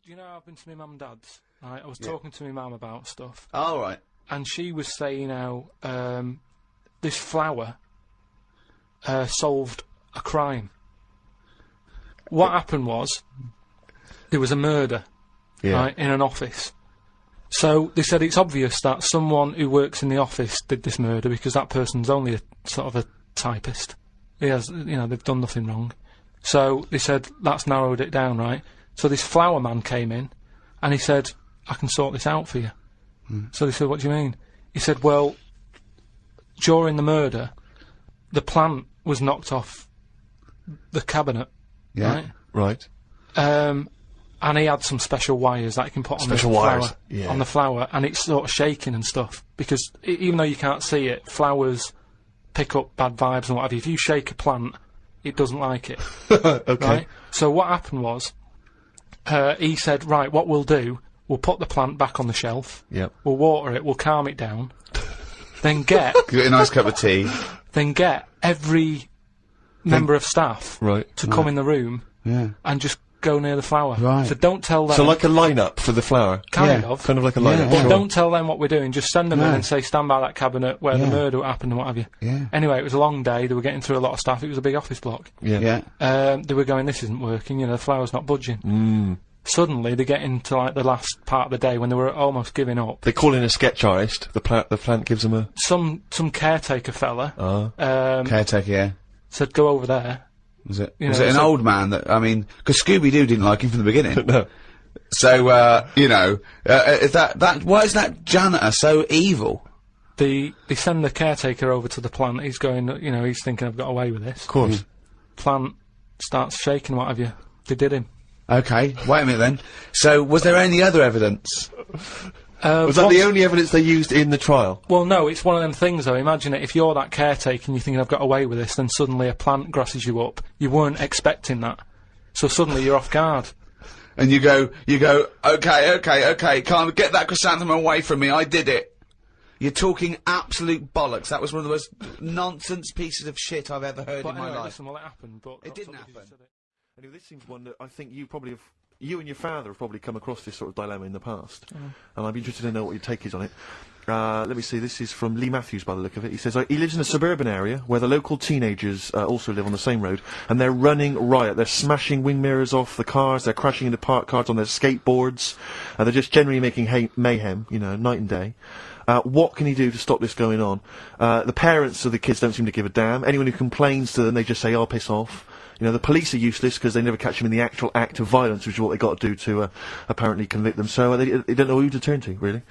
you know I've been to my mum and dad's, right? I was talking to my mum about stuff. Oh, right. And she was saying how this flower solved a crime. What happened was there was a murder, right, in an office. So they said it's obvious that someone who works in the office did this murder because that person's only a sort of a typist. He has, you know, they've done nothing wrong. So they said that's narrowed it down, right? So this flower man came in, and he said, "I can sort this out for you." So they said, "What do you mean?" He said, "Well, during the murder, the plant was knocked off the cabinet, Right. and he had some special wires that he can put on the flower, and it's sort of shaking and stuff because even though you can't see it, flowers pick up bad vibes and what have you. If you shake a plant, it doesn't like it." Okay. Right? So what happened was, he said, "Right, what we'll do, we'll put the plant back on the shelf. Yep. We'll water it. We'll calm it down. Then get Get a nice cup of tea. then get every member of staff to come in the room and just go near the flower. Right. So don't tell them. So like a line-up for the flower? Kind of. Kind of like a line-up, But sure. don't tell them what we're doing. Just send them in and say, stand by that cabinet where the murder happened and what have you. Yeah. Anyway, it was a long day. They were getting through a lot of stuff. It was a big office block. Yeah. They were going, this isn't working. You know, the flower's not budging. Suddenly, they get into like the last part of the day when they were almost giving up. They call in a sketch artist. The plant gives them a... Some caretaker fella Caretaker, said, go over there. Was it? You Was know, it an so- old man that, I mean, because Scooby-Doo didn't like him from the beginning. No. So, you know, is why is that janitor so evil? They send the caretaker over to the plant. He's going, you know, he's thinking, I've got away with this. Of course. Plant starts shaking, what have you. They did him. Okay, wait a minute then. So, was there any other evidence? Was that the only evidence they used in the trial? Well, no, it's one of them things, though. Imagine it, if you're that caretaker and you're thinking, I've got away with this, then suddenly a plant grosses you up. You weren't expecting that. So suddenly you're off guard. And you go, okay, can't get that chrysanthemum away from me, I did it. You're talking absolute bollocks. That was one of the most nonsense pieces of shit I've ever heard But in my anyway, life. listen, well, it happened, but... It didn't happen. Anyway, this seems one that I think you probably have... You and your father have probably come across this sort of dilemma in the past. And I'd be interested to know what your take is on it. Let me see, this is from Lee Matthews by the look of it. He says, he lives in a suburban area where the local teenagers also live on the same road, and they're running riot. They're smashing wing mirrors off the cars, they're crashing into parked cars on their skateboards, and they're just generally making mayhem, you know, night and day. What can he do to stop this going on? The parents of the kids don't seem to give a damn. Anyone who complains to them, they just say, oh, piss off. You know, the police are useless because they never catch them in the actual act of violence, which is what they got to do to apparently convict them. So they don't know who to turn to, really.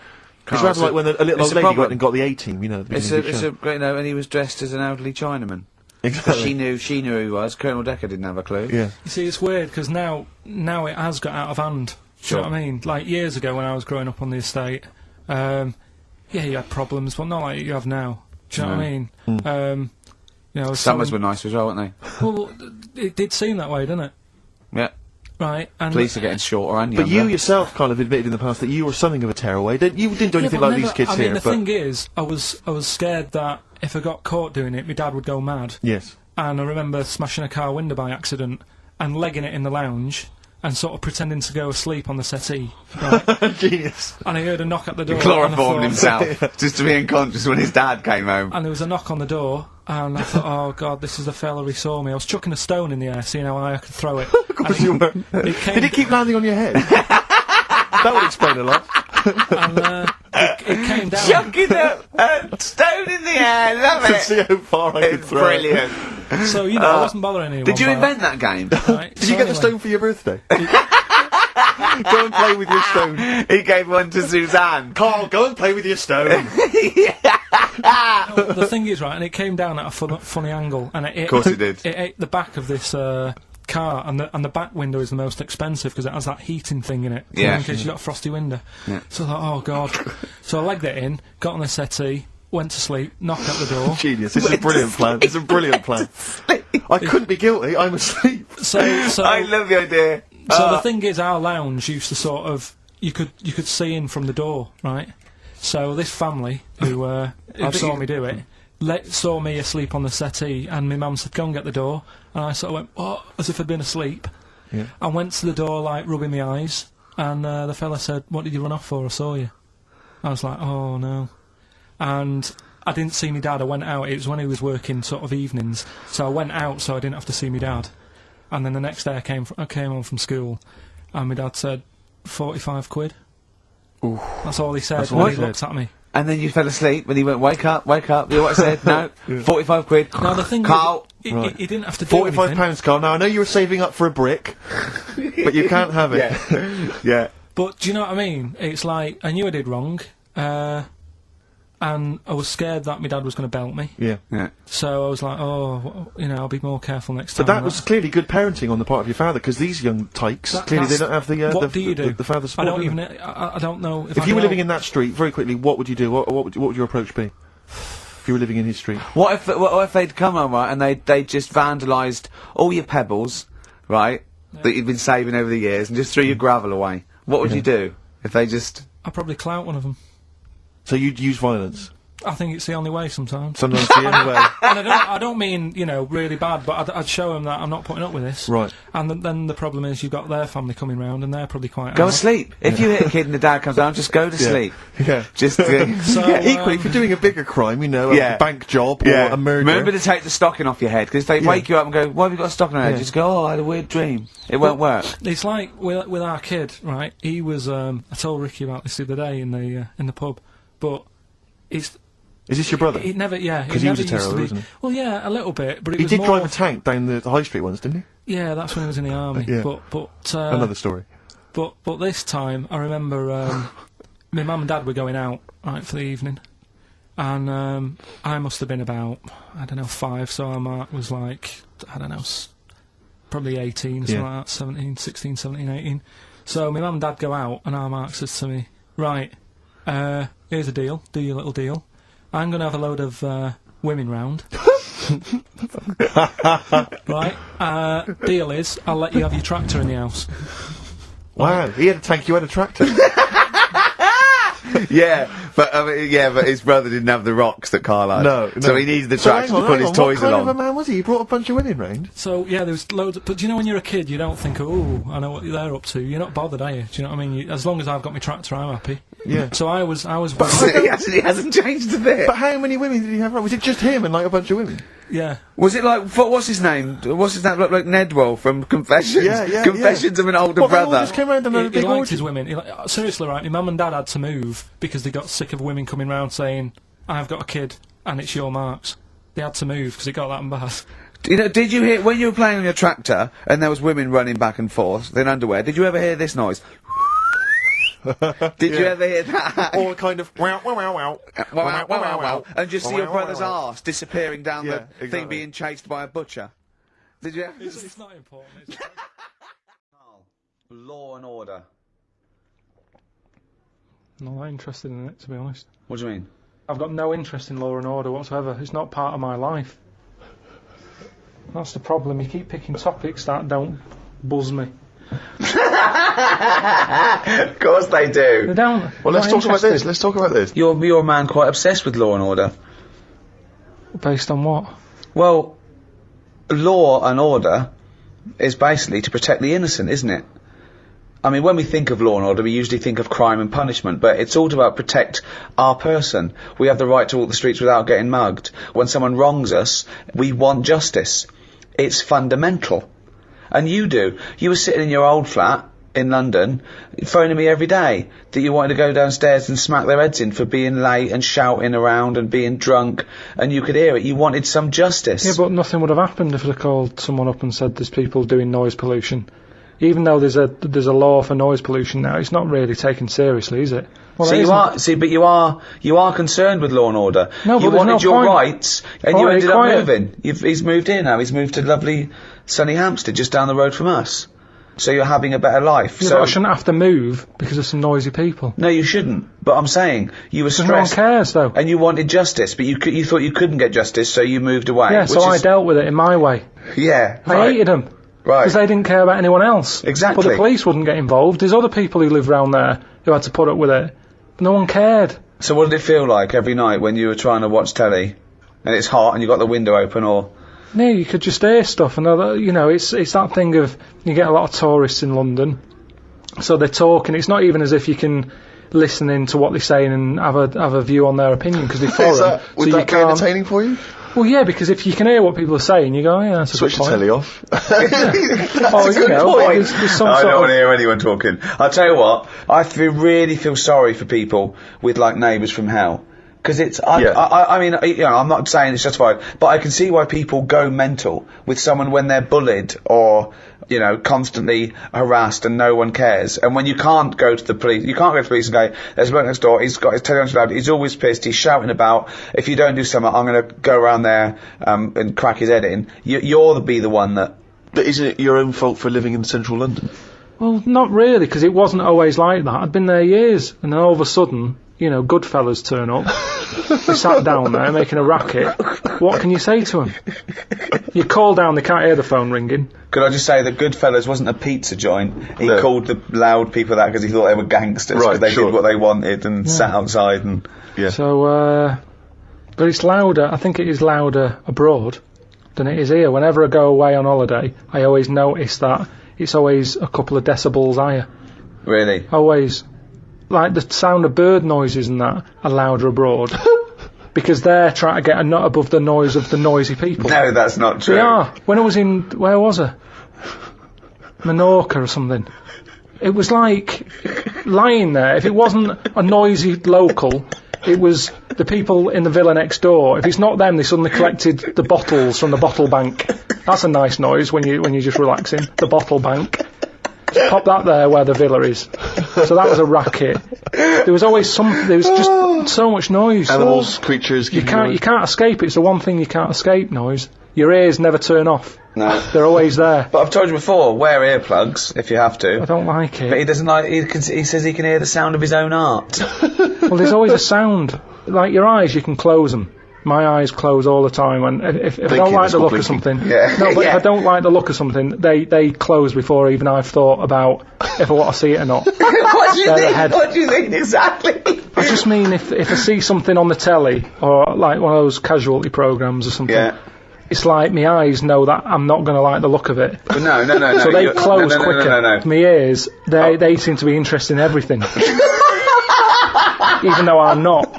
It's rather like when a little old lady went and got the A-team, you know. It's a great, and he was dressed as an elderly Chinaman. Exactly. She knew who he was. Colonel Decker didn't have a clue. Yeah. You see, it's weird, because now it has got out of hand. Do you know what I mean? Like, years ago when I was growing up on the estate, yeah, you had problems, but not like you have now. Do you know what I mean? You know, Summers were nice as well, weren't they? Well, it did seem that way, didn't it? Yeah. Right, and... Police are getting shorter and younger. But you yourself kind of admitted in the past that you were something of a tearaway. You didn't do anything but like these kids I mean, here, the but... thing is, I was scared that if I got caught doing it, my dad would go mad. Yes. And I remember smashing a car window by accident and legging it in the lounge and sort of pretending to go asleep on the settee. Right? Genius. And I heard a knock at the door. Chloroformed himself, just to be unconscious when his dad came home. And there was a knock on the door, and I thought, oh god, this is the fella who saw me. I was chucking a stone in the air, seeing how high I could throw it. Of course you were. Did it keep landing on your head? That would explain a lot. And it came down. Chucking a stone in the air, love To it! see how far I could It's throw brilliant. So, you know, I wasn't bothering anyone. Did you by invent that game? Right, Did you get the stone for your birthday? Go and play with your stone. He gave one to Suzanne. Karl, go and play with your stone. The thing is, right, and it came down at a funny angle, and Of course it did. It ate the back of this car, and the back window is the most expensive because it has that heating thing in it. Yeah. In case you got a frosty window. Yeah. So I thought, oh god. So I legged it in, got on the settee, went to sleep, knocked at the door. Genius. It's a brilliant plan. It's a brilliant plan. I couldn't be guilty. I'm asleep. So I love the idea. So the thing is, our lounge used to sort of you could see in from the door, right? So this family who saw me do it saw me asleep on the settee, and my mum said, "Go and get the door," and I sort of went, "What?" as if I'd been asleep. Yeah. I went to the door, like rubbing my eyes, and the fella said, "What did you run off for? I saw you." I was like, "Oh no," and I didn't see my dad. I went out. It was when he was working sort of evenings, so I went out so I didn't have to see my dad. And then the next day I came home from school, and my dad said, 45 quid. Ooh. That's all he said That's when all he he looked said. at me. And then you fell asleep when he went, wake up. You know what I said? No, 45 quid. Now the thing Carl. is, Right. he didn't have to do anything. £45, Carl. Now, I know you were saving up for a brick, but you can't have it. Yeah. But do you know what I mean? It's like, I knew I did wrong, and I was scared that my dad was going to belt me. Yeah. So I was like, I'll be more careful next time. But that was clearly good parenting on the part of your father, because these young tykes, clearly they don't have the what do you do? the father support. I don't even. I don't know If you were living in that street, very quickly, what would you do? What would your approach be? If you were living in his street. What if they'd come home, right, and they just vandalised all your pebbles, right, that you'd been saving over the years, and just threw your gravel away? What would you do if they just... I'd probably clout one of them. So you'd use violence? I think it's the only way sometimes. Sometimes the only way. And I don't mean, really bad, but I'd show them that I'm not putting up with this. Right. And then the problem is you've got their family coming round, and they're probably quite Go angry. to sleep. If you hit a kid and the dad comes down, just go to sleep. Yeah. Just... So, Equally, if you're doing a bigger crime, a bank job or a murder. Remember to take the stocking off your head, because if they wake you up and go, why have you got a stocking on your head? Just go, oh, I had a weird dream. It won't work. It's like with our kid, right? He was. I told Ricky about this the other day in the pub, but it's. Is this your brother? It never, yeah. Because he was a terror, wasn't he? Well, yeah, a little bit, but it He was did more... drive a tank down the high street once, didn't he? Yeah, that's when he was in the army. Yeah. But Another story. But this time, I remember my mum and dad were going out right for the evening, and I must have been about 5, so our Mark was like probably 18, something like that, 16, 17, 18. So my mum and dad go out, and our Mark says to me, "Right, here's a deal. Do your little deal. I'm going to have a load of women round." Right? Deal is, I'll let you have your tractor in the house. Wow, he had a tank, you had a tractor. but his brother didn't have the rocks that Karl had. No. So he needed the tractor to put his toys What along. kind of a man was he? He brought a bunch of women round? So, yeah, there was loads but do you know when you're a kid, you don't think, oh, I know what they're up to. You're not bothered, are you? Do you know what I mean? As long as I've got my tractor, I'm happy. Yeah. So I was He hasn't changed a bit. But how many women did he have around? Was it just him and, a bunch of women? yeah. Was it like, what's his name? What's his name? Like Nedwell from Confessions? Yeah. Confessions of an Older Well, they all Brother. just came round and had a He big liked orgy. his women. Seriously, right, my mum and dad had to move because they got sick of women coming round saying, I've got a kid and it's your Mark's. They had to move because it got that bad. Did you hear, when you were playing on your tractor, and there was women running back and forth in underwear, did you ever hear this noise? Did you ever hear that? Or kind of wow, wow, wow, wow. Wow, wow, wow, wow. And just see your Wow, wow, brother's wow. arse disappearing down Yeah, the thing exactly. being chased by a butcher. Did you? It's not important. It's Law and Order. not that interested in it, to be honest. What do you mean? I've got no interest in Law and Order whatsoever. It's not part of my life. That's the problem. You keep picking topics that don't buzz me. Of course they do. They don't. Well, let's talk about this. Let's talk about this. You're a man quite obsessed with Law and Order. Based on what? Well, law and order is basically to protect the innocent, isn't it? I mean, when we think of law and order, we usually think of crime and punishment, but it's all about protect our person. We have the right to walk the streets without getting mugged. When someone wrongs us, we want justice. It's fundamental. And you do. You were sitting in your old flat in London, phoning me every day that you wanted to go downstairs and smack their heads in for being late and shouting around and being drunk, and you could hear it. You wanted some justice. Yeah, but nothing would have happened if I'd called someone up and said there's people doing noise pollution. Even though there's a law for noise pollution now, it's not really taken seriously, is it? Well, So it isn't. but you are concerned with law and order. No, but you there's no wanted your point. rights, and you Quiet, ended up quiet. moving. He's moved here now. He's moved to lovely sunny Hampstead, just down the road from us. So you're having a better life. Yeah, so but I shouldn't have to move because of some noisy people. no, you shouldn't. But I'm saying you were Because no one stressed, cares, though. and you wanted justice, but you thought you couldn't get justice, so you moved away. Yeah, which so I is- dealt with it in my way. Yeah, I right. hated them. Right. Because they didn't care about anyone else. Exactly. But the police wouldn't get involved. There's other people who live round there who had to put up with it. But no one cared. So what did it feel like every night when you were trying to watch telly, and it's hot, and you got the window open, or? No, you could just hear stuff. And, it's that thing of, you get a lot of tourists in London. So they're talking. It's not even as if you can listen in to what they're saying and have a view on their opinion, because they're foreign. Would that be entertaining for you? Well, yeah, because if you can hear what people are saying, you go, oh, yeah, that's a Switch good the point. telly off. That's a good point. There's some I sort don't of- want to hear anyone talking. I'll tell you what, really feel sorry for people with, like, neighbours from hell. Because I mean, you know, I'm not saying it's justified, but I can see why people go mental with someone when they're bullied or, you know, constantly harassed and no one cares. And when you can't go to the police, and go, there's a bloke next door, he's got his telly on loud, he's always pissed, he's shouting about, if you don't do something, I'm going to go around there and crack his head in. You're the one that... But isn't it your own fault for living in central London? Well, not really, because it wasn't always like that. I'd been there years, and then all of a sudden, you know, good fellas turn up. They sat down there making a racket. What can you say to them? You call down, they can't hear the phone ringing. Could I just say that Goodfellas wasn't a pizza joint? He No. called the loud people that because he thought they were gangsters, Right, because they sure. did what they wanted and sat outside and... Yeah. So, but it's louder, I think it is louder abroad than it is here. Whenever I go away on holiday, I always notice that it's always a couple of decibels higher. Really? Always. Like the sound of bird noises and that are louder abroad. Because they're trying to get a nut above the noise of the noisy people. No, that's not true. They are. When I was in, where was I? Menorca or something. It was like lying there. If it wasn't a noisy local, it was the people in the villa next door. If it's not them, they suddenly collected the bottles from the bottle bank. That's a nice noise when you're just relaxing. The bottle bank. Just pop that there where the villa is. So that was a racket. There was always there was just so much noise. Animals, creatures. You can't escape it. It's the one thing you can't escape, noise. Your ears never turn off. No. They're always there. But I've told you before, wear earplugs if you have to. I don't like it. But he doesn't like... He says he can hear the sound of his own art. Well, there's always a sound. Like your eyes, you can close them. My eyes close all the time, and if I don't like the look of something... Yeah. No, but Yeah. if I don't like the look of something, they close before even I've thought about if I want to see it or not. What do you They're think? ahead. What do you think exactly? I just mean if I see something on the telly, or like one of those casualty programmes or something, Yeah. it's like my eyes know that I'm not going to like the look of it. But no. So they close no, quicker. No. My ears, they seem to be interested in everything. Even though I'm not.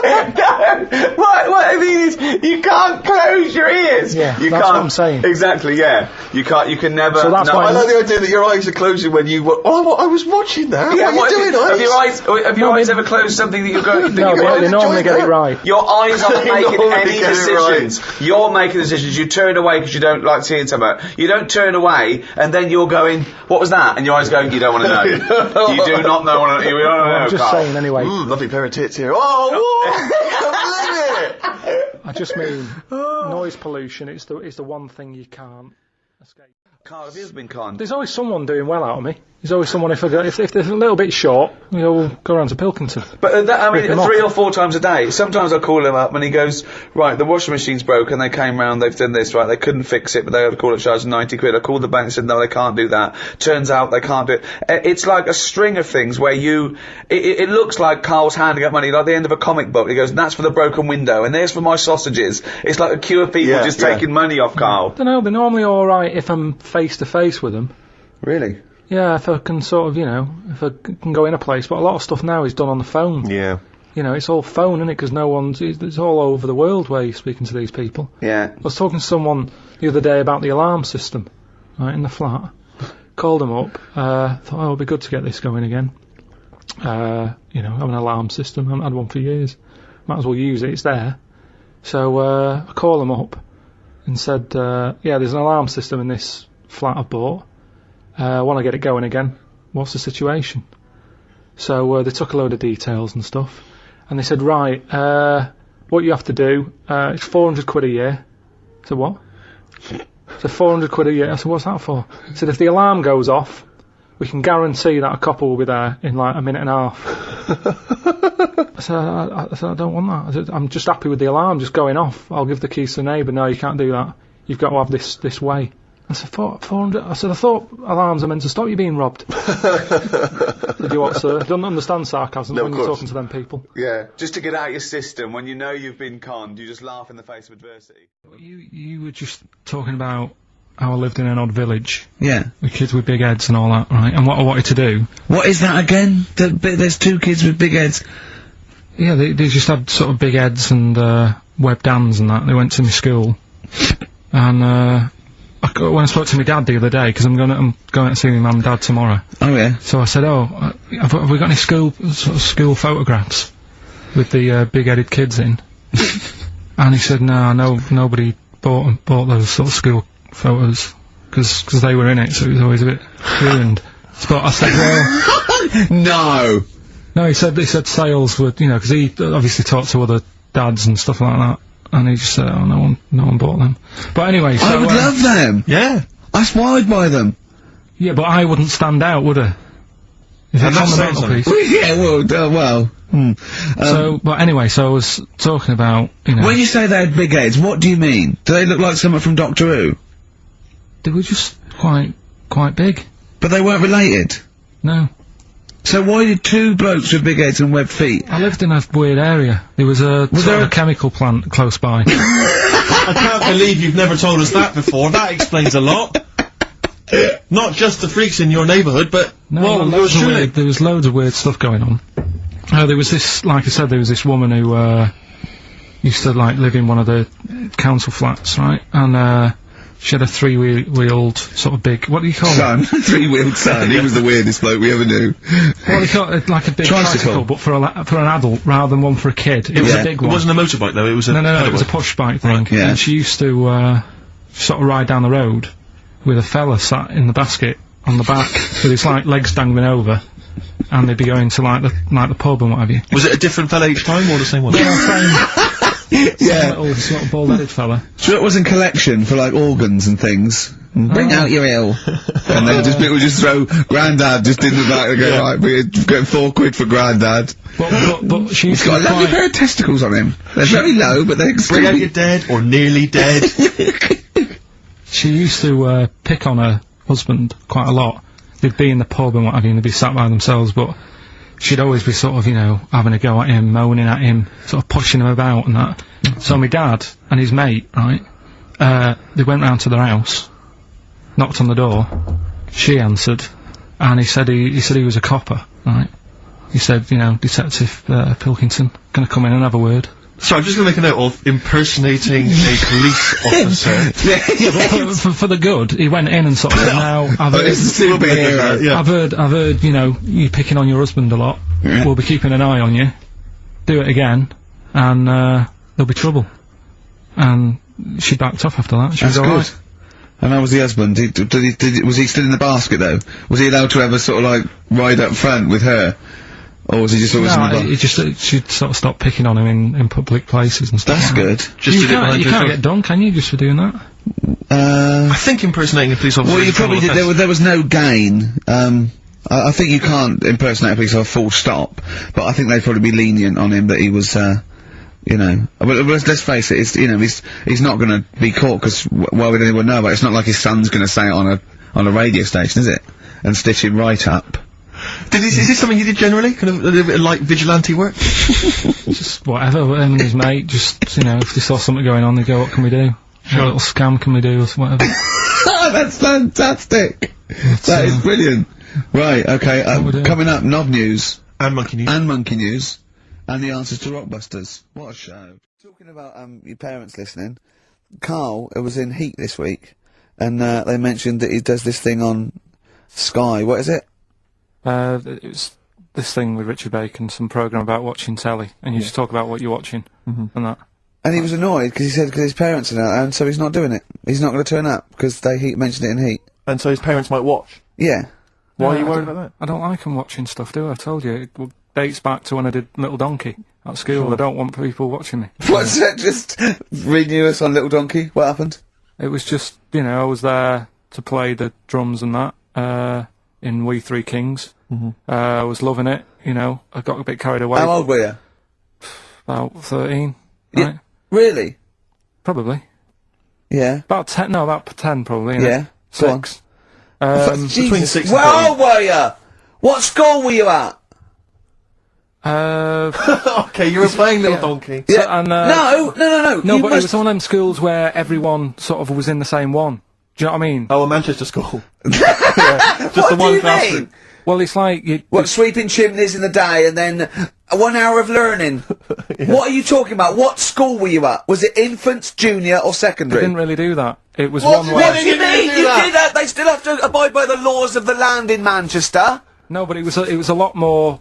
What I mean is, you can't close your ears. Yeah, you that's can't. what I'm saying. Exactly, yeah. You can't. You can never. So that's no, why I like the idea that your eyes are closing when you... I was watching that. Yeah, what are you doing, have your eyes ever closed something that you're going? No, they normally get it right. Your eyes aren't They making normally any get it decisions. You're making decisions. You turn away because you don't like seeing something. You don't turn away and then you're going, what was that? And your eyes going, you don't want to know. You do not know. You don't want to know. I'm just Carl. saying anyway. Lovely pair of tits here. Oh, I can't believe it. I just mean noise pollution. It's the one thing you can't escape. Carl, have you ever been conned? There's always someone doing well out of me. There's always someone if they're a little bit short, we'll go around to Pilkington. But I mean, Rip him 3 off. or 4 times a day. Sometimes I call him up and he goes, right, the washing machine's broken, they came round, they've done this, right, they couldn't fix it, but they had to call it, charged 90 quid. I called the bank and said, no, they can't do that. Turns out they can't do it. It's like a string of things where it looks like Carl's handing out money, like the end of a comic book. He goes, that's for the broken window, and there's for my sausages. It's like a queue of people just taking money off Carl. I don't know, they're normally alright if I'm face to face with them. Really? Yeah, if I can sort of, if I can go in a place, but a lot of stuff now is done on the phone. Yeah. It's all phone, isn't it? Because it's all over the world where you're speaking to these people. Yeah. I was talking to someone the other day about the alarm system, right, in the flat. Called them up, thought, it'll be good to get this going again. Have an alarm system, I haven't had one for years. Might as well use it, it's there. So, I called them up and said, there's an alarm system in this flat I've bought. I want to get it going again. What's the situation? So they took a load of details and stuff, and they said, right, what you have to do, it's 400 quid a year. I said, what? So 400 quid a year. I said, what's that for? He said, if the alarm goes off, we can guarantee that a couple will be there in like a minute and a half. I said, I don't want that. I said, I'm just happy with the alarm just going off. I'll give the keys to the neighbour. No, you can't do that. You've got to have this way. I said, 400. I said, I thought alarms are meant to stop you being robbed. Did you what, sir? I don't understand sarcasm when you're talking to them people. Yeah. Just to get out your system, when you know you've been conned, you just laugh in the face of adversity. You were just talking about how I lived in an odd village. Yeah. With kids with big heads and all that, right? And what I wanted to do... What is that again? There's 2 kids with big heads? Yeah, they just had sort of big heads and, webbed hands and that. They went to my school. And, when I spoke to my dad the other day, because I'm going to see my mum and dad tomorrow. Oh, yeah. So I said, have we got any school photographs with the, big-headed kids in? And he said, no, nobody bought those sort of school photos, because they were in it, so it was always a bit ruined. But I said, well... No, he said sales were, you know, because he obviously talked to other dads and stuff like that, and he just said, oh, no one bought them. But anyway, so... I would love them! Yeah. That's why I'd buy them. Yeah, but I wouldn't stand out, would I? If it's on the mantelpiece. Yeah, well... So, but anyway, so I was talking about, you know... When you say they had big heads, what do you mean? Do they look like someone from Doctor Who? They were just quite big. But they weren't related? No. So why did 2 blokes with big heads and webbed feet? I lived in a weird area. There was a chemical plant close by. I can't believe you've never told us that before. That explains a lot. Not just the freaks in your neighbourhood, but... No, there was loads of weird stuff going on. There was this, like I said, there was this woman who, used to, like, live in one of the council flats, right? And, she had a 3-wheeled, sort of big, what do you call it? 3-wheeled son. He was the weirdest bloke we ever knew. What do you call it? Like a big tricycle, but for an adult, rather than one for a kid. It was a big one. It wasn't a motorbike, though, it was a... No, it was a push bike thing. Right, yeah. And she used to, sort of ride down the road with a fella sat in the basket on the back, with his, like, legs dangling over, and they'd be going to, like the pub and what have you. Was it a different fella each time, or the same one? Yeah, same. Yeah. Little sort of bald-headed fella. Sure it wasn't collection for, like, organs and things. Bring out your ill. And then people just throw Grandad just in the back and go, right, we're getting £4 for Grandad. But she's got a lovely pair of testicles on him. They're very low, but they're Bring out your dead, or nearly dead. She used to, pick on her husband quite a lot. They'd be in the pub and what have you, and they'd be sat by themselves, but she'd always be sort of, you know, having a go at him, moaning at him, sort of pushing him about and that. So my dad and his mate, right, they went round to their house, knocked on the door, she answered, and he said he was a copper, right? He said, you know, Detective, Pilkington, gonna come in and have a word. So I'm just gonna make a note of impersonating a police officer. for the good, he went in and sort of said, now, I've heard, you know, you picking on your husband a lot. Yeah. We'll be keeping an eye on you. Do it again, and, there'll be trouble. And she backed off after that. She was alright. And how was the husband? Was he still in the basket, though? Was he allowed to ever sort of, like, ride up front with her? Or was he just always in the basket? She'd sort of stop picking on him in public places and stuff. That's good. You can't get done, can you, just for doing that? I think impersonating a police officer... Well, you probably did, there was no gain. I think you can't impersonate a police officer full stop, but I think they'd probably be lenient on him that he was, you know... But let's face it, you know, he's not gonna be caught, because why would anyone know about it? It's not like his son's gonna say it on a radio station, is it? And stitch him right up. Is this something you did generally? Kind of a little bit of, like, vigilante work? Just whatever, him and his mate, just, you know, if they saw something going on, they go, what can we do? Sure. What little scam can we do, or whatever. That's fantastic! That is brilliant. Right, okay, coming up, Knob News. And Monkey News. And Monkey News. And the answers to Rockbusters. What a show. Talking about, your parents listening, Karl, was in Heat this week, and, they mentioned that he does this thing on Sky, what is it? It was this thing with Richard Bacon, some programme about watching telly, and you just talk about what you're watching, and that. And he was annoyed, because he said his parents are out, and so he's not doing it. He's not going to turn up, because they mentioned it in Heat. And so his parents might watch? Yeah. Why are you worried about that? I don't like them watching stuff, do I? I told you, it dates back to when I did Little Donkey at school. Sure. I don't want people watching me. What's that? Just renew us on Little Donkey? What happened? It was just, you know, I was there to play the drums and that, in We Three Kings. I was loving it, you know, I got a bit carried away. How old were you? About 13, right? Yeah, really? Probably. Yeah. About 10 probably, you know? Yeah. 6. Between 6 and 13. Where old were you? What school were you at? Okay, you were playing Little Donkey. Yeah. So, and, no, but it was one of them schools where everyone sort of was in the same one. Do you know what I mean? Oh, a Manchester school. Yeah, just the one classroom. Well, it's like sweeping chimneys in the day and then 1 hour of learning. Yeah. What are you talking about? What school were you at? Was it infants, junior, or secondary? They didn't really do that. It was What one way. do you mean? You did that? They still have to abide by the laws of the land in Manchester. No, but it was a lot more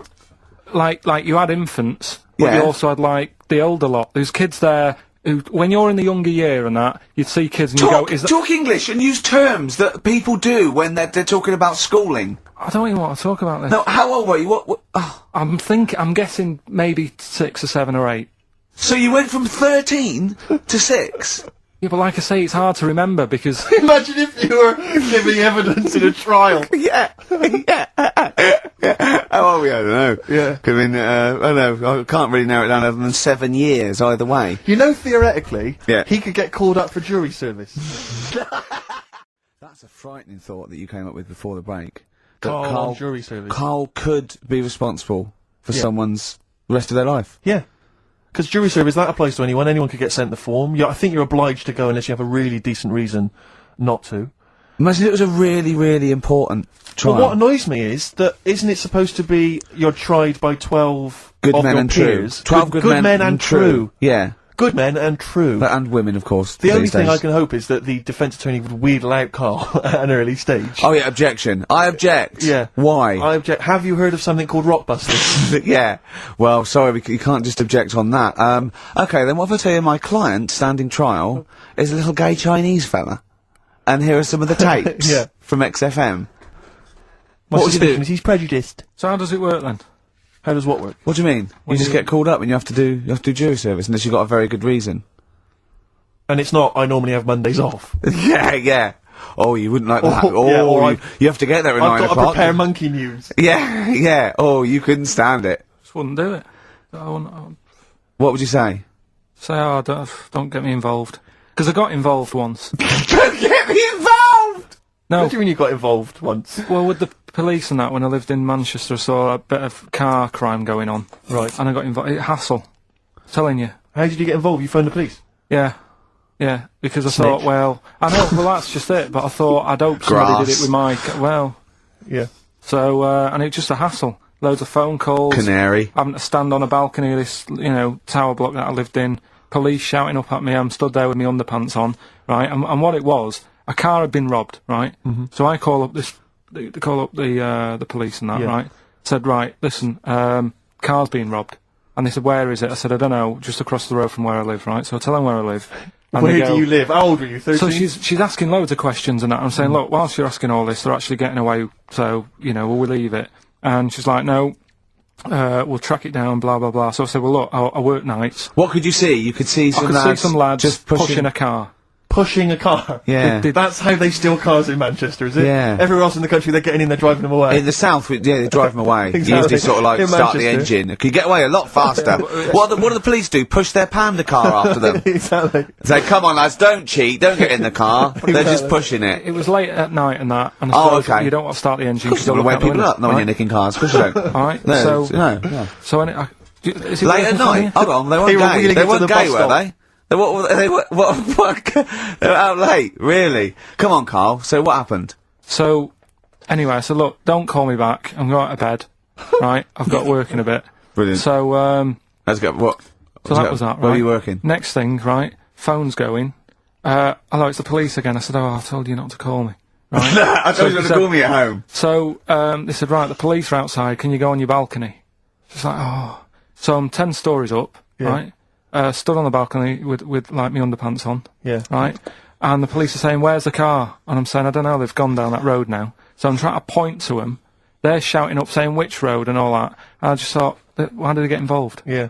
like you had infants, but you also had like the older lot. There's kids there who, when you're in the younger year and that, you'd see kids and you go, talk English and use terms that people do when they're talking about schooling. I don't even want to talk about this. No, how old were you? What oh. I'm guessing maybe 6 or 7 or 8. So you went from 13 to 6? Yeah, but like I say, it's hard to remember because... Imagine if you were giving evidence in a trial. Yeah. How old were you? I don't know. Yeah. I mean, I don't know. I can't really narrow it down other than 7 years either way. You know, theoretically, yeah, he could get called up for jury service. That's a frightening thought that you came up with before the break. Karl on jury service. Karl could be responsible for someone's rest of their life. Yeah. Because jury service, that applies to anyone. Anyone could get sent the form. I think you're obliged to go unless you have a really decent reason not to. Imagine it was a really, really important trial. But what annoys me is that isn't it supposed to be you're tried by 12 good of men your and peers? true. 12 good men and true. Yeah. Good men and true. But, and women, of course. The only thing I can hope is that the defence attorney would wheedle out Karl at an early stage. Oh yeah, objection. I object. Yeah. Why? I object. Have you heard of something called rockbusters? Yeah. Well, sorry, you can't just object on that. Okay, then what if I tell you my client, standing trial, is a little gay Chinese fella? And here are some of the tapes from XFM. What would you do? He's prejudiced. So how does it work then? How does what work? What do you mean? You just get called up and you have to do jury service unless you've got a very good reason. And it's not, I normally have Mondays off. Yeah. Oh, you wouldn't like that. Oh, yeah, you have to get there at 9 o'clock. I've got to prepare monkey news. Yeah. Oh, you couldn't stand it. Just wouldn't do it. I wouldn't, what would you say? Say, oh, don't get me involved. Because I got involved once. Don't get me involved! No. What do you mean you got involved once? Well, with the police and that, when I lived in Manchester, I saw a bit of car crime going on. Right. And I got involved. Hassle. I'm telling you. How did you get involved? You phoned the police? Yeah. Yeah. Because I thought, well, I know, well, that's just it, but I thought I'd hope somebody did it with my, yeah. So, and it's just a hassle. Loads of phone calls. Canary. Having to stand on a balcony of this, tower block that I lived in. Police shouting up at me. I'm stood there with my underpants on, right? And what it was, a car had been robbed, right? Mm-hmm. So I call up the police and that, right? Said, right, listen, car's been robbed. And they said, where is it? I said, I don't know, just across the road from where I live, right? So I tell them where I live. And where do you live? How old were you, 13? So she's asking loads of questions and that. I'm saying, look, whilst you're asking all this, they're actually getting away, so, will we leave it? And she's like, no, we'll track it down, blah, blah, blah. So I said, well, look, I work nights. What could you see? You could see some lads just pushing a car. Pushing a car? Yeah. That's how they steal cars in Manchester, is it? Yeah. Everywhere else in the country, they're getting in, they're driving them away. In the south, they drive them away. Exactly. You usually sort of like In start the Manchester. engine. You get away a lot faster. What do the police do? Push their panda car after them. Exactly. Say, come on lads, don't cheat, don't get in the car. They're just pushing it. It was late at night and that, and I suppose okay. you don't want to start the engine. Of course you don't want to wake people up knowing you're nicking cars, of course you don't. Alright, No, so... no. So, is it Late at night? Hold on, they weren't gay. They weren't gay, were they? They were out late, really? Come on, Karl, so what happened? So, anyway, I said, look, don't call me back, I'm going to bed, right? I've got work in a bit. Brilliant. So, Let's go, what? So that was that, right? Where were you working? Next thing, right, phone's going, hello, it's the police again. I said, oh, I told you not to call me. Right? I told you not to call me at home. So, they said, right, the police are outside, can you go on your balcony? She's like, oh. So I'm 10 stories up, right? Stood on the balcony with like my underpants on. Yeah. Right? And the police are saying, where's the car? And I'm saying, I don't know, they've gone down that road now. So I'm trying to point to them. They're shouting up, saying which road and all that. And I just thought, why did they get involved? Yeah.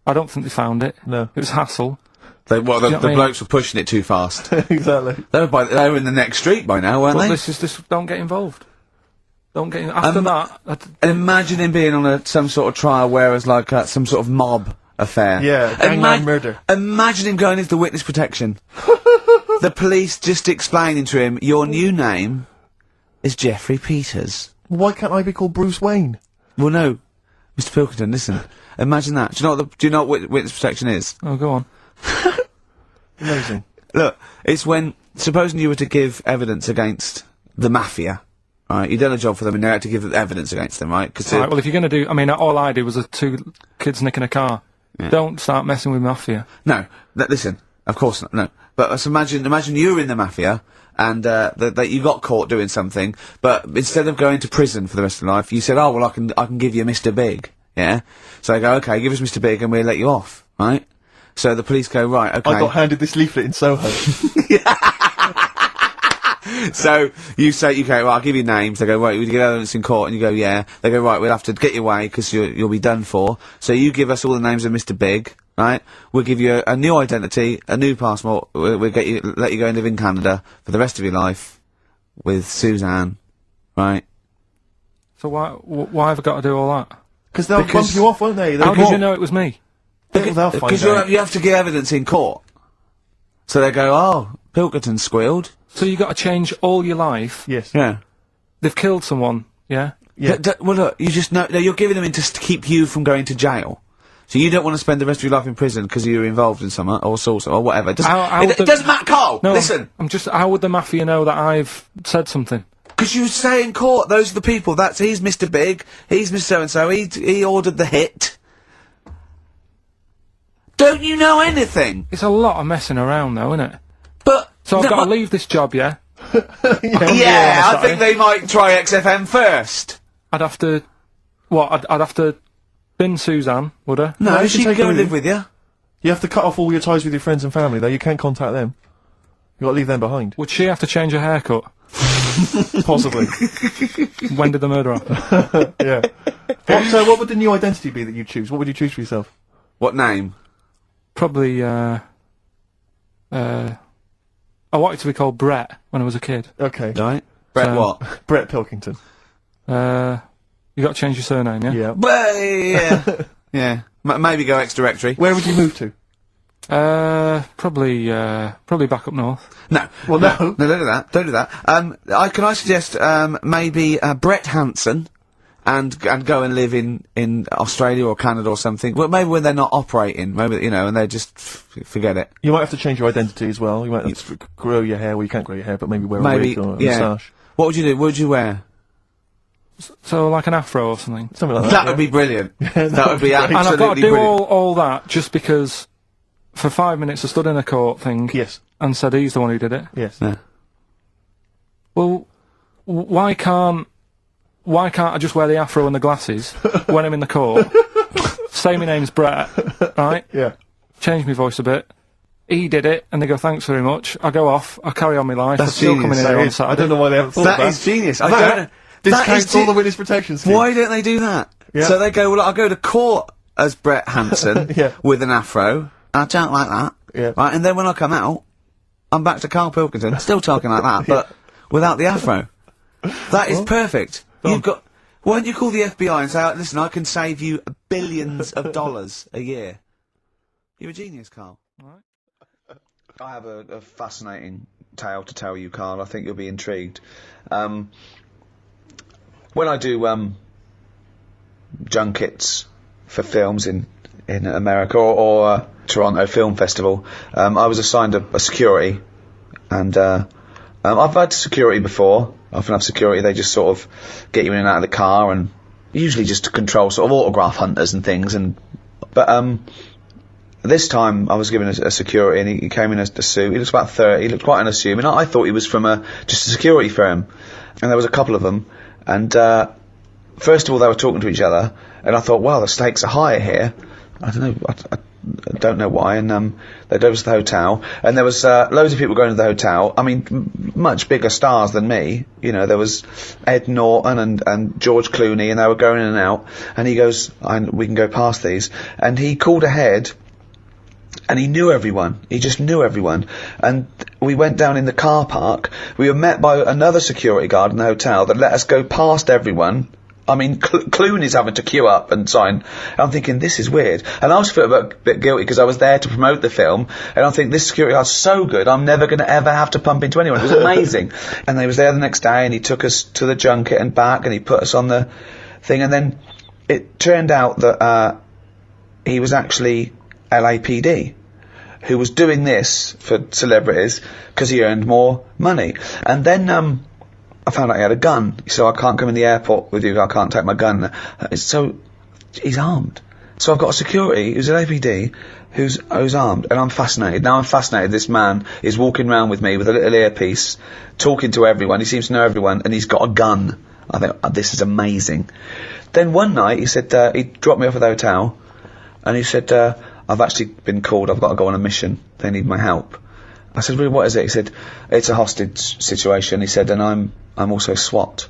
I don't think they found it. No. It was hassle. The blokes were pushing it too fast. Exactly. They were in the next street by now, weren't they? This don't get involved. Don't get after that. And imagine him being on some sort of trial where it's like some sort of mob affair. Yeah, gangland murder. Imagine him going into the witness protection. The police just explaining to him, your new name is Jeffrey Peters. Why can't I be called Bruce Wayne? Well, no. Mr. Pilkington, listen. Imagine that. Do you know what witness protection is? Oh, go on. Amazing. Look, it's when supposing you were to give evidence against the mafia, right? You've done a job for them and you had to give evidence against them, right? Right, well, if you're going to do... I mean, all I did was 2 kids nicking a car. Yeah. Don't start messing with mafia. No, listen, of course not, no. But imagine you were in the mafia, and that you got caught doing something, but instead of going to prison for the rest of your life, you said, oh, well, I can give you Mr. Big, yeah? So they go, okay, give us Mr. Big and we'll let you off, right? So the police go, right, okay. I got handed this leaflet in Soho. So you say, okay, well, I'll give you names. They go, right, we get evidence in court, and you go, yeah. They go, right, we'll have to get you away because you'll be done for. So you give us all the names of Mr. Big, right? We'll give you a new identity, a new passport. We'll let you go and live in Canada for the rest of your life with Suzanne, right? So why have I got to do all that? Because they'll bump you off, won't they? How did you know it was me? Because you have to give evidence in court. So they go, oh, Pilkington squealed. So you got to change all your life? Yes. Yeah. They've killed someone, yeah? Yeah. Well, look, you just know, you're giving them in to keep you from going to jail. So you don't want to spend the rest of your life in prison because you're involved in some or source or whatever. It doesn't matter, Karl! No, listen! How would the mafia know that I've said something? Because you say in court, those are the people, he's Mr. Big, he's Mr. So-and-so, he ordered the hit. Don't you know anything? It's a lot of messing around though, isn't it? But... So I've got to leave this job, yeah? Yeah, I think they might try XFM first. I'd have to... What, I'd have to bin Suzanne, would I? No, she can go and live with you. You have to cut off all your ties with your friends and family, though. You can't contact them. You got to leave them behind. Would she have to change her haircut? Possibly. When did the murder happen? Yeah. What would the new identity be that you choose? What would you choose for yourself? What name? Probably, I wanted to be called Brett when I was a kid. Okay. Right. Brett what? Brett Pilkington. You got to change your surname, yeah? Yeah. Well, yeah. Yeah. Maybe go X-Directory. Where would you move to? Probably back up north. No. Well, no. No, don't do that. Don't do that. Can I suggest, maybe, Brett Hanson and go and live in Australia or Canada or something. Well, maybe when they're not operating, maybe, you know, and they just forget it. You might have to change your identity as well. You might have to grow your hair. Well, you can't grow your hair, but maybe wear a wig or a moustache. What would you do? What would you wear? So, like an afro or something? Something like that. That would be brilliant. That would be absolutely brilliant. And I've got to do brilliant. all that just because for 5 minutes I stood in a court thing. Yes. And said he's the one who did it. Yes. Yeah. Well, why can't I just wear the afro and the glasses when I'm in the court? Say my name's Brett, right? Yeah. Change my voice a bit. He did it, and they go, thanks very much. I go off, I carry on my life, That's I'm still coming in here on Saturday. I don't know why they haven't thought that. That is genius. I That don't discounts all the witness protection scheme. Why don't they do that? Yeah. So they go, well, I'll go to court as Brett Hanson Yeah. with an afro. I don't like that. Yeah. Right, and then when I come out, I'm back to Karl Pilkington, still talking like that, but without the afro. That is perfect. You've got... Why don't you call the FBI and say, listen, I can save you billions of dollars a year. You're a genius, Karl. Right. I have a fascinating tale to tell you, Karl. I think you'll be intrigued. When I do junkets for films in America or Toronto Film Festival, I was assigned a security, and I've had security before. I often have security. They just sort of get you in and out of the car, and usually just to control sort of autograph hunters and things. But this time I was given a security, and he came in a suit. He looks about 30. He looked quite unassuming. I thought he was from just a security firm, and there was a couple of them. And first of all, they were talking to each other, and I thought, wow, the stakes are higher here. I don't know. I don't know why. And they drove us to the hotel, and there was loads of people going to the hotel. I mean, much bigger stars than me. You know, there was Ed Norton and George Clooney, and they were going in and out. And he goes, we can go past these. And he called ahead, and he knew everyone. He just knew everyone. And we went down in the car park. We were met by another security guard in the hotel that let us go past everyone. I mean, Clooney's having to queue up and sign. And I'm thinking, this is weird. And I was feeling a bit guilty because I was there to promote the film. And I think, this security guard's so good, I'm never going to ever have to pump into anyone. It was amazing. And they was there the next day, and he took us to the junket and back, and he put us on the thing. And then it turned out that he was actually LAPD, who was doing this for celebrities because he earned more money. And then I found out he had a gun. So I can't come in the airport with you. I can't take my gun. So he's armed. So I've got a security who's an APD who's armed, and I'm fascinated. Now I'm fascinated. This man is walking around with me with a little earpiece, talking to everyone. He seems to know everyone, and he's got a gun. I think, this is amazing. Then one night he said, he dropped me off at the hotel, and he said, I've actually been called. I've got to go on a mission. They need my help. I said, really, what is it? He said, it's a hostage situation. He said, and I'm also SWAT.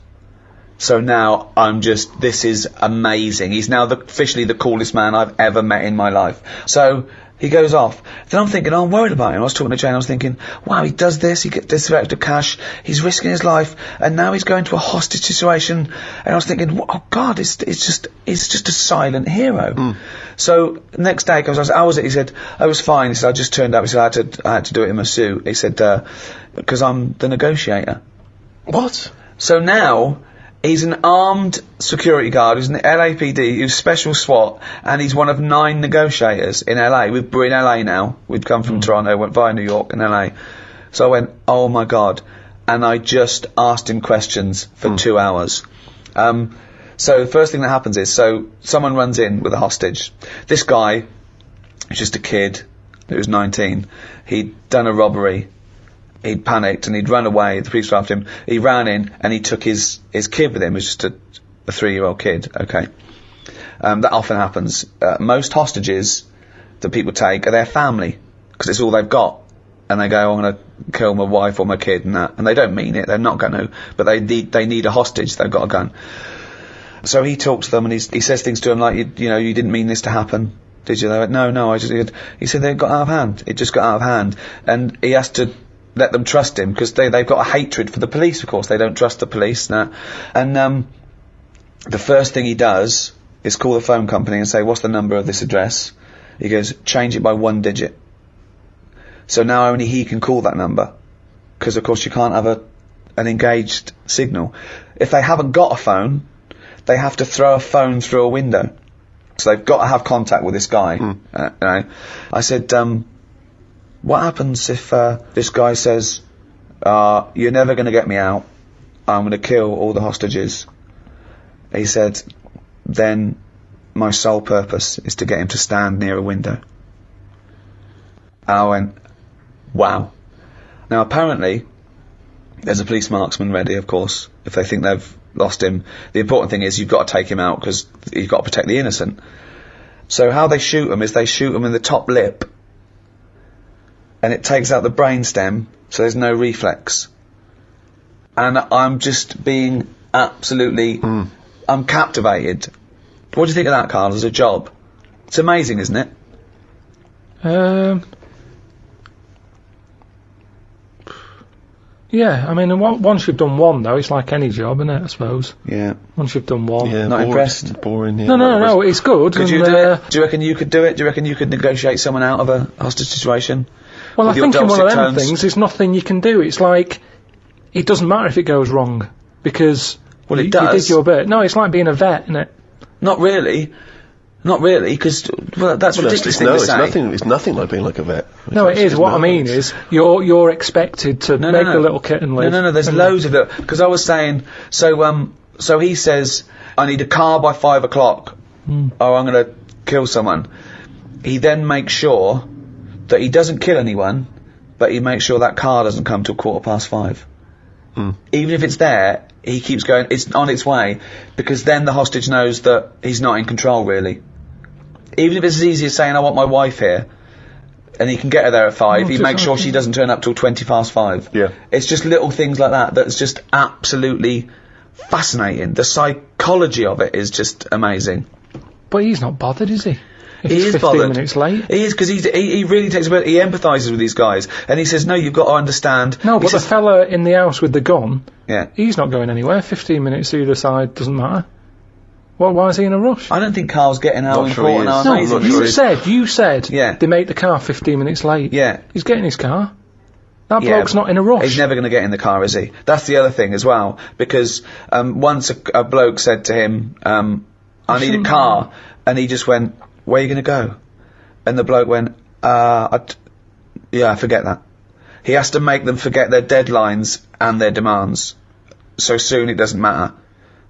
So now this is amazing. He's now officially the coolest man I've ever met in my life. So he goes off. Then I'm thinking, I'm worried about him. I was talking to Jane, I was thinking, wow, he does this, he gets this extra cash, he's risking his life, and now he's going to a hostage situation. And I was thinking, oh God, it's just a silent hero. So next day he goes, I said, how was it? He said, I was fine. He said, I just turned up. He said, I had to do it in my suit. He said, because I'm the negotiator. What? So now he's an armed security guard who's an LAPD, who's special SWAT, and he's one of 9 negotiators in LA. We're in LA now. We'd come from Toronto, went via New York and LA. So I went, oh my God. And I just asked him questions for 2 hours. So the first thing that happens is, so someone runs in with a hostage. This guy, who's just a kid, who was 19, he'd done a robbery. He'd panicked and he'd run away. The police were after him. He ran in and he took his kid with him. It was just a 3-year-old kid. Okay. That often happens. Most hostages that people take are their family, because it's all they've got. And they go, I'm going to kill my wife or my kid and that. And they don't mean it. They're not going to. But they need a hostage. They've got a gun. So he talks to them and he says things to them like, you know, you didn't mean this to happen, did you? They went, no, he said they got out of hand. It just got out of hand. And he has to let them trust him, because they've got a hatred for the police, of course. They don't trust the police. And the first thing he does is call the phone company and say, what's the number of this address? He goes, change it by 1 digit. So now only he can call that number, because of course you can't have an engaged signal. If they haven't got a phone, they have to throw a phone through a window. So they've got to have contact with this guy. You know? I said, what happens if this guy says, you're never going to get me out, I'm going to kill all the hostages? He said, then my sole purpose is to get him to stand near a window. And I went, wow. Now apparently there's a police marksman ready, of course, if they think they've lost him. The important thing is you've got to take him out, because you've got to protect the innocent. So how they shoot him is they shoot him in the top lip, and it takes out the brainstem, so there's no reflex. And I'm just being absolutely, I'm captivated. What do you think of that, Karl, as a job? It's amazing, isn't it? Yeah, I mean, once you've done one, though, it's like any job, isn't it, I suppose? Yeah. Once you've done one. Yeah, not impressed? Boring, yeah. No, it's good. Could you do it? Do you reckon you could do it? Do you reckon you could negotiate someone out of a hostage situation? Well, I With your think in one of dulcet them tones? things, there's nothing you can do. It's like, it doesn't matter if it goes wrong, because Well, it you does. did your bit. No, it's like being a vet, isn't it? Not really. Not really, because that's ridiculous thing to say. It's nothing like being like a vet. No, it is. What I mean is, you're expected to make the little kitten live. No, there's loads of it. Because I was saying, so he says, I need a car by 5 o'clock, or I'm going to kill someone. He then makes sure that he doesn't kill anyone, but he makes sure that car doesn't come till 5:15. Even if it's there, he keeps going, it's on its way, because then the hostage knows that he's not in control, really. Even if it's as easy as saying, I want my wife here, and he can get her there at 5, he makes sure she doesn't turn up till 5:20. Yeah. It's just little things like that that's just absolutely fascinating. The psychology of it is just amazing. But he's not bothered, is he? If He it's is 15 bothered. minutes late. He is, because he really takes a bit, he empathises with these guys, and he says, no, you've got to understand. No, He but the says, fella in the house with the gun, yeah. he's not going anywhere. 15 minutes either side doesn't matter. Well, why is he in a rush? I don't think Karl's getting how Not sure he important, how is. No, amazing not he sure is. you said Yeah. they make the car 15 minutes late. Yeah. He's getting his car. That Yeah, bloke's not in a rush. He's never going to get in the car, is he? That's the other thing as well, because once a bloke said to him, I need a car, and he just went, where are you going to go? And the bloke went, Yeah, forget that. He has to make them forget their deadlines and their demands. So soon it doesn't matter.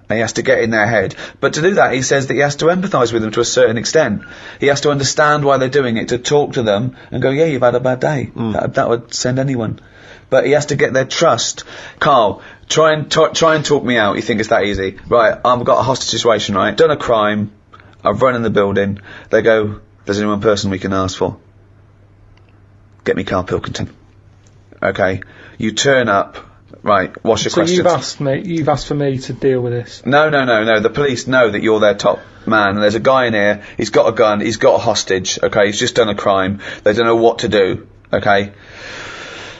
And he has to get in their head. But to do that, he says that he has to empathise with them to a certain extent. He has to understand why they're doing it, to talk to them and go, yeah, you've had a bad day. That would send anyone. But he has to get their trust. Karl, try and talk me out. You think it's that easy? Right, I've got a hostage situation, right? Done a crime. I've run in the building. They go, there's only one person we can ask for. Get me Karl Pilkington. Okay, you turn up. Right, what's your question? So you've asked for me to deal with this? No. The police know that you're their top man, and there's a guy in here, he's got a gun, he's got a hostage, okay, he's just done a crime, they don't know what to do, okay?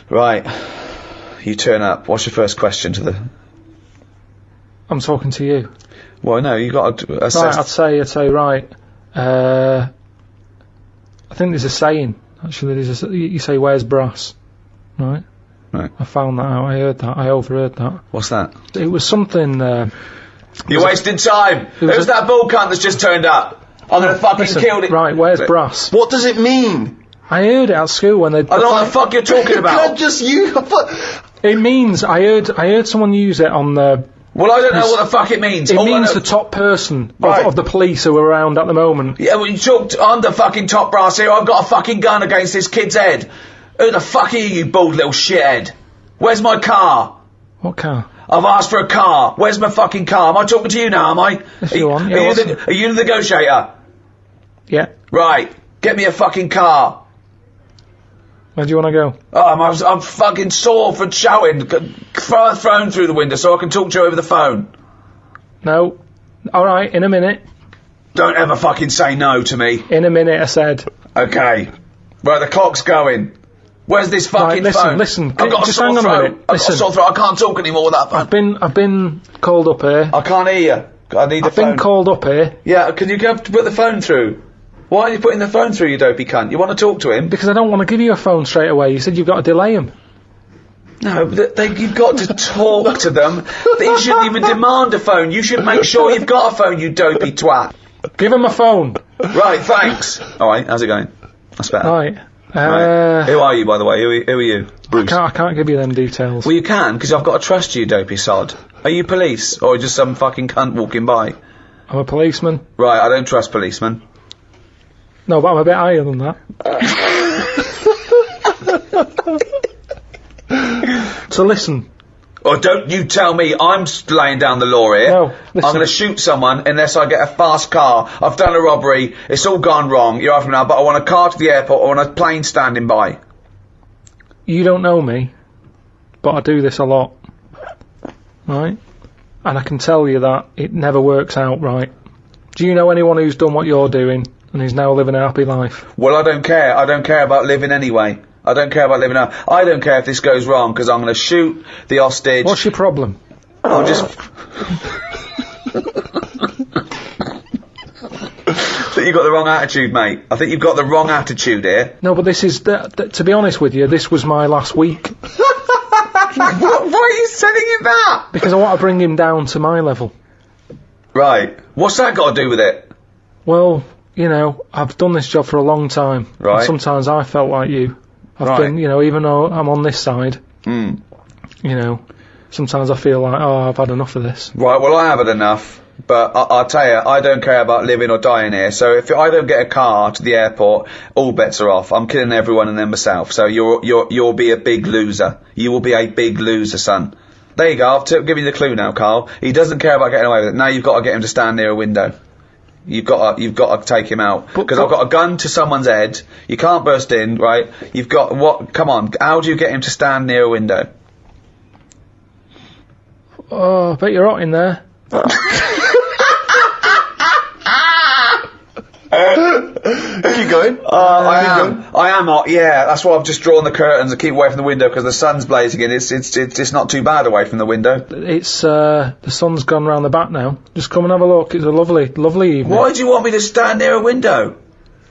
Right, you turn up, what's your first question to the... I'm talking to you. Well, no, you got to assess... Right, I'd say, right, I think there's a saying, actually, you say, where's brass? Right? Right. I found that out, I overheard that. What's that? It was something, You're wasting time! Who's that bull cunt that's just turned up? I'm gonna fucking kill it! Right, where's brass? What does it mean? I heard it at school when they... I don't know what the fuck you're talking about! Not just you! It means, I heard someone use it on the... Well, I don't know what the fuck it means. It means the top person of the police who are around at the moment. Yeah, well, you talked, I'm the fucking top brass here, I've got a fucking gun against this kid's head. Who the fuck are you bald little shithead? Where's my car? What car? I've asked for a car. Where's my fucking car? Am I talking to you now, am I? Yes, you are. Are you the negotiator? Yeah. Right. Get me a fucking car. Where do you want to go? Oh, I'm fucking sore for shouting. Throw a phone through the window so I can talk to you over the phone. No. Alright, in a minute. Don't ever fucking say no to me. In a minute, I said. Okay. Right, the clock's going. Where's this fucking phone? Listen, I've got just a sore hang on throat. a minute. I've got a sore throat. I can't talk anymore with that phone. I've been called up here. I can't hear you. I need a phone. I've been called up here. Yeah, can you go to put the phone through? Why are you putting the phone through, you dopey cunt? You want to talk to him? Because I don't want to give you a phone straight away. You said you've got to delay him. No, but you've got to talk to them. You shouldn't even demand a phone. You should make sure you've got a phone, you dopey twat. Give him a phone. Right, thanks. Alright, how's it going? That's better. Right. Right. Who are you, by the way? Who are you? Bruce. I can't give you them details. Well, you can, because I've got to trust you, dopey sod. Are you police, or just some fucking cunt walking by? I'm a policeman. Right, I don't trust policemen. No, but I'm a bit higher than that. So listen. Or don't you tell me I'm laying down the law here. No, listen. I'm going to shoot someone unless I get a fast car. I've done a robbery. It's all gone wrong. You're after me now, but I want a car to the airport. I want a plane standing by. You don't know me, but I do this a lot. Right? And I can tell you that it never works out right. Do you know anyone who's done what you're doing and is now living a happy life? Well, I don't care. I don't care about living anyway. I don't care about living out. I don't care if this goes wrong, because I'm going to shoot the hostage. What's your problem? I'm just... I think you've got the wrong attitude, mate. I think you've got the wrong attitude here. No, but this is... to be honest with you, this was my last week. Why are you telling him that? Because I want to bring him down to my level. Right. What's that got to do with it? Well, you know, I've done this job for a long time. Right. And sometimes I felt like you. I've been, you know, even though I'm on this side, you know, sometimes I feel like, oh, I've had enough of this. Right, well, I haven't enough, but I'll tell you, I don't care about living or dying here, so if I don't get a car to the airport, all bets are off. I'm killing everyone and then myself, so you'll be a big loser. You will be a big loser, son. There you go, I've given you the clue now, Karl. He doesn't care about getting away with it. Now you've got to get him to stand near a window. You've got to take him out. Because I've got a gun to someone's head. You can't burst in, right? You've got, what, come on, how do you get him to stand near a window? Oh, I bet you're hot in there. Keep going. I am hot, yeah. That's why I've just drawn the curtains and keep away from the window, because the sun's blazing in. It's not too bad away from the window. It's, the sun's gone round the back now. Just come and have a look. It's a lovely, lovely evening. Why do you want me to stand near a window?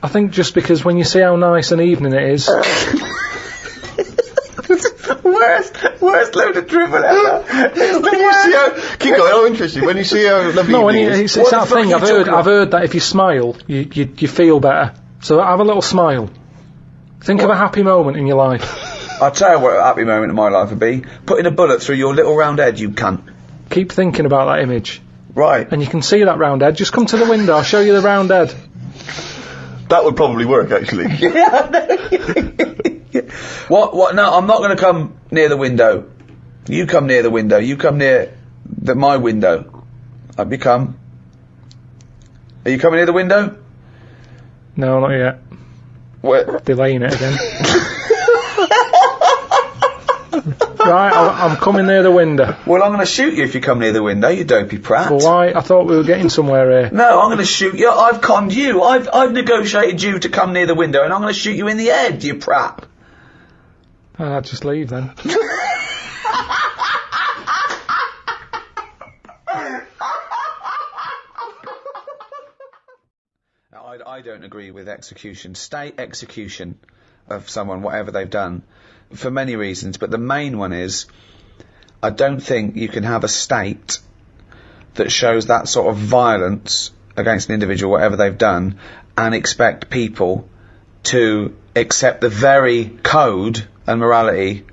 I think just because when you see how nice an evening it is... Worst load of dribble ever. Keep going, I'm interested. When you see how lovely no, it's that thing. I've heard that if you smile, you feel better. So have a little smile. Think of a happy moment in your life. I'll tell you what a happy moment in my life would be. Putting a bullet through your little round head, you cunt. Keep thinking about that image. Right. And you can see that round head. Just come to the window, I'll show you the round head. That would probably work, actually. What? No, I'm not going to come near the window. You come near the window. You come near my window. Are you coming near the window? No, not yet. Where? Delaying it again. Right, I'm coming near the window. Well, I'm going to shoot you if you come near the window, you dopey prat. Well, why? I thought we were getting somewhere here. No, I'm going to shoot you. I've conned you. I've negotiated you to come near the window, and I'm going to shoot you in the head, you prat. I'll just leave then. I don't agree with execution. State execution of someone, whatever they've done, for many reasons, but the main one is I don't think you can have a state that shows that sort of violence against an individual, whatever they've done, and expect people to accept the very code and morality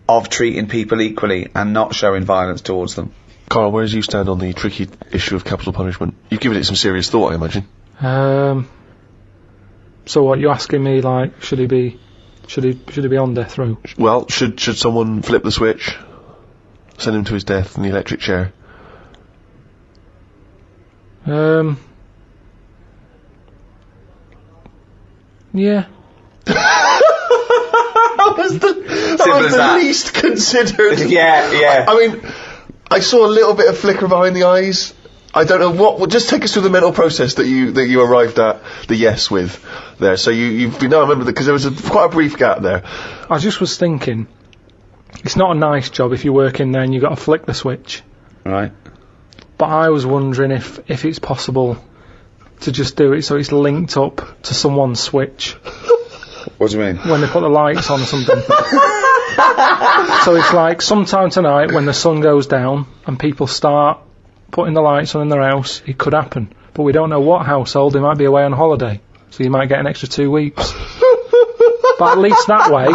of treating people equally and not showing violence towards them. Karl, where do you stand on the tricky issue of capital punishment? You've given it some serious thought, I imagine. So what, you asking me, like, should he be on death row? Well, should someone flip the switch, send him to his death in the electric chair? Yeah. That was the least considered. Yeah. I mean, I saw a little bit of flicker behind the eyes. I don't know what. Well, just take us through the mental process that you arrived at the yes with there. So you've been. No, I remember that because there was quite a brief gap there. I just was thinking, it's not a nice job if you work in there and you've got to flick the switch. Right. But I was wondering if it's possible to just do it so it's linked up to someone's switch. What do you mean? When they put the lights on or something. So it's like sometime tonight when the sun goes down and people start putting the lights on in their house, it could happen. But we don't know what household. They might be away on holiday, so you might get an extra 2 weeks. But at least that way,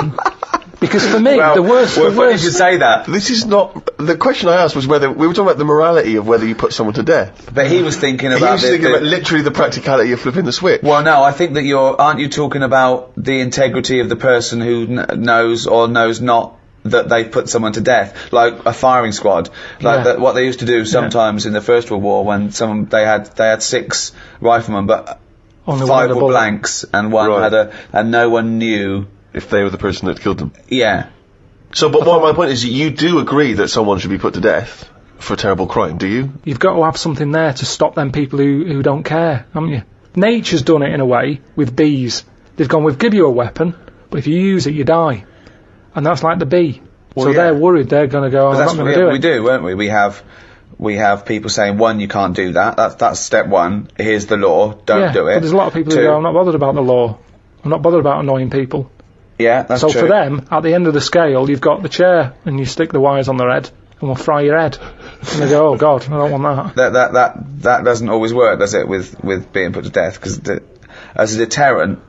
because for me, the worst. You should say that. This is not the question I asked. Was whether we were talking about the morality of whether you put someone to death. But he was thinking about. He was thinking about literally the practicality of flipping the switch. Well, no, I think that aren't you talking about the integrity of the person who knows or knows not that they've put someone to death, like a firing squad, like what they used to do sometimes in the First World War when they had 6 riflemen, but only 5 were blanks and one had and no one knew if they were the person that killed them. Yeah. So, but my point is, you do agree that someone should be put to death for a terrible crime, do you? You've got to have something there to stop them people who don't care, haven't you? Nature's done it in a way with bees. They've gone, we've give you a weapon, but if you use it, you die. And that's like the bee. Well, so they're worried they're going to go, I'm not going to do it. We do, won't we? We have people saying, 1, you can't do that. That's step 1. Here's the law. Don't do it. But there's a lot of people who go, I'm not bothered about the law. I'm not bothered about annoying people. Yeah, that's true. So for them, at the end of the scale, you've got the chair and you stick the wires on their head and we'll fry your head. And they go, oh God, I don't want that. That doesn't always work, does it, with being put to death? Because as a deterrent,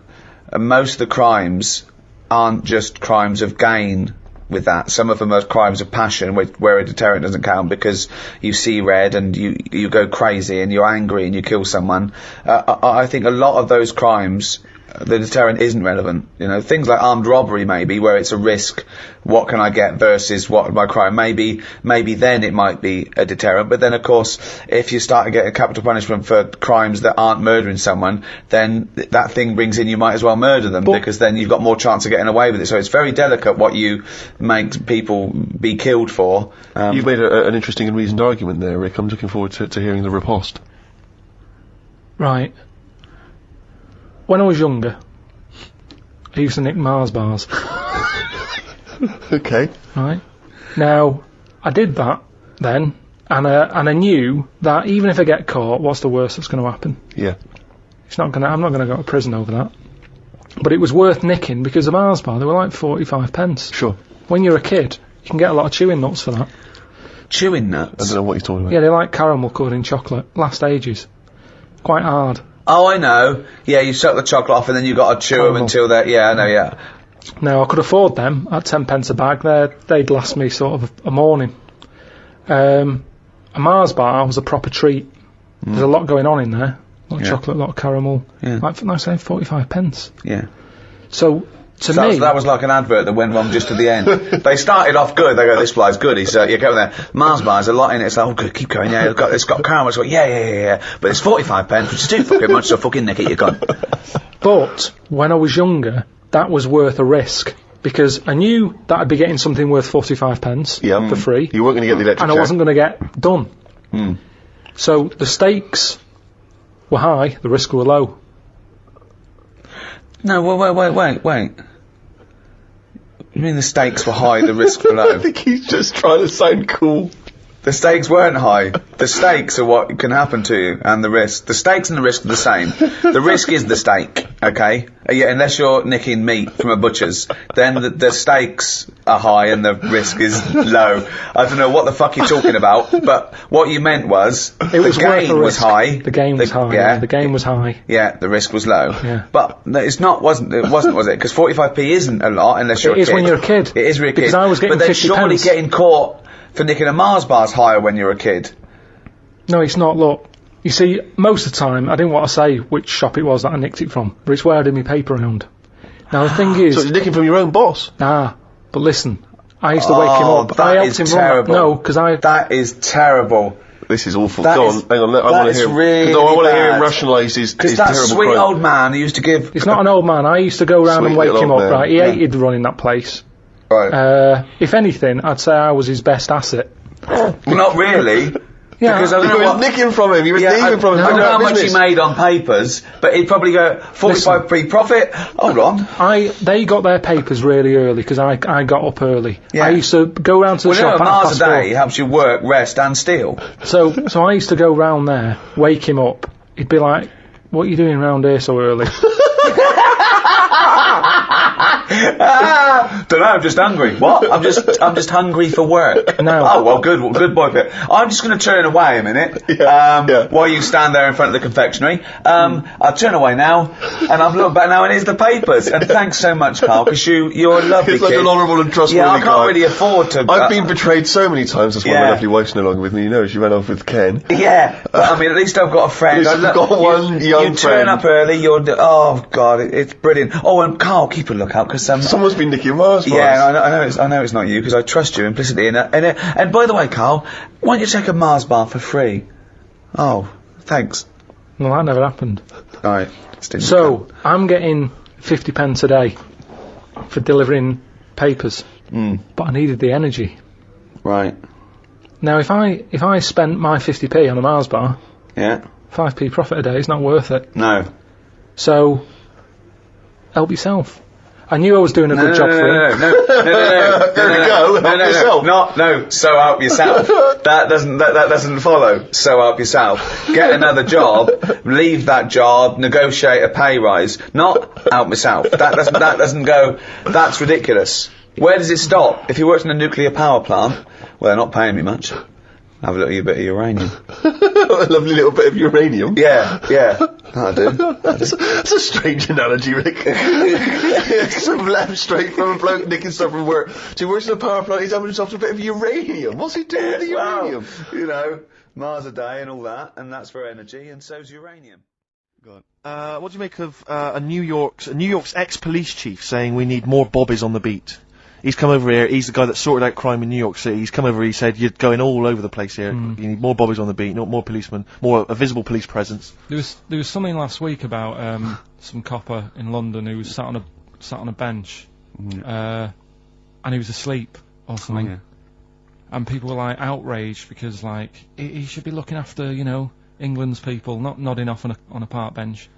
most of the crimes aren't just crimes of gain with that. Some of them are crimes of passion where a deterrent doesn't count because you see red and you go crazy and you're angry and you kill someone. I think a lot of those crimes, the deterrent isn't relevant. You know, things like armed robbery maybe, where it's a risk, what can I get versus what my crime. Maybe then it might be a deterrent, but then of course, if you start to get a capital punishment for crimes that aren't murdering someone, then that thing brings in you might as well murder them, because then you've got more chance of getting away with it. So it's very delicate what you make people be killed for. You've made an interesting and reasoned argument there, Rick. I'm looking forward to hearing the riposte. Right. When I was younger, I used to nick Mars bars. Okay. Right. Now, I did that then, and I knew that even if I get caught, what's the worst that's going to happen? Yeah. I'm not going to go to prison over that. But it was worth nicking because the Mars bar, they were like 45 pence. Sure. When you're a kid, you can get a lot of chewing nuts for that. Chewing nuts? I don't know what you're talking about. Yeah, they like caramel covered in chocolate. Last ages. Quite hard. Oh, I know. Yeah, you suck the chocolate off and then you got to chew them until they're... Yeah, I know, yeah. Now, I could afford them at 10 pence a bag. They'd last me sort of a morning. A Mars bar was a proper treat. There's a lot going on in there. A lot of chocolate, a lot of caramel. Yeah. Like I say, 45 pence. Yeah. So, to me... That was like an advert that went wrong just at the end. They started off good. They go, this fly's good. He's, you go there. Mars bar, there's a lot in it. It's like, oh, good, keep going. Yeah, it's got caramel. It's like, yeah. But it's 45 pence, which is too fucking much, so fucking nick it, you cunt. But, when I was younger, that was worth a risk. Because I knew that I'd be getting something worth 45 pence for free. You weren't going to get the electric and I wasn't going to get done. So the stakes were high, the risk were low. No, wait. You mean the stakes were high, the risk were low? I think he's just trying to sound cool. The stakes weren't high. The stakes are what can happen to you, and the risk. The stakes and the risk are the same. The risk is the stake, okay? Yeah, unless you're nicking meat from a butcher's, then the stakes are high and the risk is low. I don't know what the fuck you're talking about, but what you meant was the gain was high. The game was high. Yeah, the game was high. Yeah, the risk was low. Yeah. But it wasn't, was it? Because 45p isn't a lot unless you're a kid. It is when you're a kid. It is when you're a kid. Because I was getting 50 pence. But then surely getting caught for nicking a Mars bar's higher when you're a kid. No, it's not. Look, you see, most of the time, I didn't want to say which shop it was that I nicked it from, but it's where I did my paper round. Now, the thing is... So you're nicking from your own boss? Nah, but listen, I used to wake him up. I helped him run that. No, because That is terrible. This is awful. Go on, hang on, I want to hear him. Really I want to hear him rationalise his terrible crime. Because that sweet old man who used to give... He's not an old man. I used to go round and wake him up, right? He hated running that place. Right. If anything, I'd say I was his best asset. Well, not really. Yeah, because you were nicking from him. You were thieving from him. I don't know how much he made on papers, but he'd probably go 45p profit. Hold on. They got their papers really early because I got up early. Yeah. I used to go round to the shop. Mars a day helps you work, rest, and steal. So I used to go round there, wake him up. He'd be like, "What are you doing round here so early?" Don't know, I'm just hungry. What? I'm just hungry for work. No. Oh, well, good boy, Pip. I'm just going to turn away a minute, while you stand there in front of the confectionery. I'll turn away now, and I've looked back now, and here's the papers. And thanks so much, Karl, because you're a lovely He's like kid. an honourable and trustworthy guy. Yeah, I can't really afford to... I've been betrayed so many times, that's why my lovely wife's no longer with me. You know, she ran off with Ken. Yeah, but I mean, at least I've got a friend. I've got one young friend. You turn up early, oh, God, it's brilliant. Oh, and Karl, keep a lookout, because... Someone's been nicking Mars bars. Yeah, I know it's not you, because I trust you implicitly. And by the way, Karl, why don't you take a Mars bar for free? Oh, thanks. Well, that never happened. Alright. So, I'm getting 50 pence a day for delivering papers. But I needed the energy. Right. Now, if I spent my 50p on a Mars bar, 5p profit a day is not worth it. No. So, help yourself. I knew I was doing a good job for him. No, so help yourself. That doesn't follow. So help yourself. Get another job, leave that job, negotiate a pay rise. Not help myself. That doesn't go. That's ridiculous. Where does it stop? If you worked in a nuclear power plant, well, they're not paying me much. Have a little bit of uranium. A lovely little bit of uranium. Yeah. I do. That's a strange analogy, Rick. Sort of left straight from a bloke nicking stuff from work. So he works in a power plant, he's having himself a bit of uranium. What's he doing with the uranium? Well, you know, Mars a day and all that, and that's for energy, and so's uranium. What do you make of New York's ex-police chief saying we need more bobbies on the beat? He's come over here, he's the guy that sorted out crime in New York City. He's come over, he said, you're going all over the place here. You need more bobbies on the beat, more policemen, a visible police presence. There was something last week about some copper in London who was sat on a bench, and he was asleep or something. Oh, yeah. And people were like outraged because like he should be looking after, you know, England's people, not nodding off on a park bench.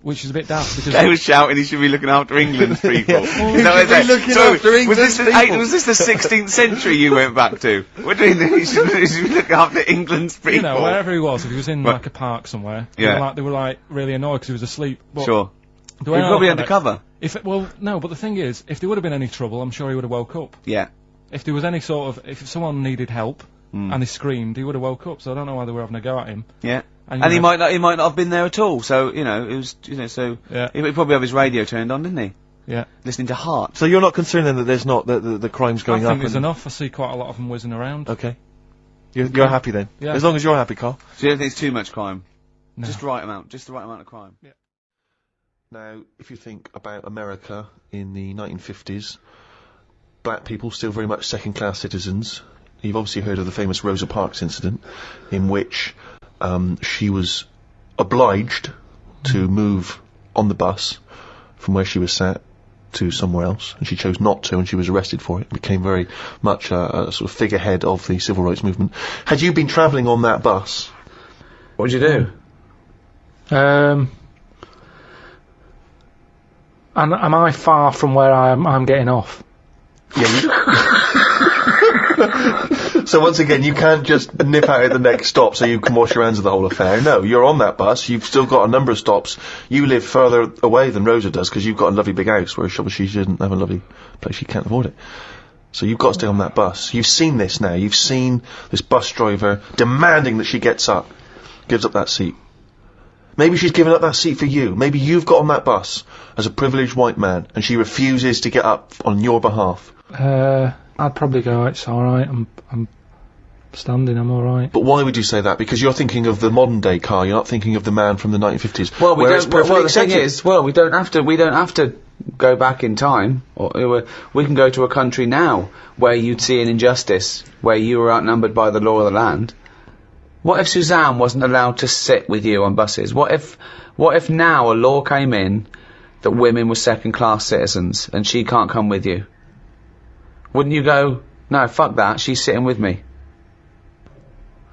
Which is a bit daft because they were shouting he should be looking after England's people. Was this the 16th century you went back to? What do you think he should be looking after England's people? You know, wherever he was, if he was in like a park somewhere, they were like really annoyed because he was asleep. But sure. He'd probably undercover. No, but the thing is, if there would have been any trouble, I'm sure he would have woke up. Yeah. If there was any if someone needed help, and he screamed, he would have woke up. So I don't know why they were having a go at him. Yeah. And, And he might not have been there at all. So it was so Yeah. he would probably have his radio turned on, didn't he? Yeah. Listening to Heart. So you're not concerned then that there's not the crimes going I up? think there's enough. I see quite a lot of them whizzing around. Okay. You're happy then? Yeah. As long as you're happy, Carl. So you don't think it's too much crime? No. Just the right amount. Just the right amount of crime. Yeah. Now, if you think about America in the 1950s, black people still very much second-class citizens. You've obviously heard of the famous Rosa Parks incident, in which she was obliged to move on the bus from where she was sat to somewhere else, and she chose not to, and she was arrested for it. Became very much a sort of figurehead of the civil rights movement. Had you been travelling on that bus? What did you do? And am I far from where I'm getting off? Yeah. So once again, you can't just nip out at the next stop so you can wash your hands of the whole affair. No, you're on that bus. You've still got a number of stops. You live further away than Rosa does because you've got a lovely big house, whereas she doesn't have a lovely place. She can't afford it. So you've got to stay on that bus. You've seen this now. You've seen this bus driver demanding that she gives up that seat. Maybe she's given up that seat for you. Maybe you've got on that bus as a privileged white man and she refuses to get up on your behalf. I'd probably go, it's alright, I'm standing, I'm alright. But why would you say that? Because you're thinking of the modern day Karl, you're not thinking of the man from the 1950s. Well, the thing is, we don't have to go back in time. We can go to a country now where you'd see an injustice, where you were outnumbered by the law of the land. What if Suzanne wasn't allowed to sit with you on buses? What if now a law came in that women were second-class citizens and she can't come with you? Wouldn't you go, no, fuck that, she's sitting with me?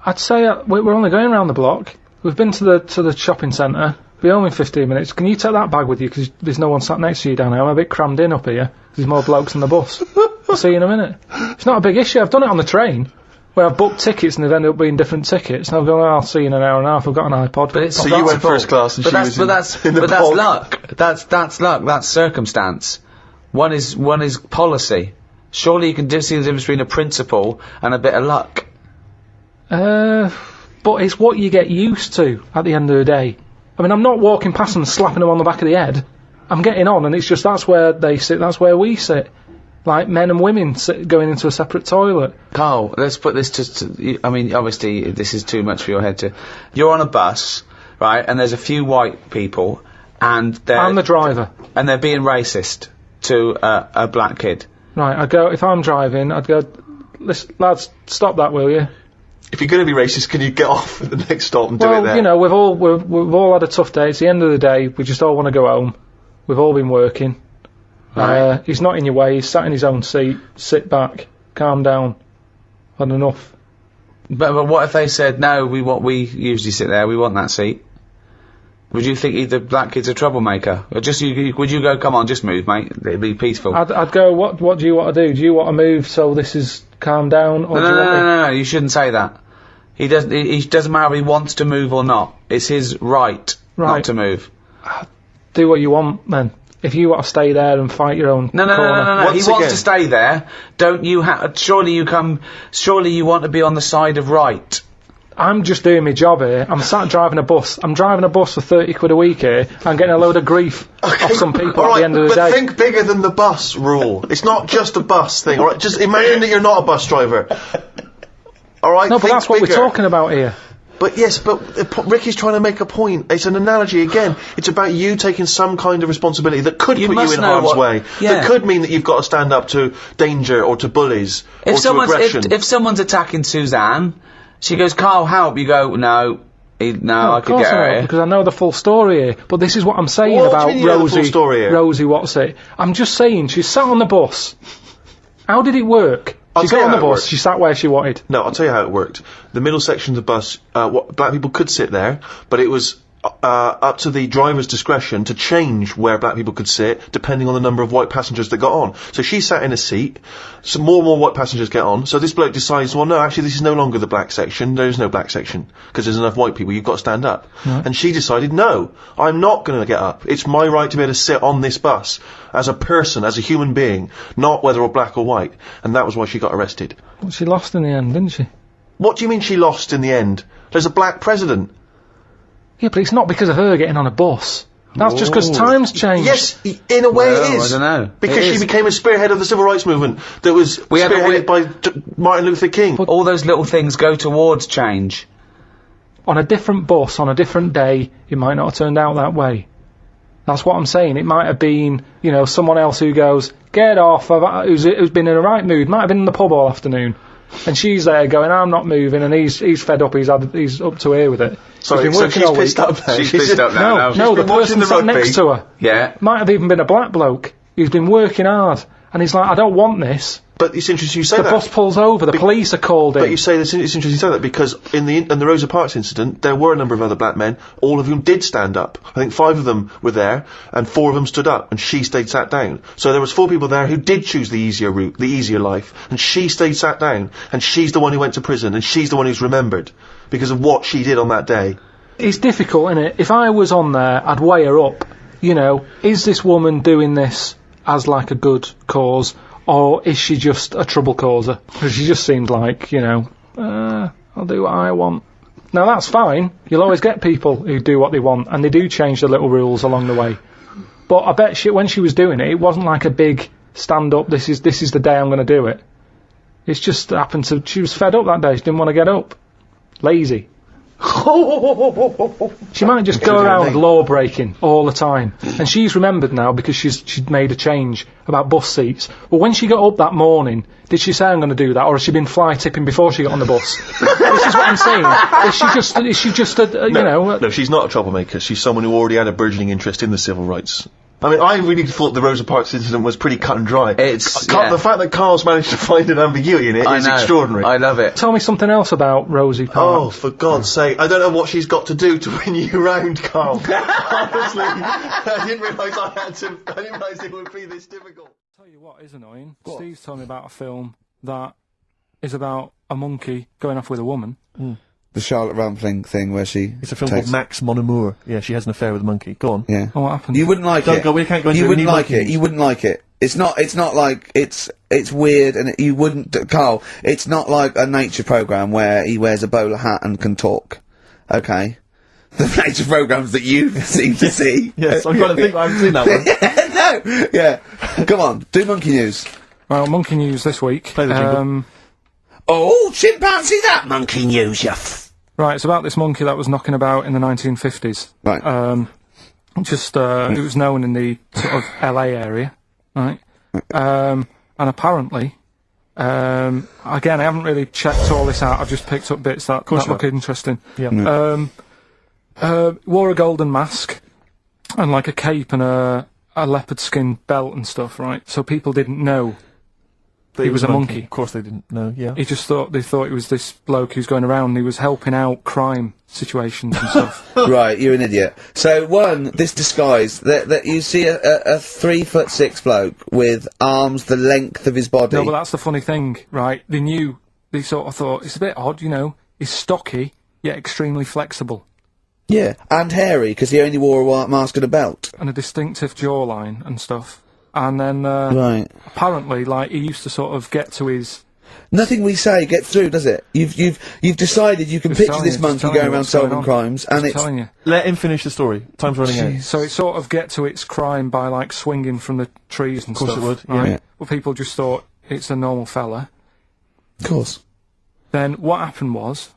I'd say we're only going around the block. We've been to the shopping centre. Be home in 15 minutes. Can you take that bag with you? Because there's no one sat next to you down here. I'm a bit crammed in up here. 'Cause there's more blokes on the bus. I'll see you in a minute. It's not a big issue. I've done it on the train, where I've booked tickets and they've ended up being different tickets. And I've gone, I'll see you in an hour and a half. I've got an iPod. But So you went first class and she was in the that's bulk. luck. That's luck. That's circumstance. One is policy. Surely you can see the difference between a principle and a bit of luck. But it's what you get used to at the end of the day. I mean, I'm not walking past them and slapping them on the back of the head. I'm getting on, and it's just that's where they sit, that's where we sit. Like men and women going into a separate toilet. Karl, let's put this to I mean, obviously, this is too much for your head to... You're on a bus, right, and there's a few white people, and they're... I'm the driver. And they're being racist to a black kid. Right, I'd go, if I'm driving, I'd go, listen, lads, stop that, will you? If you're going to be racist, can you get off at the next stop and do it there? Well, you know, we've all had a tough day. It's the end of the day. We just all want to go home. We've all been working. Right. He's not in your way. He's sat in his own seat. Sit back. Calm down. Had enough. But what if they said, no, we usually sit there, we want that seat? Would you think the black kid's a troublemaker? Or would you go, come on, just move, mate, it'd be peaceful? I'd go, what do you want to do? Do you want to move so this is calm down? Or No, you shouldn't say that. He doesn't matter if he wants to move or not. It's his right not to move. Do what you want, then. If you want to stay there and fight your own corner. No. He wants to stay there. Don't you surely you want to be on the side of right. I'm just doing my job here. I'm sat driving a bus. I'm driving a bus for 30 quid a week here. I'm getting a load of grief off some people at the end of the day. But think bigger than the bus rule. It's not just a bus thing, alright? Just imagine that you're not a bus driver. Alright? No, but that's what we're talking about here. But yes, Ricky's trying to make a point. It's an analogy again. It's about you taking some kind of responsibility that could put you in harm's way. Yeah. That could mean that you've got to stand up to danger or to bullies or to aggression. If someone's attacking Suzanne, she goes, Karl, help. You go, no, I could get her here. Because I know the full story here. But this is what I'm saying about Rosie, what's it? I'm just saying, she's sat on the bus. How did it work? She got on the bus, she sat where she wanted. No, I'll tell you how it worked. The middle section of the bus, black people could sit there, but it was up to the driver's discretion to change where black people could sit, depending on the number of white passengers that got on. So she sat in a seat, some more and more white passengers get on, so this bloke decides, well, no, actually, this is no longer the black section, there's no black section, because there's enough white people, you've got to stand up. Right. And she decided, no, I'm not going to get up. It's my right to be able to sit on this bus, as a person, as a human being, not whether or black or white. And that was why she got arrested. Well, she lost in the end, didn't she? What do you mean she lost in the end? There's a black president. Yeah, but it's not because of her getting on a bus. That's just because times changed. Yes, in a way it is. I don't know. Because she became a spearhead of the civil rights movement that was spearheaded by Martin Luther King. But all those little things go towards change. On a different bus, on a different day, it might not have turned out that way. That's what I'm saying. It might have been, you know, someone else who goes, get off, who's been in a right mood, might have been in the pub all afternoon. And she's there going, I'm not moving, and he's fed up, he's up to here with it. Sorry, so she's pissed up now. She's pissed up now. No, the person sat next to her. Yeah. Might have even been a black bloke who's been working hard, and he's like, I don't want this. But it's interesting you say that. The bus pulls over, the police are called in. But you say this, it's interesting you say that, because in the Rosa Parks incident, there were a number of other black men, all of whom did stand up. I think 5 of them were there, and 4 of them stood up, and she stayed sat down. So there was 4 people there who did choose the easier route, the easier life, and she stayed sat down, and she's the one who went to prison, and she's the one who's remembered, because of what she did on that day. It's difficult, innit? If I was on there, I'd weigh her up. You know, is this woman doing this as like a good cause, or is she just a trouble causer? Because she just seemed like, you know, I'll do what I want. Now that's fine. You'll always get people who do what they want, and they do change the little rules along the way. But I bet when she was doing it, it wasn't like a big stand up. This is the day I'm going to do it. It's just happened to. She was fed up that day. She didn't want to get up. Lazy. She might just go around law breaking all the time, and she's remembered now because she'd made a change about bus seats. But when she got up that morning, did she say I'm going to do that, or has she been fly tipping before she got on the bus? This is what I'm saying. Is she just you know? No, she's not a troublemaker. She's someone who already had a burgeoning interest in the civil rights. I mean, I really thought the Rosa Parks incident was pretty cut and dry. The fact that Karl's managed to find an ambiguity in it is extraordinary. I love it. Tell me something else about Rosie Parks. Oh, for God's sake. I don't know what she's got to do to win you round, Karl. Honestly, I didn't realise it would be this difficult. I'll tell you what is annoying. What? Steve's told me about a film that is about a monkey going off with a woman. The Charlotte Rampling thing where she... It's a film called Max Mon Amour. Yeah, she has an affair with a monkey. Go on. Yeah. Oh, what happened? You wouldn't like it. We can't go into You wouldn't like it. news. You wouldn't like it. It's not like, it's weird, and you wouldn't, Karl, it's not like a nature programme where he wears a bowler hat and can talk. Okay? The nature programmes that you seem to see. Yes, I'm trying to think I haven't seen that one. No! Yeah. Come on, do monkey news. Well, monkey news this week. Play the jingle. Oh, chimpanzee that monkey news, you Right, it's about this monkey that was knocking about in the 1950s. Right. It was known in the sort of LA area, right? And apparently, again, I haven't really checked all this out, I've just picked up bits that look interesting. Yeah. Wore a golden mask, and like a cape and a leopard skin belt and stuff, right? So people didn't know he was a monkey. Of course they didn't know, yeah. They thought it was this bloke who's going around, and he was helping out crime situations and stuff. Right, you're an idiot. So, this disguise, that you see a 3'6" bloke with arms the length of his body. No, but that's the funny thing, right? They sort of thought, it's a bit odd, you know, he's stocky, yet extremely flexible. Yeah, and hairy, because he only wore a mask and a belt. And a distinctive jawline and stuff. And then, right. Apparently, like, he used to sort of get to his... Nothing we say gets through, does it? You've decided you can picture this monkey going around solving crimes, and it's... telling you. Let him finish the story. Time's running out. So it sort of get to its crime by, like, swinging from the trees and stuff. Of course it would, right? yeah. Well, people just thought it's a normal fella. Of course. Then what happened was...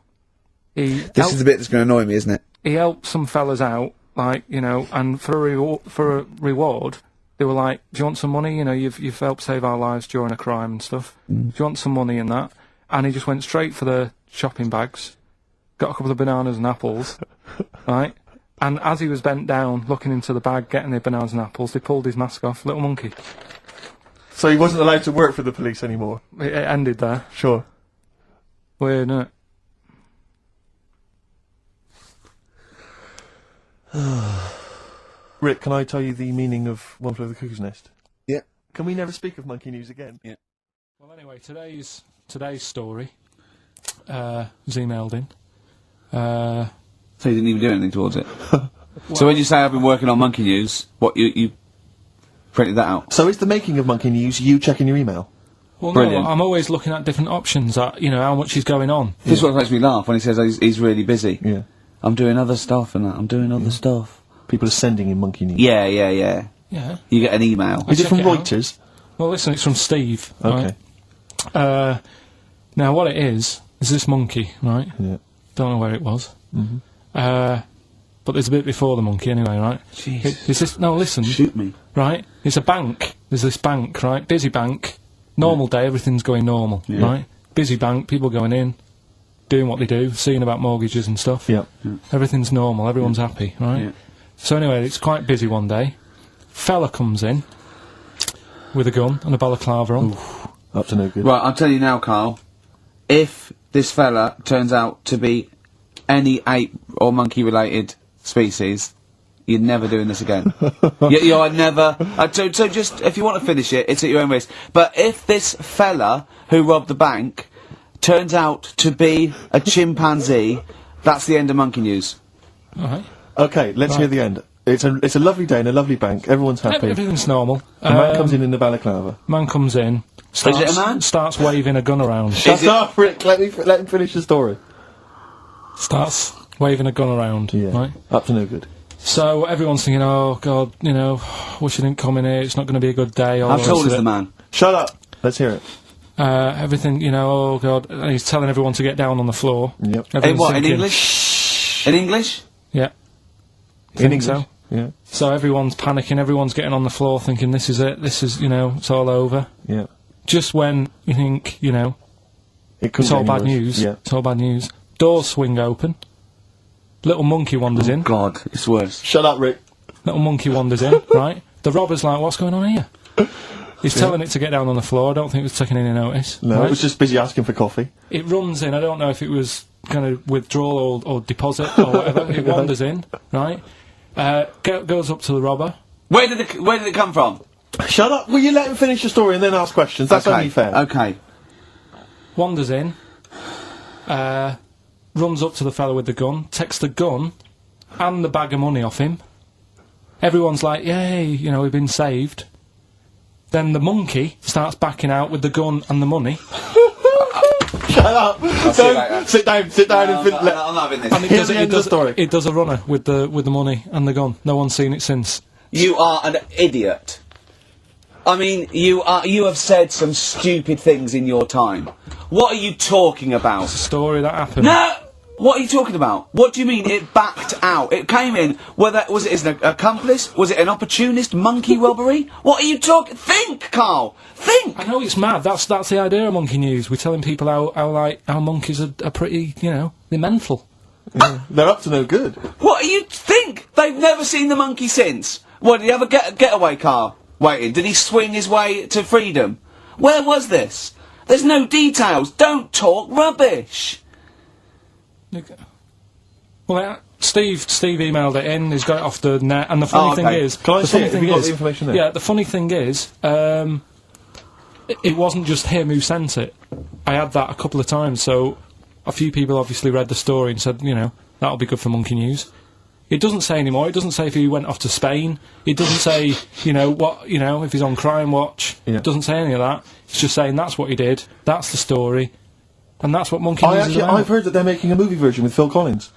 This is the bit that's going to annoy me, isn't it? He helped some fellas out, like, you know, and for a reward... They were like, do you want some money? You know, you've helped save our lives during a crime and stuff. Do you want some money in that? And he just went straight for the shopping bags, got a couple of bananas and apples, right? And as he was bent down, looking into the bag, getting the bananas and apples, they pulled his mask off. Little monkey. So he wasn't allowed to work for the police anymore? It ended there. Sure. Weird, isn't it? Rick, can I tell you the meaning of One Flew Over the Cuckoo's Nest? Yeah. Can we never speak of monkey news again? Yeah. Well, anyway, today's story was emailed in. So you didn't even do anything towards it? So when you say I've been working on monkey news, what, you printed that out? So it's the making of monkey news, you checking your email? Well, Brilliant. no, I'm always looking at different options at, how much is going on. This is what makes me laugh when he says he's really busy. Yeah. I'm doing other stuff and that. I'm doing other stuff. People are sending in monkey news. Yeah. Yeah. You get an email. Is it check from it out. Reuters? Well, listen, it's from Steve. Okay. Right? Now, what it is this monkey, right? Yeah. Don't know where it was. But there's a bit before the monkey anyway, right? Jeez. Is this... No, listen. Shoot me. Right? It's a bank. There's this bank, right? Busy bank. Normal day, everything's going normal, right? Busy bank, people going in, doing what they do, seeing about mortgages and stuff. Yeah. Everything's normal, everyone's happy, right? Yeah. So anyway, it's quite busy one day. Fella comes in with a gun and a balaclava on. Up to no good. Right, I'll tell you now, Carl. If this fella turns out to be any ape or monkey-related species, you're never doing this again. You're never... so just, if you want to finish it, it's at your own risk. But if this fella who robbed the bank turns out to be a chimpanzee, that's the end of monkey news. Alright. Okay, let's hear the end. It's a lovely day in a lovely bank. Everyone's happy. Everything's normal. The man comes in the balaclava. Man comes in, Is it a man? starts waving a gun around. Shut up, Rick. Let him finish the story. Starts waving a gun around, Yeah. right? Up to no good. So everyone's thinking, oh God, wish he didn't come in here, it's not going to be a good day. How tall is the man? Shut up. Let's hear it. Everything, oh God, and he's telling everyone to get down on the floor. Yep. In Everyone's what, in thinking, English? In English? Yeah. In Think so? English. Yeah. So everyone's panicking, everyone's getting on the floor thinking this is it, it's all over. Yeah. Just when you think, It couldn't it's all get bad any worse. news, Yeah. it's all bad news. Doors swing open. Little monkey wanders in. God, it's worse. Shut up, Rick. Little monkey wanders in, right? The robber's like, what's going on here? He's telling it to get down on the floor, I don't think it was taking any notice. No, right? it was just busy asking for coffee. It runs in, I don't know if it was kind of withdrawal or deposit or whatever. It wanders in, right? Goes up to the robber. Where did it come from? Shut up. Will you let him finish the story and then ask questions? That's okay. only fair. Okay. Wanders in. Runs up to the fella with the gun. Takes the gun and the bag of money off him. Everyone's like, yay, we've been saved. Then the monkey starts backing out with the gun and the money. Shut up. see you later. Sit down and I'm not having this. And Here's the end of the story. It does a runner with the money and the gun. No one's seen it since. You are an idiot. I mean, you have said some stupid things in your time. What are you talking about? It's a story that happened. No! What are you talking about? What do you mean it backed out? It came in, was it an accomplice? Was it an opportunist monkey robbery? What are you talking? Think, Carl! Think! I know it's mad. That's the idea of monkey news. We're telling people how monkeys are pretty, they're mental. Yeah. They're up to no good. What do you think? They've never seen the monkey since. What, did he have a getaway car waiting? Did he swing his way to freedom? Where was this? There's no details. Don't talk rubbish. Well, Steve emailed it in. He's got it off the net. And the funny thing is, Can I the see funny it? Have thing you got is, the information there? yeah, the funny thing is, it wasn't just him who sent it. I had that a couple of times. So a few people obviously read the story and said, that'll be good for monkey news. It doesn't say anymore. It doesn't say if he went off to Spain. It doesn't say, if he's on Crime Watch. Yeah. It doesn't say any of that. It's just saying that's what he did. That's the story. And that's what monkey news is about. I've heard that they're making a movie version with Phil Collins.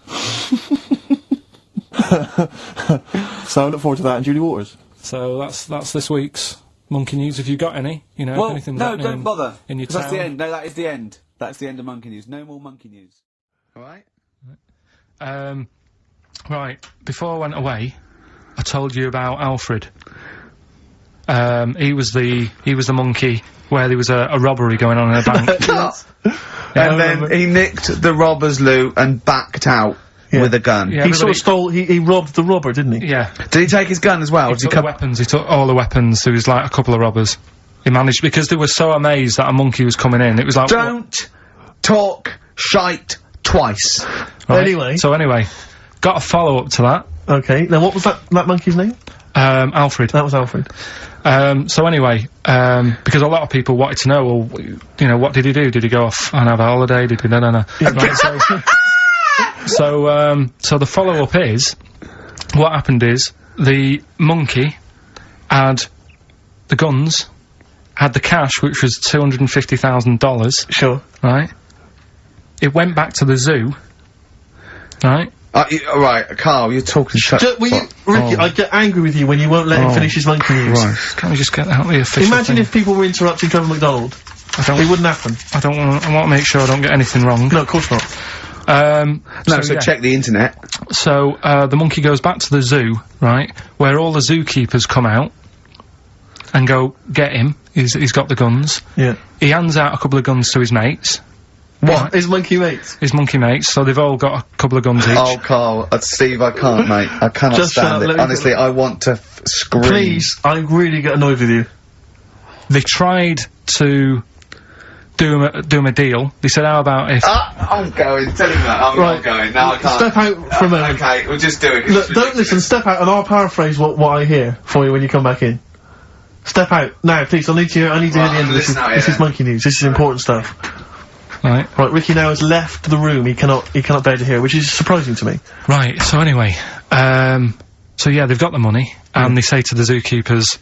So I look forward to that and Julie Waters. So that's this week's monkey news. If you've got any, Well, anything no, don't bother. in your 'Cause that's town. the end. No, that is the end. That's the end of monkey news. No more monkey news. Alright. Right, before I went away, I told you about Alfred. He was the monkey where there was a robbery going on in a bank. And then he nicked the robber's loot and backed out with a gun. Yeah, He sort of stole. He robbed the robber, didn't he? Yeah. Did he take his gun as well? He took the weapons. He took all the weapons. There was like a couple of robbers. He managed because they were so amazed that a monkey was coming in. It was like Don't talk shite twice. right? So anyway, got a follow up to that. Okay. Now, what was that monkey's name? Alfred. That was Alfred. So anyway, because a lot of people wanted to know, well, what did he do? Did he go off and have a holiday? Did he? No. Right, so the follow-up is, what happened is, the monkey had the guns had the cash, which was $250,000. Sure. Right? It went back to the zoo. Right? Right, Carl, you're talking such... Ricky, I get angry with you when you won't let him finish his monkey news. Right. Can't we just get out the official Imagine thing? if people were interrupting Trevor McDonald. It wouldn't happen. I want to make sure I don't get anything wrong. No, of course not. So check the internet. So, the monkey goes back to the zoo, right, where all the zookeepers come out and go, get him. He's got the guns. Yeah. He hands out a couple of guns to his mates. What? His monkey mates? His monkey mates, so they've all got a couple of guns each. Oh, Carl, Steve, I can't, mate. I cannot Just stand it. Honestly, I want to scream. Please, I really get annoyed with you. They tried to do him a deal. They said, how about if... I'm going. Tell him that. I'm not going. No, I can't. Step out for a minute. Okay, we'll just do it. Look, don't listen. Step out, and I'll paraphrase what I hear for you when you come back in. Step out now, please. I need to hear the end of this. This is monkey news. This is important stuff. Right. Right. Ricky now has left the room. He cannot bear to hear, which is surprising to me. Right. So anyway, so yeah, they've got the money, and they say to the zookeepers,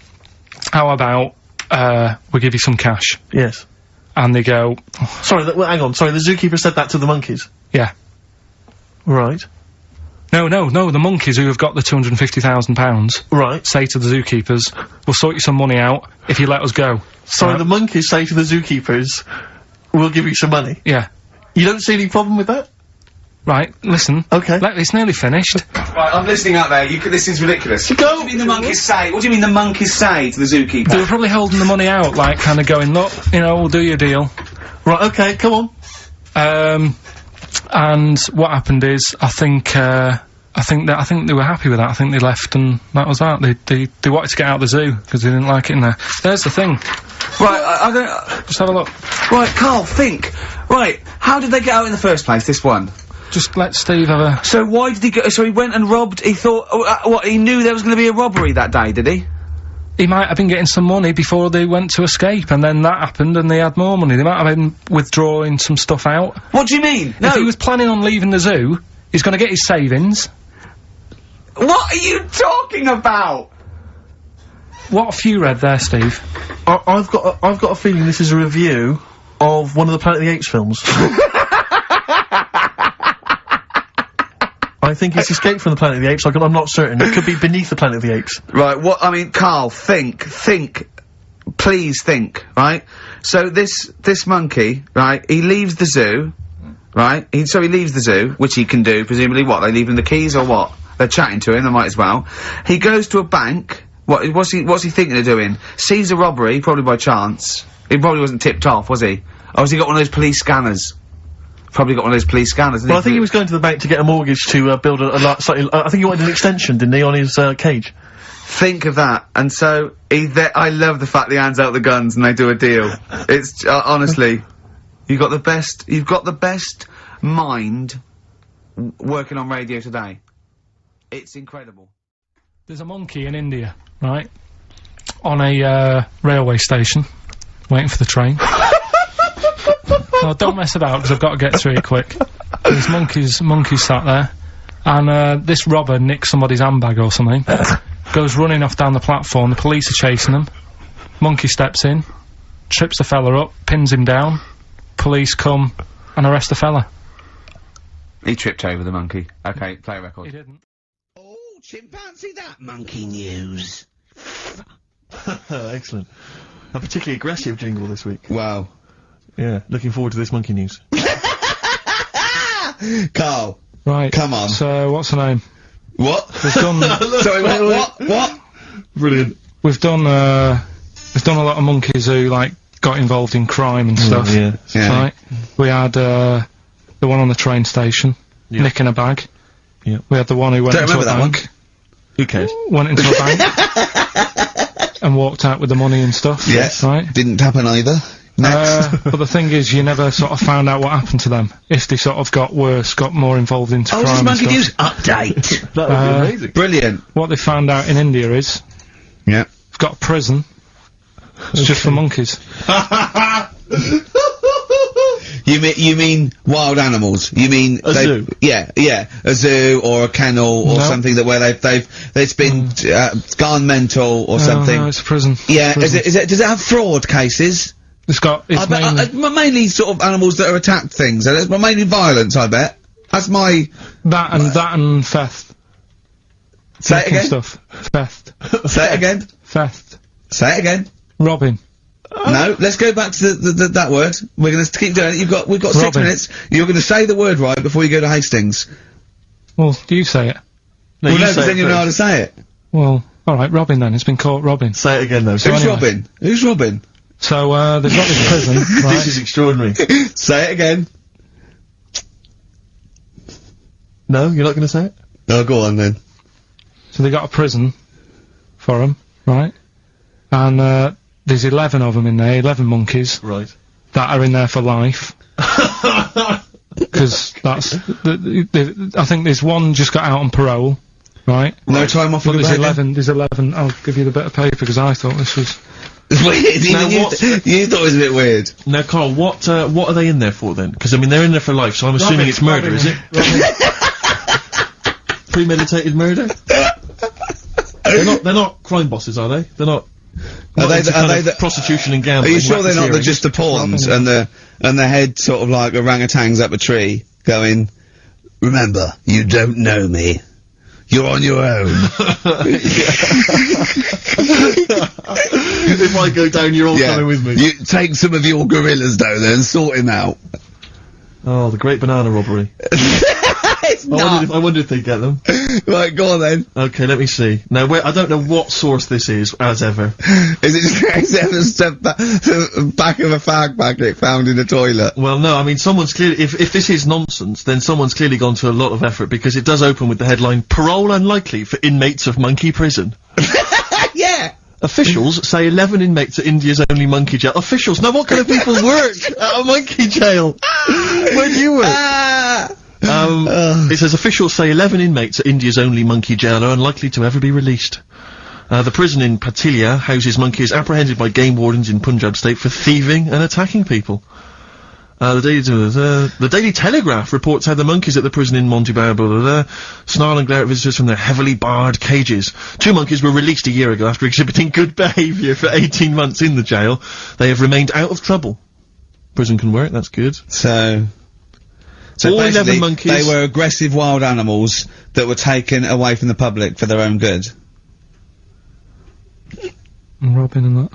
how about we give you some cash? Yes. And they go, sorry. Hang on. Sorry. The zookeeper said that to the monkeys. Yeah. Right. No, the monkeys who have got the £250,000 Right. say to the zookeepers, we'll sort you some money out if you let us go. Sorry, the monkeys say to the zookeepers, we'll give you some money. Yeah. You don't see any problem with that? Right, listen. Okay. It's nearly finished. Right, I'm listening out there. This is ridiculous. Go! What do you mean the monkeys say? What do you mean the monkeys say to the zookeeper? They were probably holding the money out, like, kind of going, look, we'll do your deal. Right, okay, come on. And what happened is, I think they were happy with that. I think they left, and that was that. They wanted to get out of the zoo because they didn't like it in there. There's the thing. Right, I don't... Just have a look. Right, Carl, think. Right, how did they get out in the first place, this one? Just let Steve have a... So why did he go... So he went and robbed... He thought... what, he knew there was going to be a robbery that day, did he? He might have been getting some money before they went to escape, and then that happened, and they had more money. They might have been withdrawing some stuff out. What do you mean? No. If he was planning on leaving the zoo, he's going to get his savings. What are you talking about? What have you read there, Steve? I've got a feeling this is a review of one of the Planet of the Apes films. I think it's Escape from the Planet of the Apes. I'm not certain. It could be Beneath the Planet of the Apes. Right, I mean, Carl, think. Please think, right? So this monkey, right, he leaves the zoo, right? So he leaves the zoo, which he can do, presumably. What, they leave him the keys or what? They're chatting to him, they might as well. He goes to a bank. What's he thinking of doing? Sees a robbery, probably by chance. He probably wasn't tipped off, was he? Or has he got one of those police scanners? Probably got one of those police scanners. Well, I think he was going to the bank to get a mortgage to build a slightly. I think he wanted an extension, didn't he, on his cage? Think of that. And so I love the fact that he hands out the guns and they do a deal. It's honestly, you've got the best mind working on radio today. It's incredible. There's a monkey in India, right, on a railway station, waiting for the train. No, don't mess about, because I've got to get through it quick. There's monkeys sat there, and this robber nicks somebody's handbag or something, goes running off down the platform, the police are chasing him, monkey steps in, trips the fella up, pins him down, police come and arrest the fella. He tripped over the monkey. Okay, play a record. He didn't. Oh, chimpanzee, that monkey news. Excellent. A particularly aggressive jingle this week. Wow. Yeah, looking forward to this monkey news. Carl. Right. Come on. So, what's the name? What? We've done... Sorry, what? Brilliant. We've done a lot of monkeys who, like, got involved in crime and stuff. Yeah. Right? We had, the one on the train station, nicking a bag. Yeah. We had the one who went into a bank. Who cares? Went into a bank. And walked out with the money and stuff. Yes. Right? Didn't happen either. Next. But the thing is, you never sort of found out what happened to them. If they sort of got worse, got more involved into crime this and monkey stuff. news update. That would be amazing. Brilliant. What they found out in India is, Yeah. they've got a prison. It's just for monkeys. You mean wild animals? You mean a zoo? Yeah, a zoo or a kennel or something where it's been gone mental or something. No, it's a prison. Yeah, Prison. does it have fraud cases? It's mainly sort of animals that are attacked things. It's mainly violence, I bet. That's my that and theft. Say it again. Stuff. Theft. Say it again. Theft. Say it again. Robbing. No, let's go back to that word. We're going to keep doing it. We've got 6 minutes. You're going to say the word right before you go to Hastings. Well, you say it. No, well, because then you know how to say it. Well, all right, robbing then. It's been caught robbing. Say it again, though. So Who's robbing? Who's robbing? So they've got this prison. Right? This is extraordinary. Say it again. No, you're not going to say it? No, go on then. So they got a prison for them, right? And there's 11 of them in there, 11 monkeys. Right. That are in there for life. Because that's... I think there's one just got out on parole, right? No time off. But there's 11, I'll give you the bit of paper because I thought this was... Weird. You thought it was a bit weird. Now, Carl, what are they in there for then? Because I mean, they're in there for life, so I'm assuming it's murder, is it? Premeditated murder? They're not crime bosses, are they? They're not. Are they the prostitution and gambling? Are you sure they're not just the pawns and the head sort of like orangutans up a tree going, remember, you don't know me. You're on your own. If I go down, you're all coming with me. You take some of your gorillas down there and sort him out. Oh, the great banana robbery. I wonder if they get them. Right, go on then. Okay, let me see. Now, I don't know what source this is, as ever. Is it ever stuff back of a fag packet found in a toilet? Well, no, I mean, someone's clearly, if this is nonsense, then someone's clearly gone to a lot of effort, because it does open with the headline, Parole Unlikely for Inmates of Monkey Prison. Yeah! Officials say 11 inmates at India's only monkey jail. Officials? Now, what kind of people work at a monkey jail? Where do you work? It says officials say 11 inmates at India's only monkey jail are unlikely to ever be released. The prison in Patilia houses monkeys apprehended by game wardens in Punjab state for thieving and attacking people. The Daily Telegraph reports how the monkeys at the prison in Montebello snarl and glare at visitors from their heavily barred cages. 2 monkeys were released a year ago after exhibiting good behaviour for 18 months in the jail. They have remained out of trouble. Prison can work, that's good. So all 11 monkeys. They were aggressive wild animals that were taken away from the public for their own good. And robbing and that.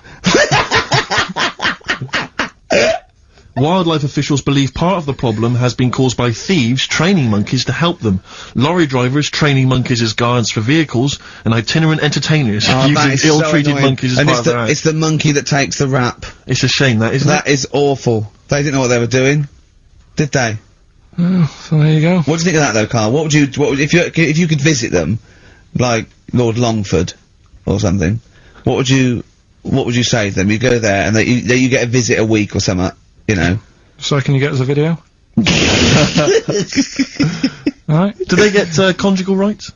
Wildlife officials believe part of the problem has been caused by thieves training monkeys to help them. Lorry drivers training monkeys as guards for vehicles, and itinerant entertainers using ill-treated monkeys as part of their act. It's the monkey that takes the rap. It's a shame, that, isn't it? That is awful. They didn't know what they were doing, did they? Oh, so there you go. What do you think of that though, Karl? If you could visit them, like Lord Longford or something, what would you say to them? You go there and you get a visit a week or something, you know. So can you get us a video? Alright. Do they get conjugal rights?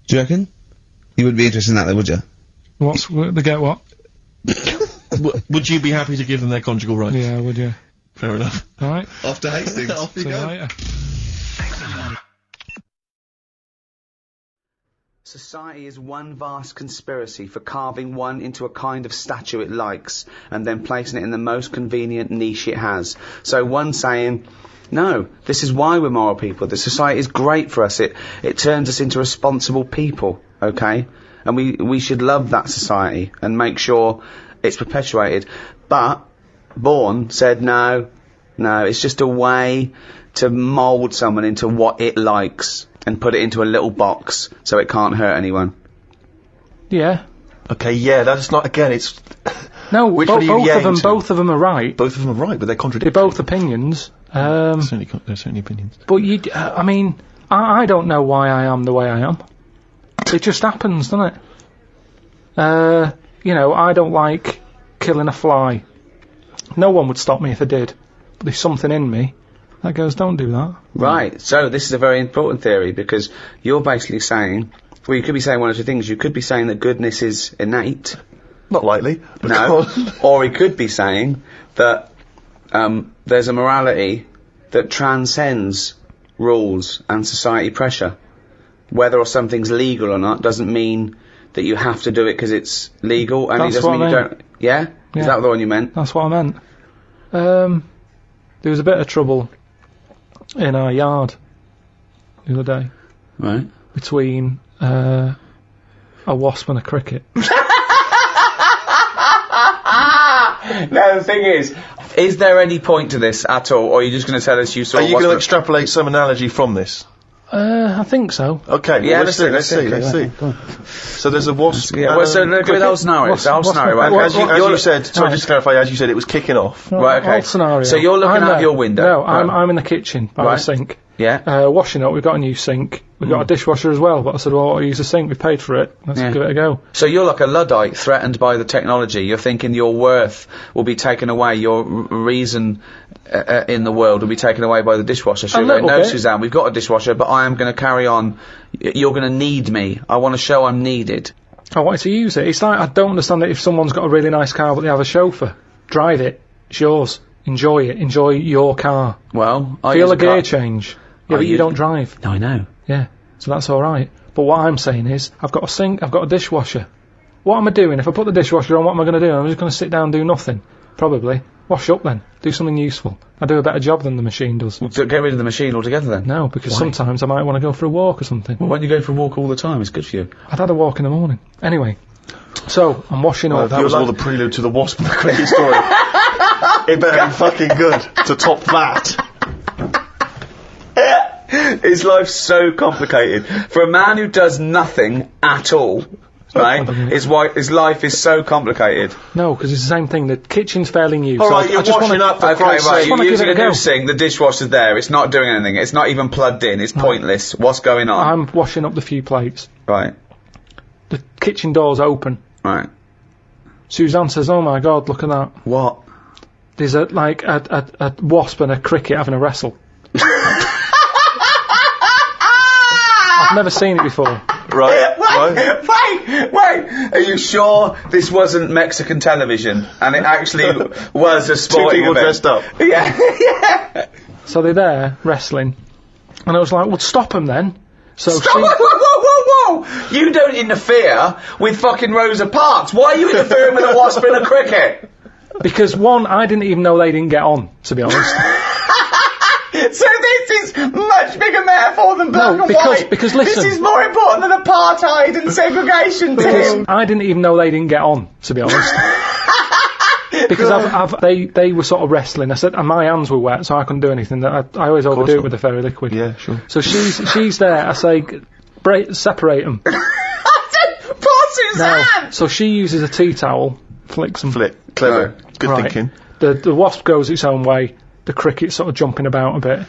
Do you reckon? You wouldn't be interested in that though, would you? They get what? Would you be happy to give them their conjugal rights? Yeah, would you? Fair enough. Alright. Off to Hastings. Off you See you go. later. Society is one vast conspiracy for carving one into a kind of statue it likes, and then placing it in the most convenient niche it has. So one saying, no, this is why we're moral people. The society is great for us. It turns us into responsible people, okay? And we should love that society and make sure it's perpetuated. But Bourne said, no, it's just a way to mould someone into what it likes and put it into a little box so it can't hurt anyone. Yeah. Okay, yeah, that's not, again, it's... No, both of them are right. Both of them are right, but they're contradictory. They're both opinions. They're certainly opinions. But I mean, I don't know why I am the way I am. It just happens, doesn't it? You know, I don't like killing a fly. No one would stop me if I did. But there's something in me that goes, don't do that. Right, so this is a very important theory, because you're basically saying, well, you could be saying one of two things. You could be saying that goodness is innate. Not likely. No. Or he could be saying that there's a morality that transcends rules and society pressure. Whether or something's legal or not doesn't mean that you have to do it because it's legal, and it doesn't mean you don't. Yeah? Is that the one you meant? That's what I meant. There was a bit of trouble in our yard the other day. Right. Between a wasp and a cricket. No, the thing is there any point to this at all, or are you just going to tell us you saw? Are you going to extrapolate some analogy from this? I think so. Okay, yeah, well, let's see. So there's a wasp. Yeah, well, so look at the whole scenario. Right? As you said, sorry, just to clarify, as you said, it was kicking off. No, right, okay. Whole scenario. So you're looking out your window. No, I'm in the kitchen by the sink. Yeah. Washing up. We've got a new sink. We've got a dishwasher as well. But I said, well, I'll use a sink. We paid for it. Let's give it a go. So you're like a Luddite threatened by the technology. You're thinking your worth will be taken away. Your reason in the world will be taken away by the dishwasher. So you're like, no, Suzanne, we've got a dishwasher, but I am going to carry on. You're going to need me. I want to show I'm needed. I wanted to use it. It's like, I don't understand that if someone's got a really nice car but they have a chauffeur. Drive it. It's yours. Enjoy it. Enjoy your car. Well, feel a gear change. Yeah, but you don't drive. No, I know. Yeah, so that's alright. But what I'm saying is, I've got a sink, I've got a dishwasher. What am I doing? If I put the dishwasher on, what am I going to do? I'm just going to sit down and do nothing. Probably. Wash up then. Do something useful. I do a better job than the machine does. Well, get rid of the machine altogether then? No, because sometimes I might want to go for a walk or something. Well, why don't you go for a walk all the time? It's good for you. I'd had a walk in the morning. Anyway. So, I'm washing up. That was all the prelude to the wasp and the cricket story. It better be fucking good to top that. His life's so complicated. For a man who does nothing at all, right, his life is so complicated. No, because it's the same thing. The kitchen's fairly new. Alright, you're washing up for Christ's sake. You're using a new sink, the dishwasher's there, it's not doing anything, it's not even plugged in, it's pointless. What's going on? I'm washing up the few plates. Right. The kitchen door's open. Right. Suzanne says, oh my god, look at that. What? There's a wasp and a cricket having a wrestle. I've never seen it before. Wait! Are you sure this wasn't Mexican television and it actually was a sporting event? 2 people dressed up. Yeah. So they're there wrestling, and I was like, "Well, stop them then." So Whoa! You don't interfere with fucking Rosa Parks. Why are you interfering with a wasp and a cricket? Because one, I didn't even know they didn't get on, to be honest. So this is much bigger metaphor than black and white. Because listen, this is more important than apartheid and segregation. Because I didn't even know they didn't get on, to be honest. Because they were sort of wrestling. I said, and my hands were wet, so I couldn't do anything. I always overdo it with the fairy liquid. Yeah, sure. So she's there. I say, separate them. Poor Suzanne. No. So she uses a tea towel, flicks them. Clever. Good thinking. The wasp goes its own way. The cricket's sort of jumping about a bit.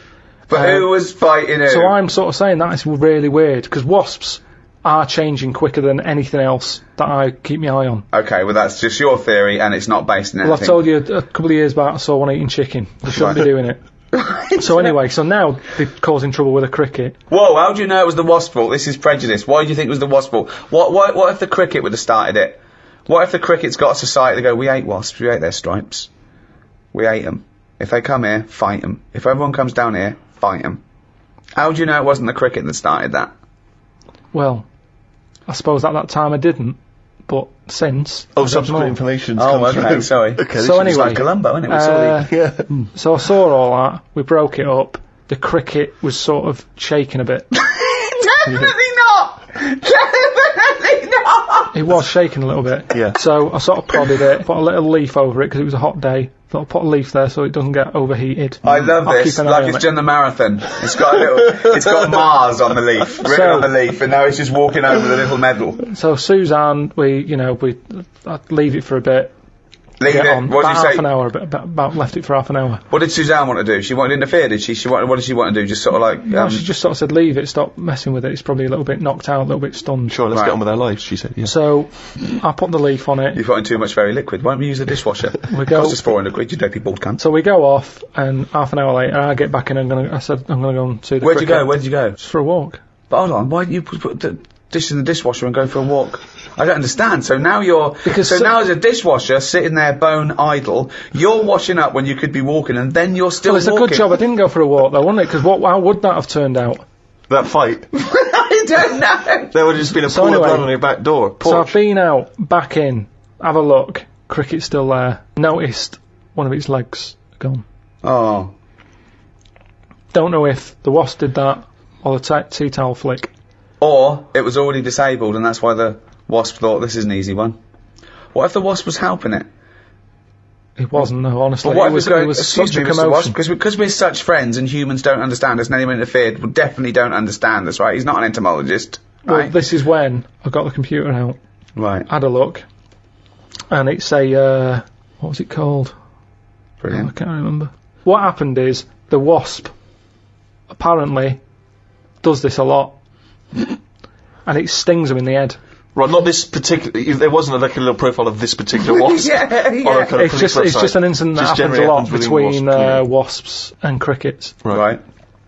But who was fighting who? So I'm sort of saying that is really weird, because wasps are changing quicker than anything else that I keep my eye on. Okay, well that's just your theory, and it's not based on anything. Well, I've told you a couple of years back I saw one eating chicken. They shouldn't be doing it. So anyway, so now they're causing trouble with a cricket. Whoa, how do you know it was the wasp's fault? This is prejudice. Why do you think it was the wasp's fault? What if the cricket would have started it? What if the cricket's got a society that go, we hate wasps, we hate their stripes. We hate them. If they come here, fight them. If everyone comes down here, fight them. How do you know it wasn't the cricket that started that? Well, I suppose at that time I didn't, but since... Oh, subsequent information's come through. Okay, sorry. Okay, so anyway... like Columbo, isn't it? So I saw all that, we broke it up, the cricket was sort of shaking a bit. Definitely not! Definitely not! It was shaking a little bit. Yeah. So I sort of prodded it, put a little leaf over it because it was a hot day. Thought I'd put a leaf there so it doesn't get overheated. I love this, like it's done the marathon. It's got it's got Mars on the leaf, written on the leaf, and now it's just walking over with a little medal. So Suzanne, I'd leave it for a bit. Leave it. On. What did you say? Half an hour, about left it for half an hour. What did Suzanne want to do? She wanted to interfere, did she? What did she want to do? Just sort of like... No, she just sort of said, leave it, stop messing with it. It's probably a little bit knocked out, a little bit stunned. Sure, let's get on with our lives, she said, yeah. So, I put the leaf on it. You've got in too much very liquid. Why don't we use the dishwasher? Cost us 400 quid, you dopey bald cunt. So we go off, and half an hour later, I get back in, I said, I'm going to go and see the Where'd you go? Just for a walk. But hold on, why didn't you put the dish in the dishwasher and go for a walk? I don't understand. So now now as a dishwasher sitting there bone idle, you're washing up when you could be walking, and then you're still Well, it's walking. a good job I didn't go for a walk, though, wasn't it? Because how would that have turned out? That fight. I don't know. There would have just been a pool of blood on your back door. So I've been out, back in, have a look. Cricket's still there. Noticed one of its legs gone. Oh. Don't know if the wasp did that or the tea towel flick. Or it was already disabled, and that's why the wasp thought this is an easy one. What if the wasp was helping it? It wasn't, no, honestly. But what it was excuse such a me, Mr. commotion. Wasp, because we're such friends and humans don't understand us and anyone interfered would definitely don't understand us, right? He's not an entomologist, Well, right? this is when I got the computer out, Right. had a look, and it's a, what was it called? I Brilliant. can't remember. What happened is, the wasp apparently does this a lot, and it stings him in the head. Right, not this particular. There wasn't like a little profile of this particular wasp. Yeah. On a kind of It's just an incident that Just happens a generally lot happens within between wasps, wasps and crickets. Right.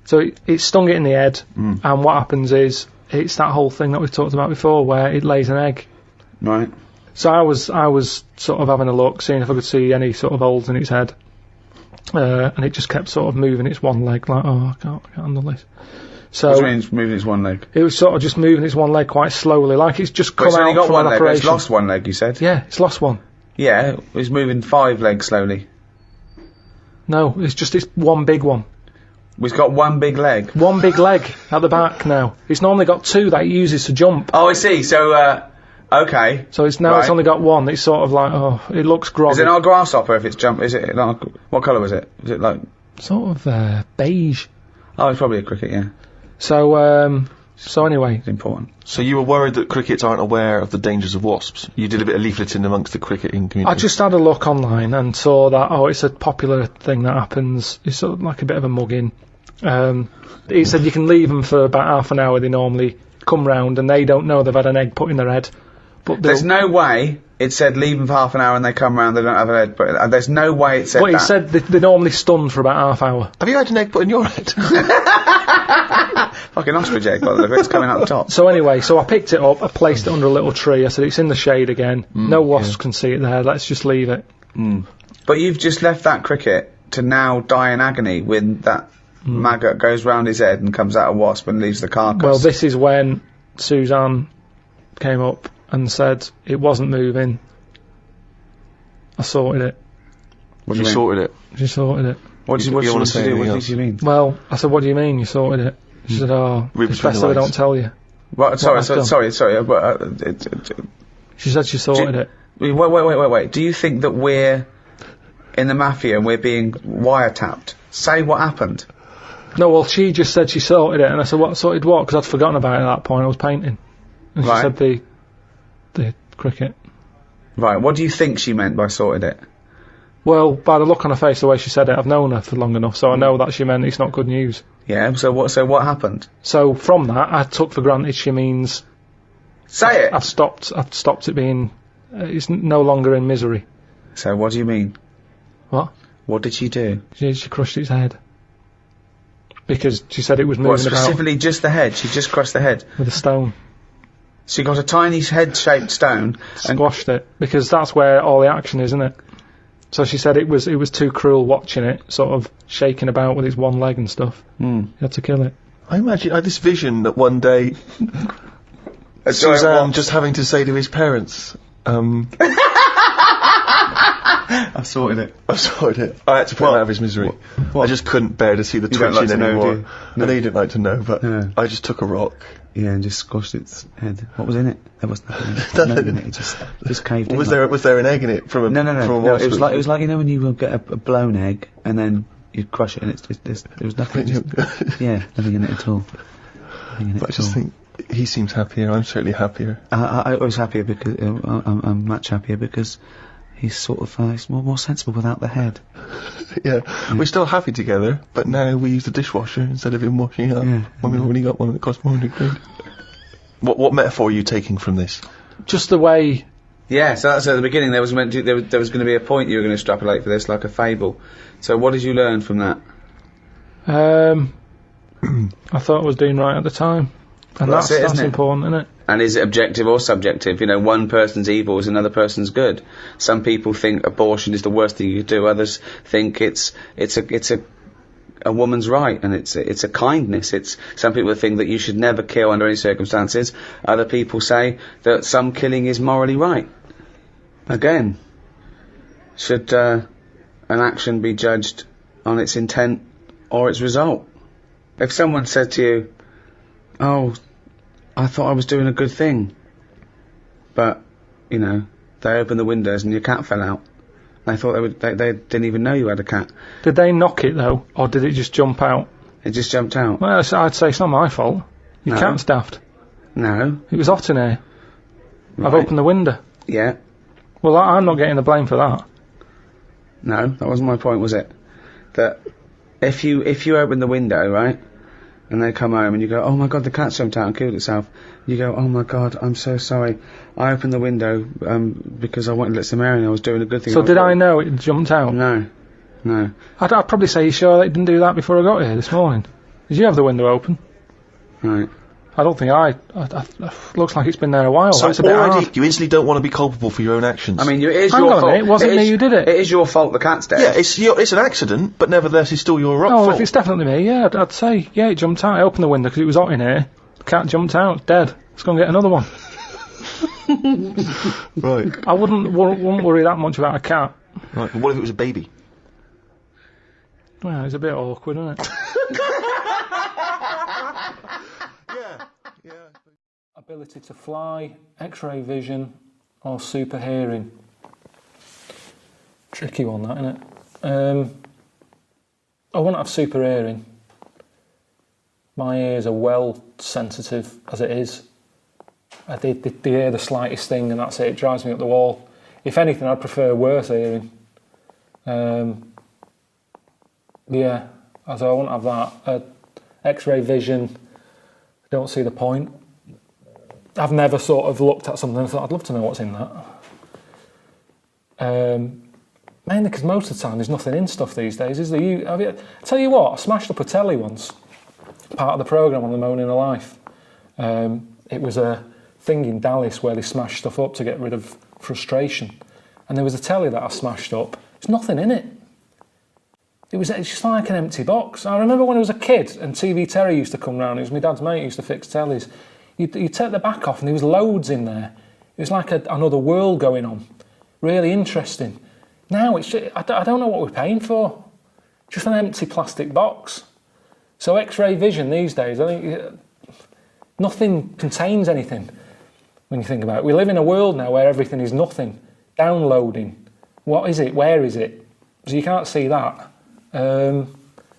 So it stung it in the head, and what happens is, it's that whole thing that we've talked about before, where it lays an egg. Right. So I was sort of having a look, seeing if I could see any sort of holes in its head, and it just kept sort of moving its one leg, like, oh, I can't handle this. So What do you mean it's moving its one leg? it was sort of just moving its one leg quite slowly, like it's just But come it's only out got from one an leg, but it's operation. lost one leg, you said? Yeah, it's lost one. Yeah, it's moving 5 legs slowly. No, it's one big one. We've got one big leg. One big leg at the back now. It's normally got 2 that it uses to jump. Oh, I see. So, okay. So it's now it's Right. only got one. It's sort of like, oh, it looks groggy. Is it not a grasshopper if it's jump? Is it not? What colour was it? Is it like? Sort of beige. Oh, it's probably a cricket. Yeah, So anyway, it's important. So you were worried that crickets aren't aware of the dangers of wasps. You did a bit of leafleting amongst the cricketing community. I just had a look online and saw that, it's a popular thing that happens. It's sort of like a bit of a mugging. It said you can leave them for about half an hour. They normally come round and they don't know they've had an egg put in their head. But There's no way it said leave them for half an hour and they come round, they don't have an egg. But there's no way it said Well, that. it said they're normally stunned for about half hour. Have you had an egg put in your head? Fucking ostrich egg, by the look of it, it's coming out the top. So anyway, I picked it up, I placed it under a little tree. I said it's in the shade again. No wasps can see it there. Let's just leave it. But you've just left that cricket to now die in agony when that maggot goes round his head and comes out a wasp and leaves the carcass. Well, this is when Suzanne came up and said it wasn't moving. I sorted it. What do You you mean? sorted it. She sorted it. What do you You want wanna to say do? What anything do you mean? Well, I said, what do you mean you sorted it? She said, Read it's between best the that I don't lines. tell you. What, sorry, I've done. sorry. She said she sorted it. Wait. Do you think that we're in the mafia and we're being wiretapped? Say what happened. No, well, she just said she sorted it, and I said, what, sorted what? Because I'd forgotten about it at that point, I was painting. And she Right. said the cricket. Right, what do you think she meant by sorted it? Well, by the look on her face, the way she said it, I've known her for long enough, so I know that she meant it's not good news. Yeah, so what happened? So from that, I took for granted she means Say it! I've stopped it being, it's no longer in misery. So what do you mean? What? What did she do? She crushed its head. Because she said it was What, moving about specifically just the head? She just crushed the head. with a stone. She got a tiny head-shaped stone and Squashed it. Because that's where all the action is, isn't it? So she said it was too cruel watching it, sort of shaking about with its one leg and stuff. You had to kill it. I imagine I had this vision that one day Suzanne just having to say to his parents, I sorted it. I sorted it. I had to put him out of his misery. What? I just couldn't bear to see the You don't twitching like to know, anymore. do you? No, you didn't like to know, but Yeah. I just took a rock. Yeah, and just squashed its head. What was in it? There was nothing in it. Nothing. Nothing in it. It just caved in. Was like- there an egg in it from a No. from a No, wasp? it was like you know when you get a blown egg and then you crush it and it's just there was nothing. Yeah, nothing in it at all. Nothing in it But I at just all. think he seems happier. I'm certainly happier. I was happier because I'm much happier because he's sort of he's more sensible without the head. Yeah, we're still happy together, but now we use the dishwasher instead of him washing up. Yeah. When we've already got one that costs £400. What metaphor are you taking from this? Just the way... Yeah, so that's at the beginning. There was going to be a point you were going to extrapolate for this, like a fable. So what did you learn from that? I thought I was doing right at the time. And Well, that's it, that's isn't it? important, isn't it? And is it objective or subjective? You know, one person's evil is another person's good. Some people think abortion is the worst thing you could do. Others think it's a woman's right, and it's a kindness. Some people think that you should never kill under any circumstances. Other people say that some killing is morally right. Again, should an action be judged on its intent or its result? If someone said to you, "Oh, I thought I was doing a good thing," but, you know, they opened the windows and your cat fell out. They thought they didn't even know you had a cat. Did they knock it, though, or did it just jump out? It just jumped out. Well, I'd say it's not my fault. Your No. cat's daft. No. It was hot in here. I've Right. opened the window. Yeah. Well, I'm not getting the blame for that. No, that wasn't my point, was it? That if you open the window, right, and they come home and you go, "Oh my God, the cat jumped out and killed itself," you go, "Oh my God, I'm so sorry. I opened the window because I wanted to let some air in. I was doing a good thing." So did I know it jumped out? No. I'd probably say, "You sure they didn't do that before I got here this morning? Did you have the window open?" Right. I don't think looks like it's been there a while. So That's a bit already, hard. you instantly don't want to be culpable for your own actions. I mean, it is Hang your on a fault. minute, it wasn't me who did it. It is your fault the cat's dead. yeah, it's an accident, but nevertheless, it's still your Oh, fault. if it's definitely me, yeah, I'd say, yeah, it jumped out. I opened the window because it was hot in here. The cat jumped out, dead. Let's go and get another one. Right. I wouldn't worry that much about a cat. Right. But what if it was a baby? Well, it's a bit awkward, isn't it? Yeah. Ability to fly, X-ray vision, or super hearing. Tricky one, that, isn't it? I wouldn't have super hearing. My ears are well sensitive as it is. They hear the slightest thing and that's it. It drives me up the wall. If anything, I'd prefer worse hearing. Yeah, so I wouldn't have that. X-ray vision, I don't see the point. I've never sort of looked at something and thought, I'd love to know what's in that. Mainly because most of the time there's nothing in stuff these days, is there? I tell you what, I smashed up a telly once, part of the programme on the Moaning of Life. It was a thing in Dallas where they smashed stuff up to get rid of frustration. And there was a telly that I smashed up. There's nothing in it. It's just like an empty box. I remember when I was a kid and TV Terry used to come round. It was my dad's mate who used to fix tellies. You'd take the back off and there was loads in there. It was like another world going on. Really interesting. Now it's just, I don't know what we're paying for. Just an empty plastic box. So X-ray vision these days, I think nothing contains anything when you think about it. We live in a world now where everything is nothing. Downloading. What is it? Where is it? So you can't see that. And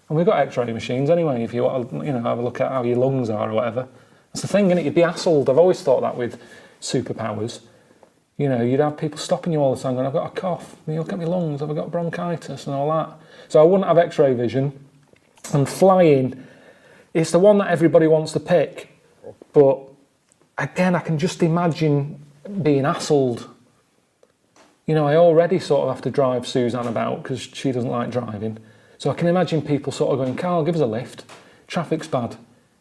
we've got X-ray machines anyway, if you want to, have a look at how your lungs are or whatever. That's the thing, innit? You'd be hassled. I've always thought that with superpowers. You'd have people stopping you all the time going, "I've got a cough. You look at my lungs, have I got bronchitis?" and all that. So I wouldn't have X-ray vision. And flying, it's the one that everybody wants to pick. But again, I can just imagine being hassled. I already sort of have to drive Suzanne about because she doesn't like driving. So I can imagine people sort of going, "Karl, give us a lift. Traffic's bad.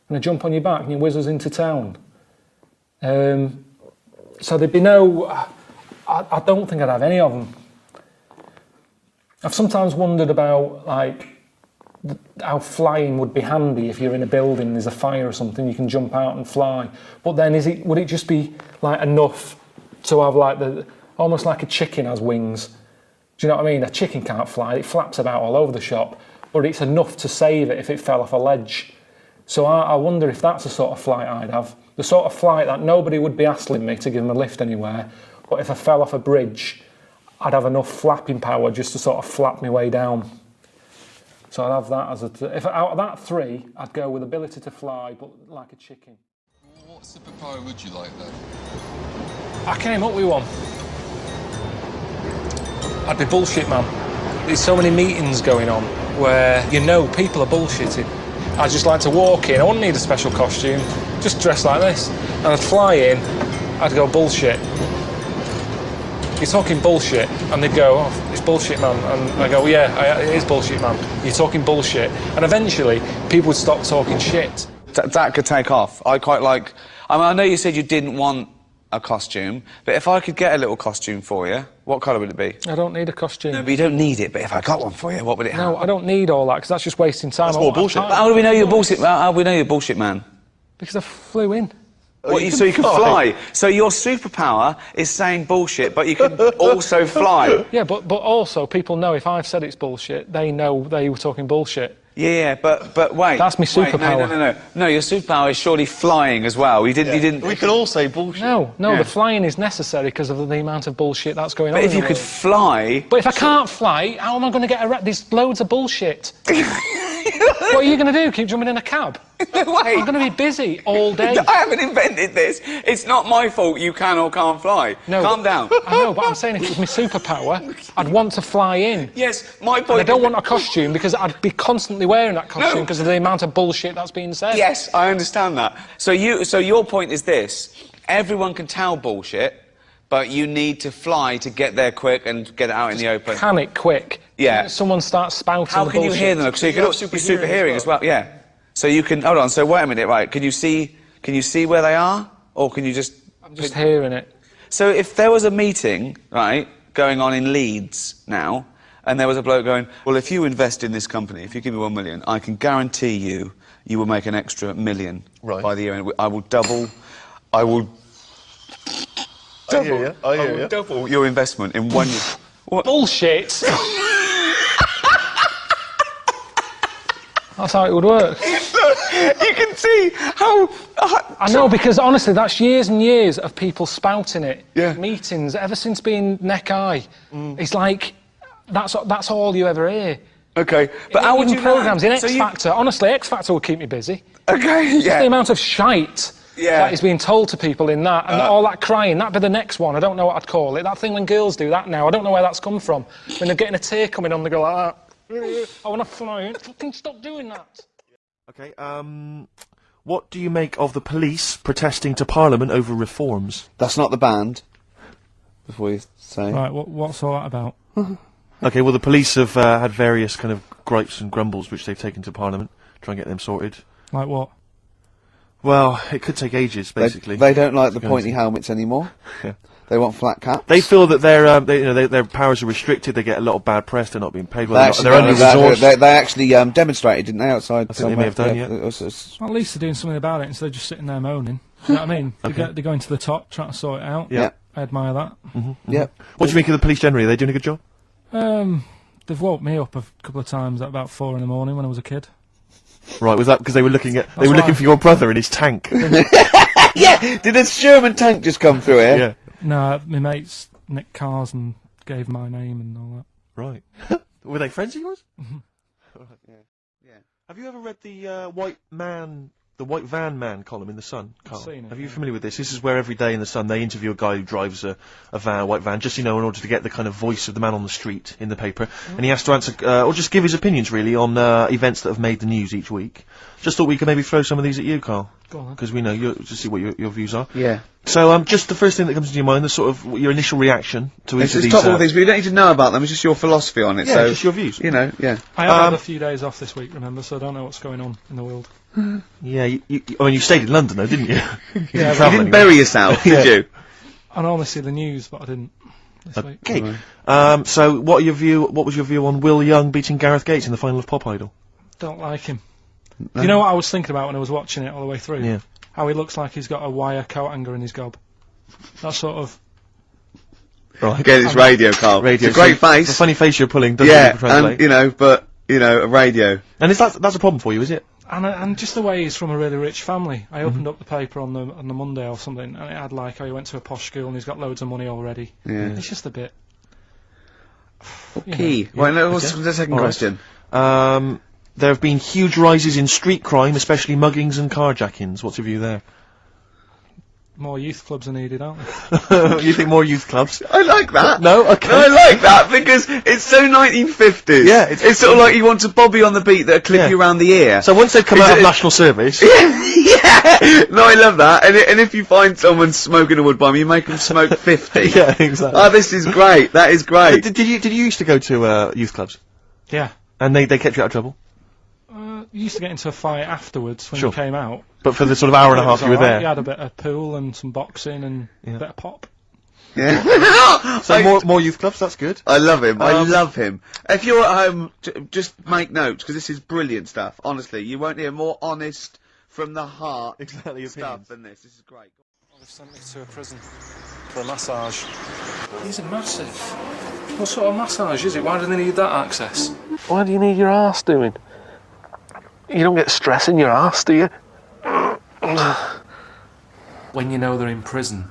And I jump on your back and you whiz us into town." So there'd be no... I don't think I'd have any of them. I've sometimes wondered about, how flying would be handy if you're in a building, there's a fire or something, you can jump out and fly. But then would it just be, enough to have, almost like a chicken has wings? Do you know what I mean? A chicken can't fly, it flaps about all over the shop, but it's enough to save it if it fell off a ledge. So I wonder if that's the sort of flight I'd have. The sort of flight that nobody would be hassling me to give them a lift anywhere, but if I fell off a bridge, I'd have enough flapping power just to sort of flap my way down. So I'd have that as if out of that three, I'd go with ability to fly, but like a chicken. What superpower would you like, though? I came up with one. I'd be bullshit man. There's so many meetings going on where people are bullshitting. I'd just like to walk in, I wouldn't need a special costume, just dress like this. And I'd fly in, I'd go, "Bullshit. You're talking bullshit." And they'd go, "Oh, it's bullshit, man." And I go, "Yeah, it is bullshit, man. You're talking bullshit." And eventually, people would stop talking shit. that could take off. I quite like... I mean, I know you said you didn't want a costume, but if I could get a little costume for you, what colour would it be? I don't need a costume. No, but you don't need it, but if I got one for you, what would it have? No, I don't need all that, because that's just wasting time. That's more bullshit. How do we know you're bullshit? How do we know you're bullshit, man? Because I flew in. So you can fly. So your superpower is saying bullshit, but you can also fly. Yeah, but also, people know if I've said it's bullshit, they know they were talking bullshit. Yeah, but wait. That's my superpower. No, your superpower is surely flying as well. You didn't... We can all say bullshit. No, the flying is necessary because of the amount of bullshit that's going on. But if you could fly... But if I can't fly, how am I going to get around? There's loads of bullshit. What are you going to do? Keep jumping in a cab? No way. I'm going to be busy all day. I haven't invented this. It's not my fault you can or can't fly. No. Calm down. I know, but I'm saying if it was my superpower, I'd want to fly in. Yes, my point... And I don't want a costume because I'd be constantly wearing that costume because of the amount of bullshit that's being said. Yes, I understand that. So your point is this. Everyone can tell bullshit, but you need to fly to get there quick and get it out in the open. Can it quick? Yeah. Someone starts spouting How can you hear them? So you can also be super hearing as well. Yeah. So you can... Hold on, so wait a minute, right. Can you see where they are? Or can you just... I'm just hearing it. So if there was a meeting, right, going on in Leeds now, and there was a bloke going, well, if you invest in this company, if you give me 1 million, I can guarantee you will make an extra $1 million by the year end. I will double your investment in 1 year. What? Bullshit! That's how it would work. You can see how... I know, because honestly, that's years and years of people spouting it. Yeah. Meetings, ever since being neck-high. It's like, that's all you ever hear. Okay, but how would you programmes in X Factor, honestly, X Factor would keep me busy. Okay, Just the amount of shite that is being told to people in that, and all that crying, that'd be the next one, I don't know what I'd call it. That thing when girls do that now, I don't know where that's come from. When they're getting a tear coming on, they go like that. I want to fly. Fucking stop doing that. Okay, what do you make of the police protesting to Parliament over reforms? That's not the band. Before you say... Right, what's all that about? Okay, well, the police have had various kind of gripes and grumbles which they've taken to Parliament, try and get them sorted. Like what? Well, it could take ages, basically. They don't like the pointy helmets anymore. Yeah. They want flat caps. They feel that their powers are restricted. They get a lot of bad press. They're not being paid well. They're under resourced. They actually demonstrated, didn't they, outside? I think they may have done, yeah. Well, at least they're doing something about it instead of just sitting there moaning. You know what I mean? They're going to the top, trying to sort it out. Yeah. I admire that. Yeah. What do you think of the police generally? Are they doing a good job? They've woke me up a couple of times at about 4 in the morning when I was a kid. Right, was that because they were looking for your brother in his tank? Yeah! Did a Sherman tank just come through here? Yeah. No, my mates nicked cars and gave my name and all that. Right. Were they friends of yours? Yeah. Have you ever read the White Van Man column in The Sun, Karl? I've seen it. Are you familiar with this? This is where every day in The Sun they interview a guy who drives a white van, just, in order to get the kind of voice of the man on the street in the paper. And he has to answer, or just give his opinions, really, on events that have made the news each week. Just thought we could maybe throw some of these at you, Karl. Go on. Because we know to see what your views are. Yeah. So, just the first thing that comes to your mind, the sort of your initial reaction to each of these. Top all these, but you don't need to know about them. It's just your philosophy on it. Yeah, so just your views. Yeah. I have had a few days off this week, remember, so I don't know what's going on in the world. Yeah, you stayed in London, though, didn't you? Yeah, you didn't bury yourself, did you? I normally see the news, but I didn't this week. Okay. So, what was your view on Will Young beating Gareth Gates in the final of Pop Idol? Don't like him. You know what I was thinking about when I was watching it all the way through? Yeah. How he looks like he's got a wire coat hanger in his gob. That sort of... Right. Again, it's radio, Karl. Radio. It's a great face. The funny face you're pulling doesn't really translate. and, a radio. And that's a problem for you, is it? And just the way he's from a really rich family. I opened up the paper on the Monday or something, and it had like how he went to a posh school and he's got loads of money already. Yeah. It's just a bit... Okay. Right, what's the second question? There have been huge rises in street crime, especially muggings and carjackings. What's your view there? More youth clubs are needed, aren't there? You think more youth clubs? I like that. No? Okay. No, I like that because it's so 1950s. Yeah, it's sort of like you want a bobby on the beat that'll clip you around the ear. So once they've come out of national service... Yeah! No, I love that. And if you find someone smoking a wood bomb, you make them smoke 50. Yeah, exactly. Oh, this is great. That is great. Did you used to go to youth clubs? Yeah. And they kept you out of trouble? you used to get into a fight afterwards when Sure. you came out. But for the sort of hour and a It half was you were alright. there. You had a bit of pool and some boxing and a bit of pop. Yeah. So more youth clubs, that's good. I love him. I love him. If you're at home, just make notes, because this is brilliant stuff. Honestly, you won't hear more honest, from the heart Exactly, stuff opinions. than this. This is great. They've sent me to a prison for a massage. These are massive. What sort of massage is it? Why do they need that access? Why do you need your arse doing? You don't get stress in your arse, do you? When you know they're in prison,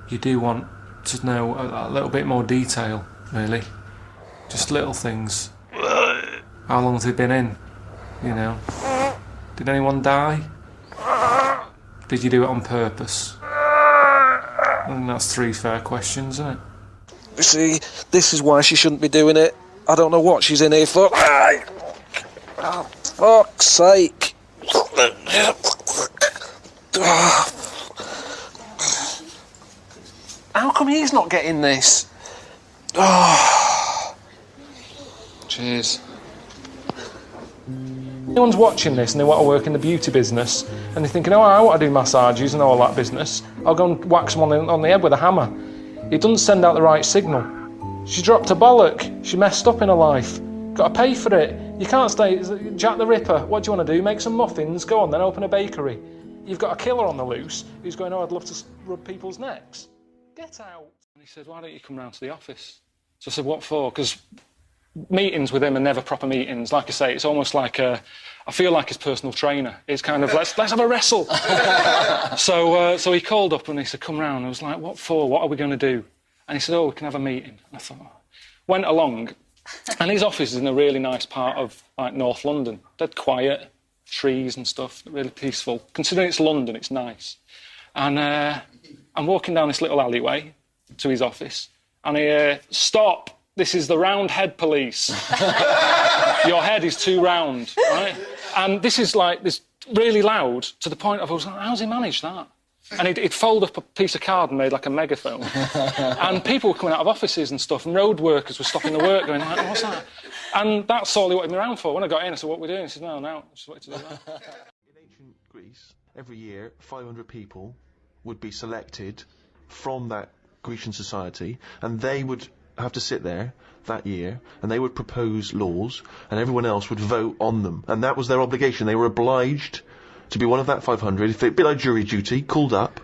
you do want to know a little bit more detail, really. Just little things. How long have they been in? You know. Did anyone die? Did you do it on purpose? I think that's 3 fair questions, isn't it? You see, this is why she shouldn't be doing it. I don't know what she's in here for. Oh, fuck's sake. How come he's not getting this? Oh. Cheers. Anyone's watching this and they want to work in the beauty business and they're thinking, oh, I want to do massages and all that business. I'll go and whack someone on the head with a hammer. It doesn't send out the right signal. She dropped a bollock. She messed up in her life. Got to pay for it. You can't stay Jack the Ripper. What do you want to do? Make some muffins? Go on then, open a bakery. You've got a killer on the loose who's going, oh, I'd love to rub people's necks. Get out. And he said, why don't you come round to the office? So I said, what for? Because meetings with him are never proper meetings. Like I say, it's almost like I feel like his personal trainer. It's kind of, let's have a wrestle. So he called up and he said, come round. I was like, what for? What are we going to do? And he said, oh, we can have a meeting. And I thought, went along. And his office is in a really nice part of, like, North London. Dead quiet, trees and stuff, really peaceful. Considering it's London, it's nice. And I'm walking down this little alleyway to his office, and he, stop, this is the round head police. Your head is too round, right? And this is, like, this really loud, to the point of, I was like, how's he managed that? And he'd fold up a piece of card and made like a megaphone. And people were coming out of offices and stuff, and road workers were stopping the work going, like, what's that? And that's all he wanted me around for. When I got in, I said, what are we doing? He said, no, I just wanted to do that. In ancient Greece, every year, 500 people would be selected from that Grecian society, and they would have to sit there that year, and they would propose laws, and everyone else would vote on them. And that was their obligation. They were obliged to be one of that 500, if a bit like jury duty, called up,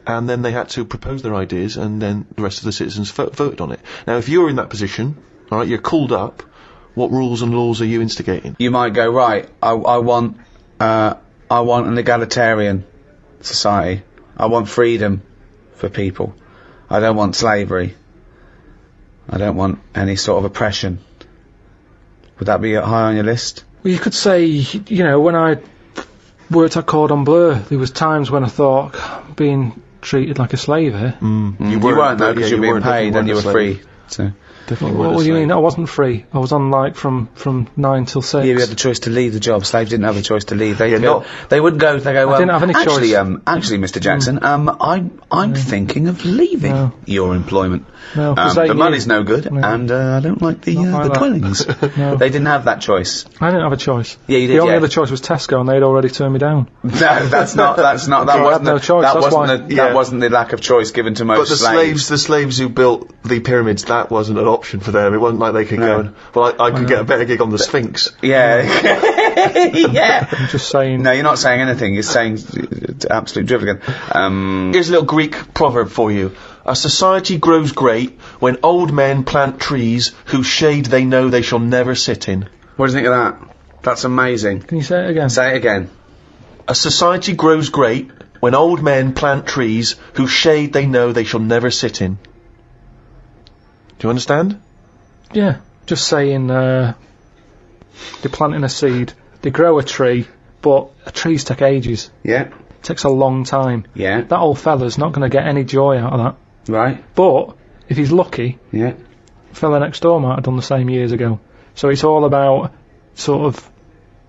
and then they had to propose their ideas, and then the rest of the citizens voted on it. Now, if you're in that position, all right, you're called up, what rules and laws are you instigating? You might go, right, I want an egalitarian society. I want freedom for people. I don't want slavery. I don't want any sort of oppression. Would that be high on your list? Well, you could say, you know, when I worked at Cordon Bleu, there was times when I thought, I'm being treated like a slave here. You weren't though, because you were being paid and you were free. So. What do you mean? I wasn't free. I was on, like, from 9 till 6. Yeah, you had the choice to leave the job. Slaves didn't have the choice to leave. They no. They wouldn't go. They go. I didn't have any actually, choice. Actually, Mr. Jackson, I'm thinking of leaving your employment. No, 'cause the money's no good, and I don't like the dwellings. No. They didn't have that choice. I didn't have a choice. Yeah, you did. The only other choice was Tesco, and they'd already turned me down. No, that's not. That I wasn't. had no choice, That that's wasn't. why. That wasn't the lack of choice given to most But the slaves who built the pyramids, that wasn't an option for them. It wasn't like they could go and, well, I could get a better gig on the Sphinx. Yeah. Yeah. I'm just saying. No, you're not saying anything. You're saying absolute drivel again. Here's a little Greek proverb for you. A society grows great when old men plant trees whose shade they know they shall never sit in. What do you think of that? That's amazing. Can you say it again? Say it again. A society grows great when old men plant trees whose shade they know they shall never sit in. Do you understand? Yeah. Just saying, they're planting a seed, they grow a tree, but trees take ages. Yeah. It takes a long time. Yeah. That old fella's not going to get any joy out of that. Right. But, if he's lucky, Yeah. fella next door might have done the same years ago. So it's all about sort of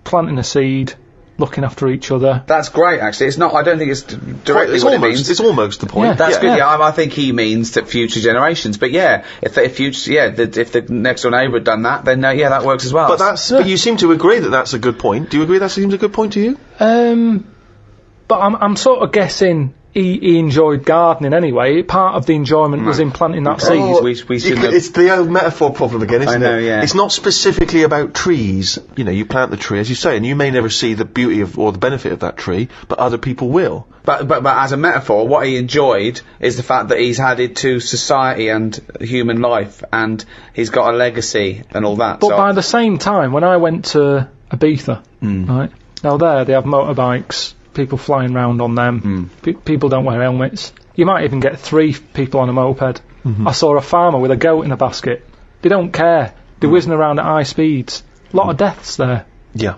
planting a seed, looking after each other. That's great, actually. It's not. I don't think it's directly It's what almost, it means. it's almost the point. Yeah. That's good. Yeah, I think he means that future generations. But yeah, if the next door neighbour had done that, then that works as well. But you seem to agree that that's a good point. Do you agree that seems a good point to you? But I'm sort of guessing he enjoyed gardening anyway. Part of the enjoyment was in planting that seed. It's the old metaphor problem again, isn't it? I know, yeah. It's not specifically about trees. You know, you plant the tree, as you say, and you may never see the beauty or the benefit of that tree, but other people will. But as a metaphor, what he enjoyed is the fact that he's added to society and human life, and he's got a legacy and all that. But by the same time, when I went to Ibiza, right, now there they have motorbikes, people flying round on them, people don't wear helmets. You might even get 3 people on a moped. I saw a farmer with a goat in a basket. They don't care. They're whizzing around at high speeds. A lot of deaths there. Yeah.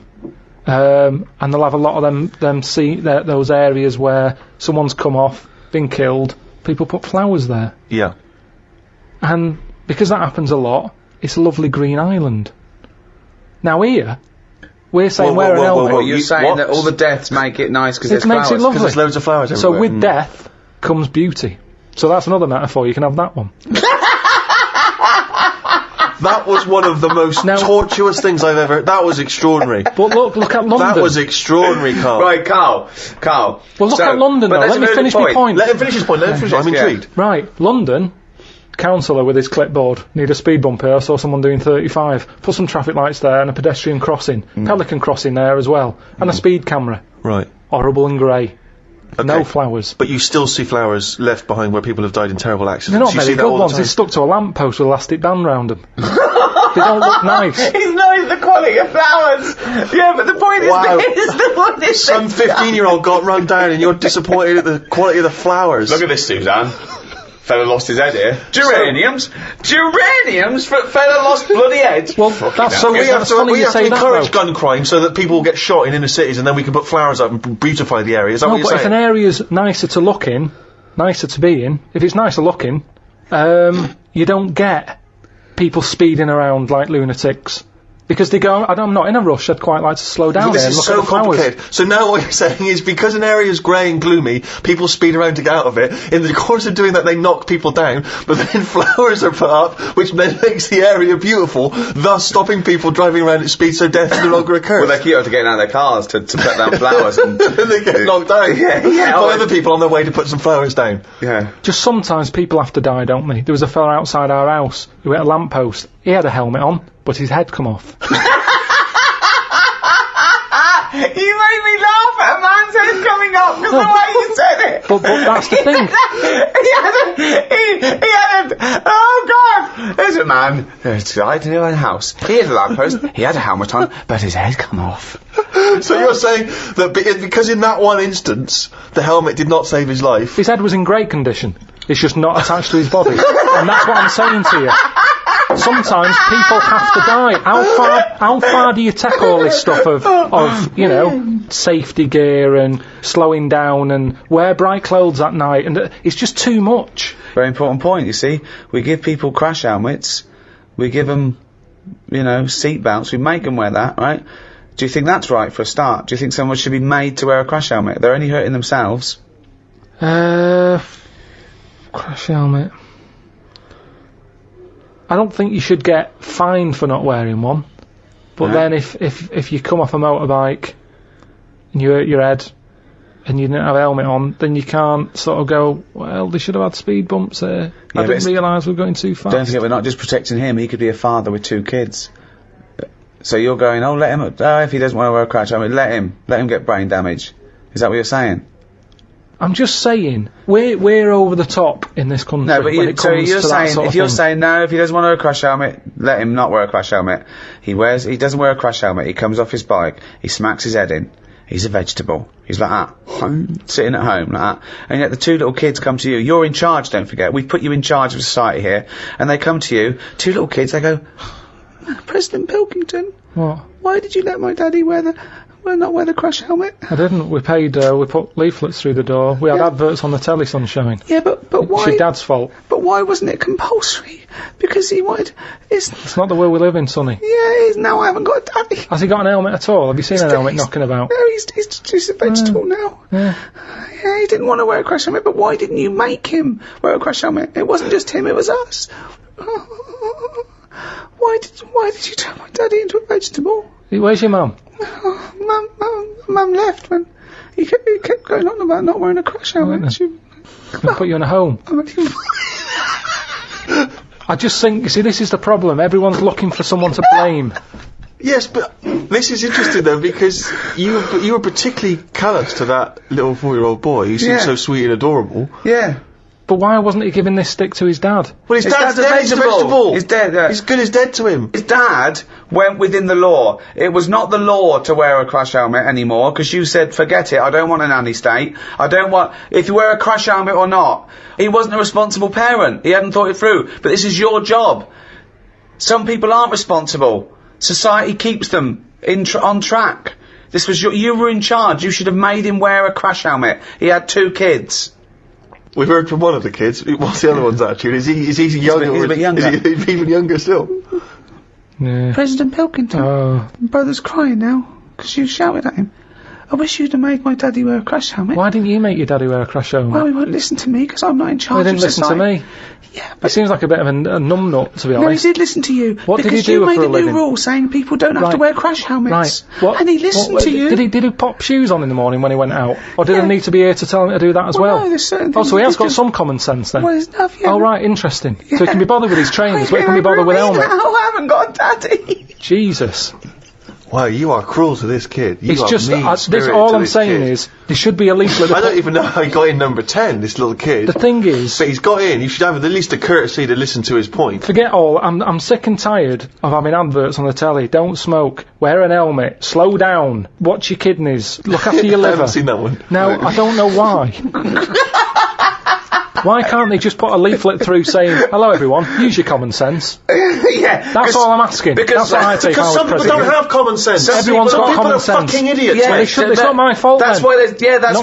And they'll have a lot of those areas where someone's come off, been killed, people put flowers there. Yeah. And because that happens a lot, it's a lovely green island. Now here, we're saying wear an helmet. You're saying that all the deaths make it nice because there's flowers. It makes it lovely. Because there's loads of flowers everywhere. So with death comes beauty. So that's another metaphor, you can have that one. That was one of the most tortuous things I've ever... That was extraordinary. But look at London. That was extraordinary, Carl. Right, Carl. Well, look at London, though. Let me finish my point. Let him finish his point. I'm intrigued. Right, London, councillor with his clipboard, need a speed bump here, I saw someone doing 35. Put some traffic lights there and a pedestrian crossing. Pelican crossing there as well. And a speed camera. Right. Horrible and grey. Okay. No flowers. But you still see flowers left behind where people have died in terrible accidents. They're not you very see that good all ones. the They're time. stuck to a lamppost with elastic band round them. They don't look nice. He's knowing the quality of flowers. Yeah, but the point is Some 15-year-old got run down and you're disappointed at the quality of the flowers. Look at this, Suzanne. Fella lost his head here. Geraniums? Fella lost bloody head. Well, that's So we have to encourage though. gun crime so that people will get shot in inner cities and then we can put flowers up and beautify the area. Is that what you're but if saying? an area's nicer to look in, nicer to be in, if it's nicer looking, you don't get people speeding around like lunatics. Because they go, I'm not in a rush, I'd quite like to slow down This there and is look so at the flowers. complicated. So now what you're saying is because an area is grey and gloomy, people speed around to get out of it. In the course of doing that, they knock people down, but then flowers are put up, which then makes the area beautiful, thus stopping people driving around at speed so death no longer occurs. Well, they keep getting out of their cars to put down flowers. And they get knocked down. Yeah. By other people on their way to put some flowers down. Yeah. Just sometimes people have to die, don't they? There was a fella outside our house who hit a lamppost. He had a helmet on, but his head come off. You made me laugh at a man's head coming up because the way you said it. But that's the thing. he had a, oh God, there's a man outside in a house. He had a lamppost, he had a helmet on, but his head come off. So you're saying that because in that one instance, the helmet did not save his life. His head was in great condition. It's just not attached to his body. And that's what I'm saying to you. Sometimes people have to die. How far do you take all this stuff of you know, safety gear and slowing down and wear bright clothes at night? And it's just too much. Very important point, you see. We give people crash helmets. We give them, you know, seat belts. We make them wear that, right? Do you think that's right for a start? Do you think someone should be made to wear a crash helmet? They're only hurting themselves. Crash helmet. I don't think you should get fined for not wearing one. But then if you come off a motorbike and you hurt your head and you didn't have a helmet on, then you can't sort of go, well, they should have had speed bumps here. I didn't realise we were going too fast. Don't forget, we're not just protecting him. He could be a father with 2 kids. So you're going, oh, let him, if he doesn't want to wear a crash helmet, let him get brain damage. Is that what you're saying? I'm just saying, we're over the top in this country. No, but when it comes you're to that saying, sort of if you're thing. saying no, if he doesn't want to wear a crash helmet, let him not wear a crash helmet. He doesn't wear a crash helmet, he comes off his bike, he smacks his head in, he's a vegetable. He's like that, sitting at home like that. And yet the 2 little kids come to you, you're in charge, don't forget, we've put you in charge of society here, and they come to you, 2 little kids, they go, President Pilkington, what? Why did you let my daddy wear not wear the crash helmet? I didn't. We paid, we put leaflets through the door. We had adverts on the telly, Sunshine. Yeah, but why? It's your dad's fault. But why wasn't it compulsory? Because he wanted... It's not the world we live in, Sonny. Yeah, now I haven't got a daddy. Has he got an helmet at all? Have you seen an helmet knocking about? No, he's a vegetable now. Yeah, he didn't want to wear a crash helmet, but why didn't you make him wear a crash helmet? It wasn't just him, it was us. Why did you turn my daddy into a vegetable? Where's your mum? Mum left when he kept going on about not wearing a crash helmet. I'll put you in a home. I just think, see, this is the problem. Everyone's looking for someone to blame. Yes, but this is interesting though, because you were particularly callous to that little 4-year-old boy who seemed so sweet and adorable. Yeah. But why wasn't he giving this stick to his dad? Well, his dad's dead, he's a vegetable. His dad, he's good as dead to him. His dad went within the law. It was not the law to wear a crash helmet anymore, because you said, forget it, I don't want a nanny state. I don't want... If you wear a crash helmet or not. He wasn't a responsible parent. He hadn't thought it through. But this is your job. Some people aren't responsible. Society keeps them on track. This was you were in charge. You should have made him wear a crash helmet. He had 2 kids. We've heard from one of the kids. What's the other one's attitude? Is he younger? He's a bit younger. Is he even younger still? Yeah. President Pilkington. Oh. My brother's crying now because you shouted at him. I wish you'd have made my daddy wear a crash helmet. Why didn't you make your daddy wear a crash helmet? Well, he won't listen to me because I'm not in charge of society. He didn't listen to me. Yeah, but... He seems like a bit of a numbnut, to be honest. No, he did listen to you. What did he do for a living? Because you made a new rule saying people don't have to wear crash helmets. Right. What? And he listened to you. Did he pop shoes on in the morning when he went out? Or did he need to be here to tell him to do that as well? No, there's certain things so he has got some common sense then. Well, there's enough, Oh, right, interesting. Yeah. So he can be bothered with his trainers, but he can be bothered with helmet. I haven't got a daddy. Jesus. Wow, you are cruel to this kid. It's just this. All I'm saying is there should be a leaflet. I don't even know how he got in number 10. This little kid. The thing is, but he's got in. You should have at least the courtesy to listen to his point. Forget all. I'm sick and tired of having adverts on the telly. Don't smoke. Wear an helmet. Slow down. Watch your kidneys. Look after your liver. I haven't seen that one. No, I don't know why. Why can't they just put a leaflet through saying, hello everyone, use your common sense? Yeah. That's all I'm asking. That's what I take because some people don't have common sense. Everyone's got common sense. Some people are fucking idiots. Yeah, it's not my fault. That's then.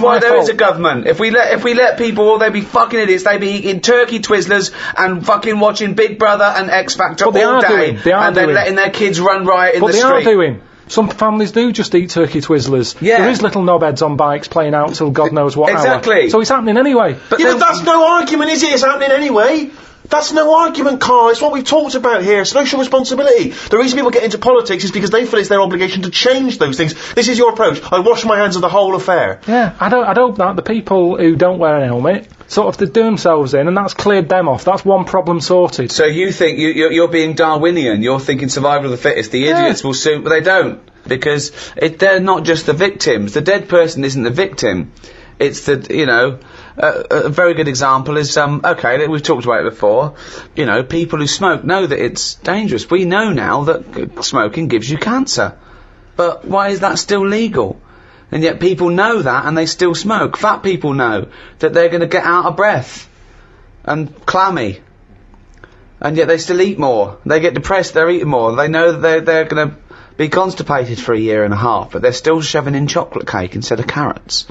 why there is a government. If we let people, they'd be fucking idiots. They'd be eating turkey Twizzlers and fucking watching Big Brother and X Factor all day, and then letting their kids run riot in the street. But they are doing. Some families do just eat turkey Twizzlers. Yeah. There is little knobheads on bikes playing out till God knows what Exactly. hour. So it's happening anyway. But that's no argument, is it? It's happening anyway. That's no argument, Karl. It's what we've talked about here. Social responsibility. The reason people get into politics is because they feel it's their obligation to change those things. This is your approach. I wash my hands of the whole affair. Yeah, I'd hope that the people who don't wear an helmet sort of they do themselves in, and that's cleared them off. That's one problem sorted. So you think you're being Darwinian? You're thinking survival of the fittest. The idiots will soon, but they don't, because they're not just the victims. The dead person isn't the victim. It's a very good example is, okay, we've talked about it before, people who smoke know that it's dangerous. We know now that smoking gives you cancer. But why is that still legal? And yet people know that and they still smoke. Fat people know that they're going to get out of breath and clammy. And yet they still eat more. They get depressed, they're eating more. They know that they're going to be constipated for a year and a half, but they're still shoving in chocolate cake instead of carrots.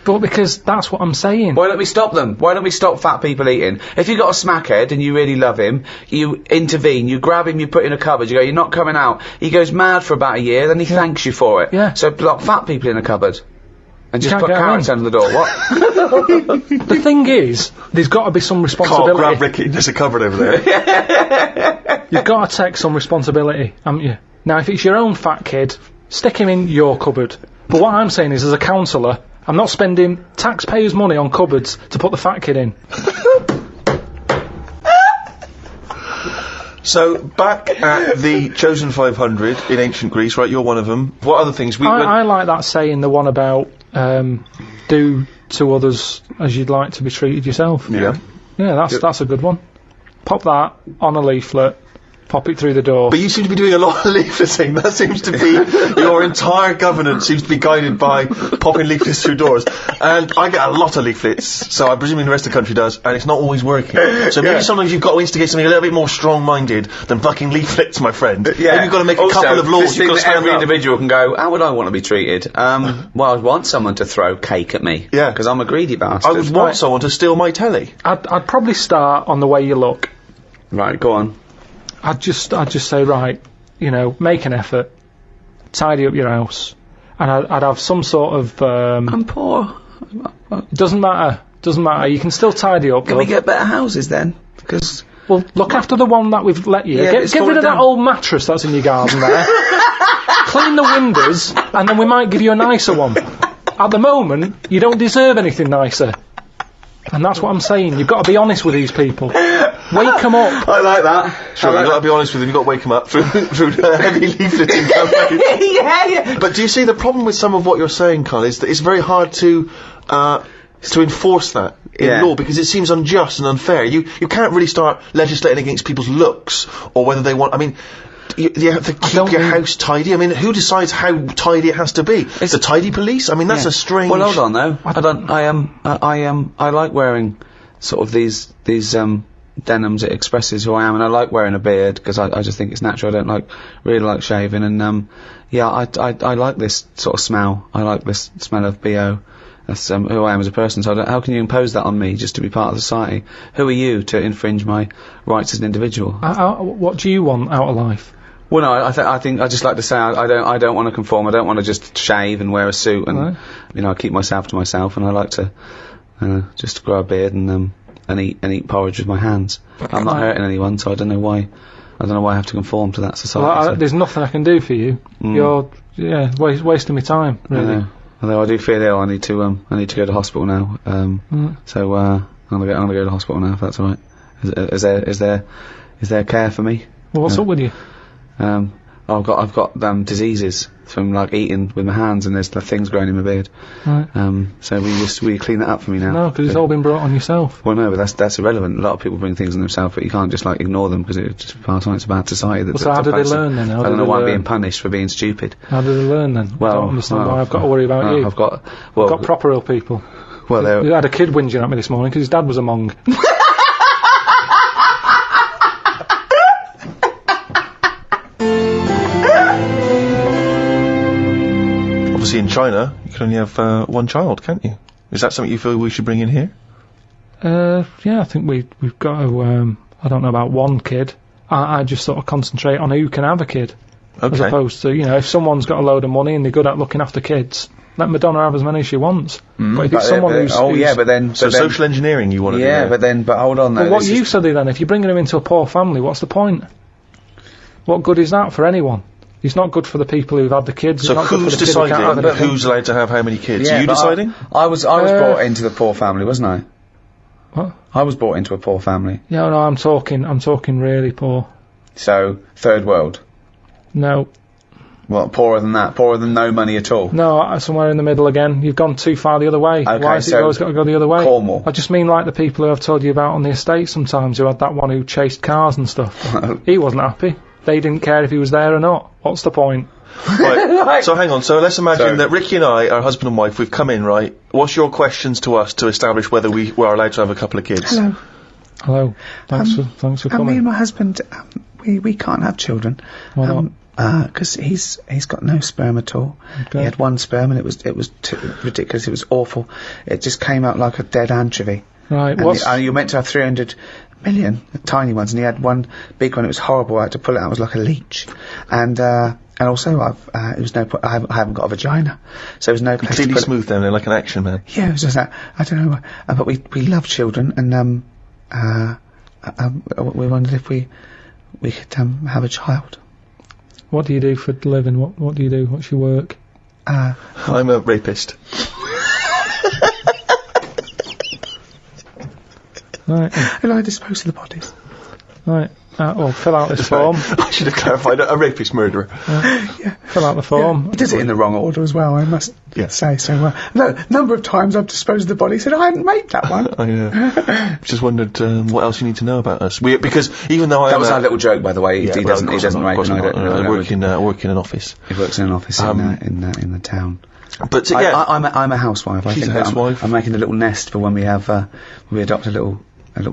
But because that's what I'm saying. Why don't we stop them? Why don't we stop fat people eating? If you've got a smackhead and you really love him, you intervene, you grab him, you put him in a cupboard, you go, you're not coming out. He goes mad for about a year, then he thanks you for it. Yeah. So lock fat people in a cupboard. And just put carrots under the door. What? The thing is, there's got to be some responsibility. Karl, grab Ricky, there's a cupboard over there. You've got to take some responsibility, haven't you? Now, if it's your own fat kid, stick him in your cupboard. But what I'm saying is, as a counsellor, I'm not spending taxpayers' money on cupboards to put the fat kid in. So, back at the Chosen 500 in ancient Greece, right, you're one of them. What other things? I like that saying, the one about, do to others as you'd like to be treated yourself. Yeah. Yeah, that's a good one. Pop that on a leaflet. pop it through the door. But you seem to be doing a lot of leafleting. That seems to be your entire governance seems to be guided by popping leaflets through doors. And I get a lot of leaflets, so I'm presuming the rest of the country does, and it's not always working. So maybe sometimes you've got to instigate something a little bit more strong-minded than fucking leaflets, my friend. Maybe you've got to make a couple of laws. You've got to every individual can go, how would I want to be treated? Well, I'd want someone to throw cake at me. Yeah. Because I'm a greedy bastard. I would want someone to steal my telly. I'd probably start on the way you look. Right, go on. I'd just say, right, you know, make an effort, tidy up your house, and I'd have some sort of. I'm poor. Doesn't matter. You can still tidy up. Can we get better houses then? Because well, look after the one that we've let you. Yeah, get rid of that old mattress that's in your garden there. Clean the windows, and then we might give you a nicer one. At the moment, you don't deserve anything nicer. And that's what I'm saying. You've got to be honest with these people. Wake them up. I like that. Sure, you've got to be honest with them. You've got to wake them up through the heavy leafleting campaign. Yeah. But do you see the problem with some of what you're saying, Karl, is that it's very hard to enforce that in law because it seems unjust and unfair. You can't really start legislating against people's looks or whether they want. I mean, you have to keep your house tidy. I mean, who decides how tidy it has to be? It's the tidy police. I mean, that's a strange. Well, hold on though. I like wearing sort of these denims. It expresses who I am, and I like wearing a beard because I just think it's natural. I don't really like shaving, and I like this sort of smell. I like this smell of BO. That's who I am as a person. So how can you impose that on me just to be part of society? Who are you to infringe my rights as an individual? What do you want out of life? Well, no, I think I just like to say I don't want to conform. I don't want to just shave and wear a suit and you know I keep myself to myself, and I like to just grow a beard and eat porridge with my hands. I'm not hurting anyone, so I don't know why I have to conform to that society. Well, there's nothing I can do for you. You're wasting my time, really. Although I do feel ill, I need to go to hospital now. So I'm gonna go to the hospital now if that's all right. Is there care for me? Well, what's up with you? I've got diseases from like eating with my hands, and there's things growing in my beard. Right. So will you clean that up for me now? No, because it's all been brought on yourself. Well, no, but that's irrelevant. A lot of people bring things on themselves, but you can't just like ignore them because it's just part of it's a bad society. So how do they learn then? I don't know why I'm being punished for being stupid. How do they learn then? Well, I don't understand why I've got to worry about you. I've got proper ill people. Well, you had a kid whinging at me this morning because his dad was a Mong. Obviously in China, you can only have one child, can't you? Is that something you feel we should bring in here? Yeah, I think we've got to, I don't know about one kid. I just sort of concentrate on who can have a kid. Okay. As opposed to, you know, if someone's got a load of money and they're good at looking after kids, let Madonna have as many as she wants. But if it's someone who's... So social engineering you want to do? Yeah, but hold on though. Well, what use are they then? If you're bringing them into a poor family, what's the point? What good is that for anyone? It's not good for the people who've had the kids. So who's deciding who's allowed to have how many kids? Are you deciding? I was brought into the poor family, wasn't I? What? I was brought into a poor family. Yeah, no, I'm talking really poor. So, third world? No. Well, poorer than that? Poorer than no money at all? No, somewhere in the middle again. You've gone too far the other way. Okay, why has it always got to go the other way? Cornwall. I just mean like the people who I've told you about on the estate sometimes, who had that one who chased cars and stuff. He wasn't happy. They didn't care if he was there or not. What's the point? Right, so hang on, so let's imagine that Ricky and I are husband and wife, we've come in, right? What's your questions to us to establish whether we are allowed to have a couple of kids? Hello. Thanks for coming. Me and my husband, we can't have children. Why not? Because he's got no sperm at all. Okay. He had one sperm and it was too ridiculous, it was awful. It just came out like a dead anchovy. Right, and you're meant to have 300 million tiny ones, and he had one big one. It was horrible. I had to pull it out. It was like a leech, and also it was no. I haven't got a vagina, so there was no place completely to smooth down there, like an action man. Yeah, it was just that. I don't know, but we love children, and we wondered if we could have a child. What do you do for a living? What do you do? What's your work? I'm a rapist. Right. And I dispose of the bodies. Right. Well, fill out this form. I should have clarified. A rapist murderer. Fill out the form. He did it in the wrong order as well, I must say. So, number of times I've disposed of the body, said I hadn't made that one. I know. Just wondered what else you need to know about us. Because even though that was our little joke, by the way. He doesn't rape, and I don't. I work in an office. He works in an office in the town. But I'm a housewife. She's a housewife. I'm making a little nest for when we adopt a little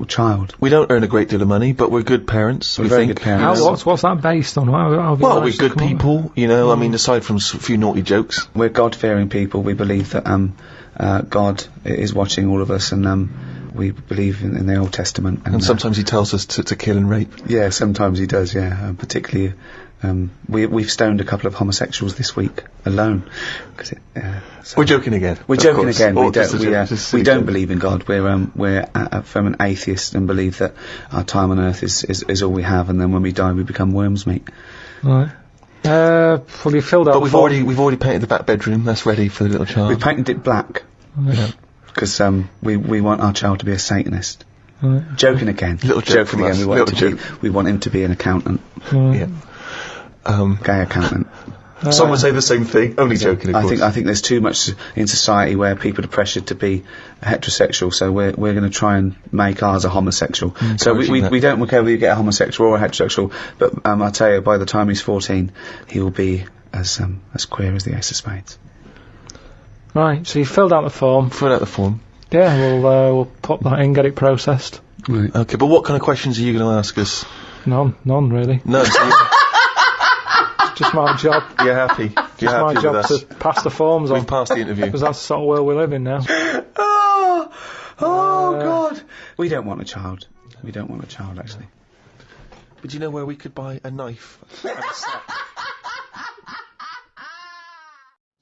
child. We don't earn a great deal of money, but we're good parents. We're very good parents. What's that based on? Well, we're good people, you know. I mean, aside from a few naughty jokes, we're God-fearing people. We believe that God is watching all of us, and we believe in the Old Testament. And sometimes He tells us to kill and rape. Yeah, sometimes He does. Yeah, particularly. We've stoned a couple of homosexuals this week alone. We're joking again. We're joking again. We don't believe in God. We're from an atheist and believe that our time on earth is all we have, and then when we die, we become worms, mate. Right. Well, you filled out. But we've already painted the back bedroom. That's ready for the little child. We painted it black. Yeah. Because we want our child to be a Satanist. Right. Joking again. Little joke joking again. We want him to be an accountant. Yeah. Gay accountant. Some would say the same thing, only joking, of course. I think there's too much in society where people are pressured to be heterosexual, so we're going to try and make ours a homosexual. So we don't care whether you get a homosexual or a heterosexual, but I'll tell you, by the time he's 14, he will be as queer as the Ace of Spades. Right, so you filled out the form. Yeah, we'll pop that in, get it processed. Right. Okay, but what kind of questions are you going to ask us? None really. None. Just my job. You're happy. You're happy my job with us. to pass the forms on. We've passed the interview. Because that's the sort of world we live in now. Oh God! We don't want a child. We don't want a child, actually. But do you know where we could buy a knife and a sack?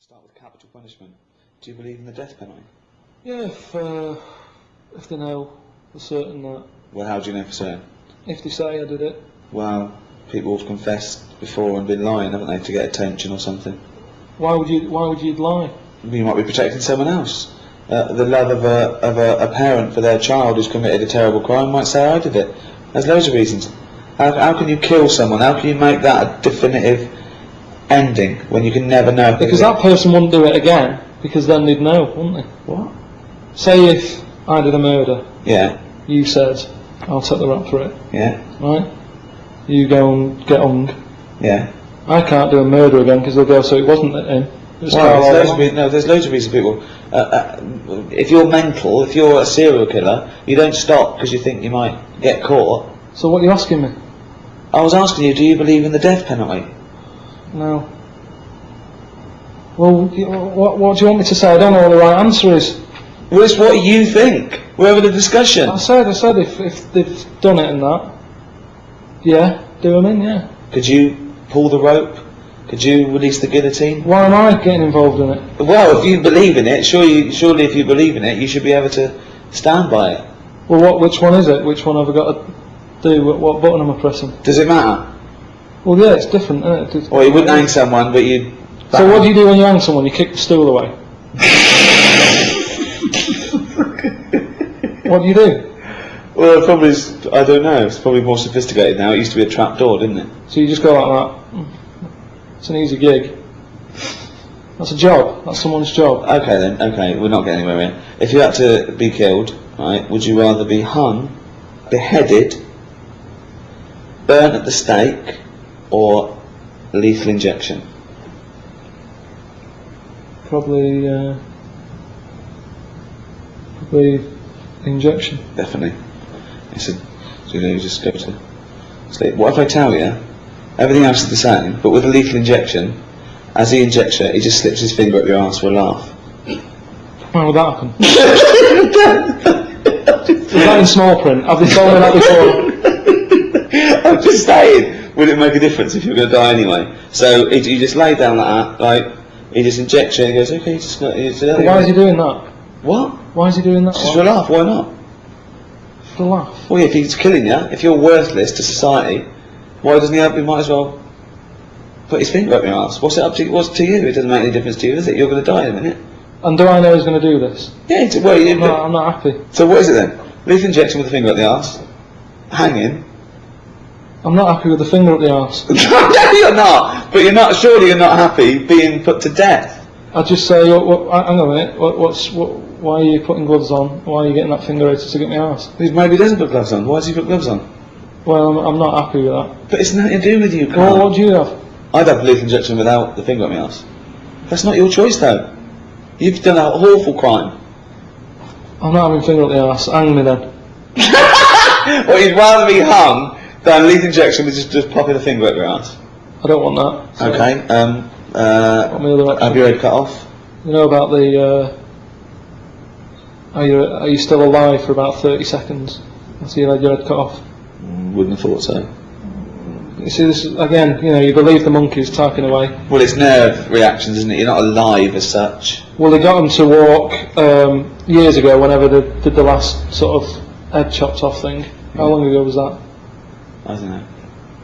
Start with capital punishment. Do you believe in the death penalty? Yeah, if they know for certain that. Well, how do you know for certain? If they say I did it. Well, people have confessed before and been lying, haven't they, to get attention or something? Why would you lie? You might be protecting someone else. The love of a parent for their child who's committed a terrible crime might say I did it. There's loads of reasons. How can you kill someone? How can you make that a definitive ending when you can never know? Because that person wouldn't do it again, because then they'd know, wouldn't they? What? Say if I did a murder. Yeah. You said, I'll take the rap for it. Yeah. Right? You go and get hung. Yeah. I can't do a murder again because they'll go, so it wasn't him. It was Karl. There's loads of reasons people. If you're mental, if you're a serial killer, you don't stop because you think you might get caught. So what are you asking me? I was asking you, do you believe in the death penalty? No. Well, what do you want me to say? I don't know what the right answer is. Well, it's what you think. We're having a discussion. I said if they've done it and that, yeah, do them in, yeah. Could you pull the rope? Could you release the guillotine? Why am I getting involved in it? Well, if you believe in it, surely if you believe in it, you should be able to stand by it. Well, which one is it? Which one have I got to do? What button am I pressing? Does it matter? Well, yeah, it's different, isn't it? Well, you wouldn't hang someone, but you'd... So what do you do when you hang someone? You kick the stool away? What do you do? Well, it probably is, I don't know, it's probably more sophisticated now. It used to be a trap door, didn't it? So you just go like that. It's an easy gig. That's a job. That's someone's job. Okay then, okay, we're not getting anywhere here. If you had to be killed, right, would you rather be hung, beheaded, burnt at the stake, or lethal injection? Probably injection. Definitely. So you just go to sleep. What if I tell you, everything else is the same, but with a lethal injection, as he injects it, he just slips his finger up your arse for a laugh? Why would that happen? Is that in small print? Have they told me that before? I'm just saying, would it make a difference if you were going to die anyway? So you just lay down like that, like, he just injects you and he goes, okay, just got it. Why is he doing that? What? Why is he doing that? Just for a laugh, why not? For a laugh? Well, yeah, if he's killing you, if you're worthless to society, why doesn't he might as well put his finger up your arse? What's it up to? What's to you? It doesn't make any difference to you, does it? You're going to die in a minute. And do I know he's going to do this? Yeah, I'm not happy. So what is it then? Lethal injection with a finger up the arse, hanging, I'm not happy with the finger up the arse. No, you're not. But surely you're not happy being put to death. I'd just say, hang on a minute, why are you putting gloves on? Why are you getting that finger out to stick at my arse? Maybe he doesn't put gloves on. Why does he put gloves on? Well, I'm not happy with that. But it's nothing to do with you, Karl. Well, what do you have? I'd have a lethal injection without the finger up my arse. That's not your choice, though. You've done an awful crime. I'm not having finger up the arse. Hang me then. Well, you'd rather be hung than lethal injection with just popping a finger up your arse. I don't want that. So Okay. Have your head cut off. You know about the. Are you still alive for about 30 seconds after you had your head cut off? Wouldn't have thought so. You see, this is, again, you believe the monkey's typing away. Well, it's nerve reactions, isn't it? You're not alive as such. Well, they got him to walk years ago, whenever they did the last sort of head chopped off thing. How long ago was that? I don't know.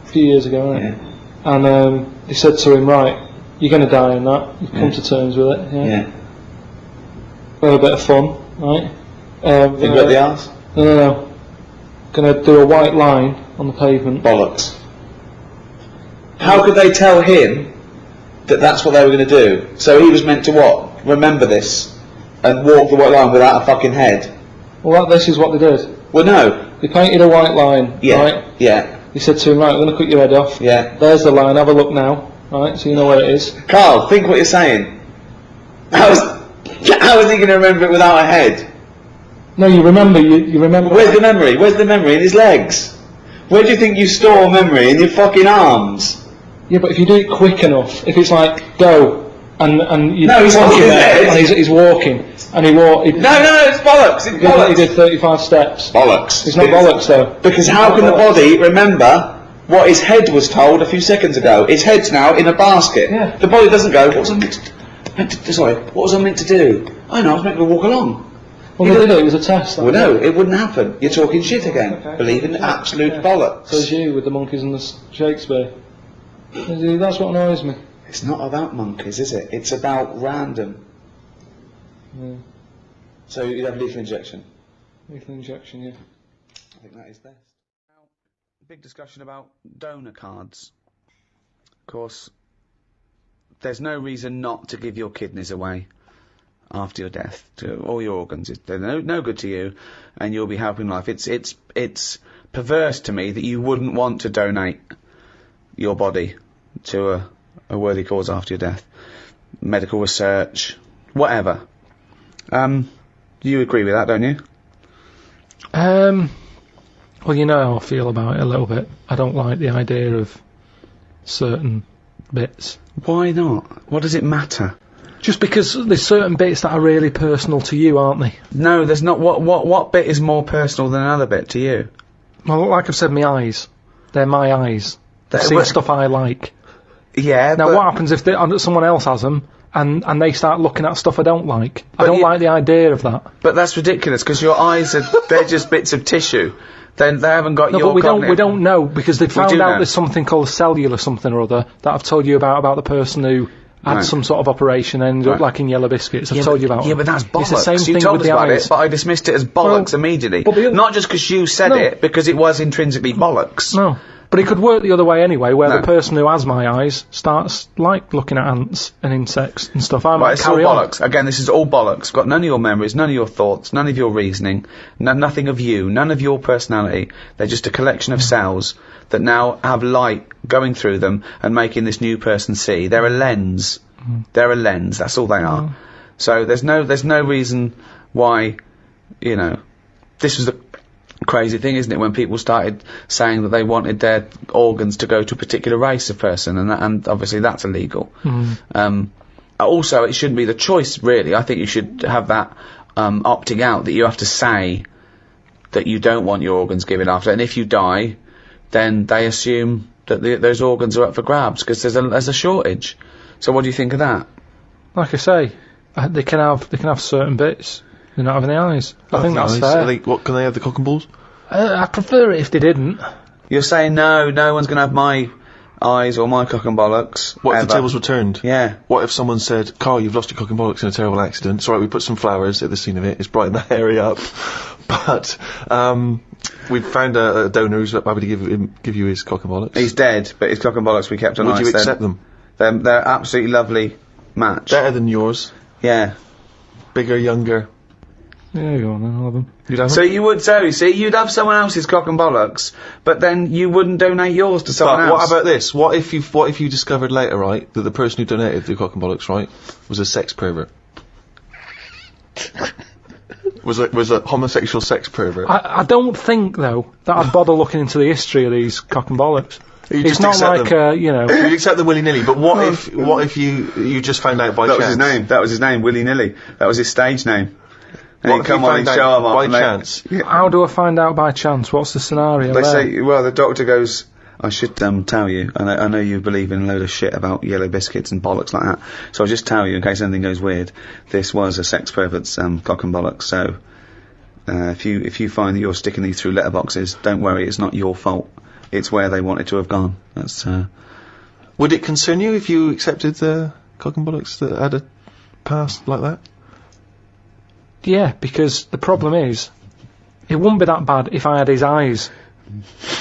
A few years ago, wasn't it? Yeah. And they said to him, right, you're going to die in that. You've come to terms with it. Yeah. Have a bit of fun, right? Finger up the arse? No. Going to do a white line on the pavement. Bollocks. How could they tell him that that's what they were going to do? So he was meant to what? Remember this and walk the white line without a fucking head? Well, this is what they did. Well, no. They painted a white line, right? Yeah. They said to him, right, we're going to cut your head off. Yeah. There's the line, have a look now. Right, so you know where it is. Karl, think what you're saying. How is he going to remember it without a head? No, you remember, you remember... Where's the memory? Where's the memory? In his legs? Where do you think you store memory? In your fucking arms? Yeah, but if you do it quick enough, if it's like, go, and you... No, he's walking there. And he's walking, and he walked... No, it's bollocks, it's bollocks. He did 35 steps. Bollocks. It's not bollocks, though. Because how can the body remember what his head was told a few seconds ago? His head's now in a basket. Yeah. The body doesn't go, what was I meant to do? I know, I was meant to walk along. Well, they did it was a test. Well, no, it wouldn't happen. You're talking shit again. Okay. Believe in absolute bollocks. So is you with the monkeys and the Shakespeare. That's what annoys me. It's not about monkeys, is it? It's about random. Yeah. So you'd have lethal injection? Lethal injection, yeah. I think that is best. Big discussion about donor cards. Of course, there's no reason not to give your kidneys away after your death, to all your organs. They're no good to you, and you'll be helping life. It's perverse to me that you wouldn't want to donate your body to a worthy cause after your death. Medical research, whatever. You agree with that, don't you? Well, you know how I feel about it a little bit. I don't like the idea of certain bits. Why not? What does it matter? Just because there's certain bits that are really personal to you, aren't they? No, there's not. What bit is more personal than another bit to you? Well, like I've said, my eyes. They're my eyes. They see stuff I like. Yeah, now what happens if someone else has them and they start looking at stuff I don't like? I don't like the idea of that. But that's ridiculous, because your eyes they're just bits of tissue. They haven't got your but we don't know, because they found out there's something called cellular something or other that I've told you about the person who had some sort of operation and ended up like in yellow biscuits. I've told you about Yeah, but that's bollocks. It's the same you thing told with us the about eyes. it, but I dismissed it as bollocks immediately. Not just because you said it, because it was intrinsically bollocks. No. But it could work the other way anyway, where the person who has my eyes starts, like, looking at ants and insects and stuff. I might carry on. Bollocks. Again, this is all bollocks. Got none of your memories, none of your thoughts, none of your reasoning, nothing of you, none of your personality. They're just a collection of cells that now have light going through them and making this new person see. They're a lens. They're a lens. That's all they are. So there's no reason why, this was the crazy thing, isn't it, when people started saying that they wanted their organs to go to a particular race of person, and obviously that's illegal. Also, it shouldn't be the choice, really. I think you should have that opting out, that you have to say that you don't want your organs given after, and if you die, then they assume that those organs are up for grabs, because there's a shortage. So what do you think of that? Like I say, they can have certain bits. They're not having the eyes. I think that's fair. What, can they have the cock and balls? I'd prefer it if they didn't. You're saying no one's going to have my eyes or my cock and bollocks. What if the tables were turned? Yeah. What if someone said, Karl, you've lost your cock and bollocks in a terrible accident. It's alright, we put some flowers at the scene of it. It's brighten that area up. But, we've found a donor who's happy to give you his cock and bollocks. He's dead, but his cock and bollocks we kept on ice. Would you accept them? They're absolutely lovely match. Better than yours. Yeah. Bigger, younger. Yeah, go on then, I'll have them. You'd have So them? you would, you'd have someone else's cock and bollocks, but then you wouldn't donate yours to someone else. What about this? What if you discovered later, right, that the person who donated the cock and bollocks, right, was a sex pervert? was a homosexual sex pervert? I don't think, though, that I'd bother looking into the history of these cock and bollocks. It's not like, you know... You'd accept them willy-nilly, but what if you just found out by chance? That was his name, willy-nilly. That was his stage name. And What if you found out by chance? How do I find out by chance? What's the scenario They there? say, well, the doctor goes, I should tell you, I know you believe in a load of shit about yellow biscuits and bollocks like that, so I'll just tell you in case anything goes weird, this was a sex pervert's cock and bollocks, so if you find that you're sticking these through letterboxes, don't worry, it's not your fault. It's where they wanted to have gone. That's Would it concern you if you accepted the cock and bollocks that had a past like that? Yeah, because the problem is, it wouldn't be that bad if I had his eyes.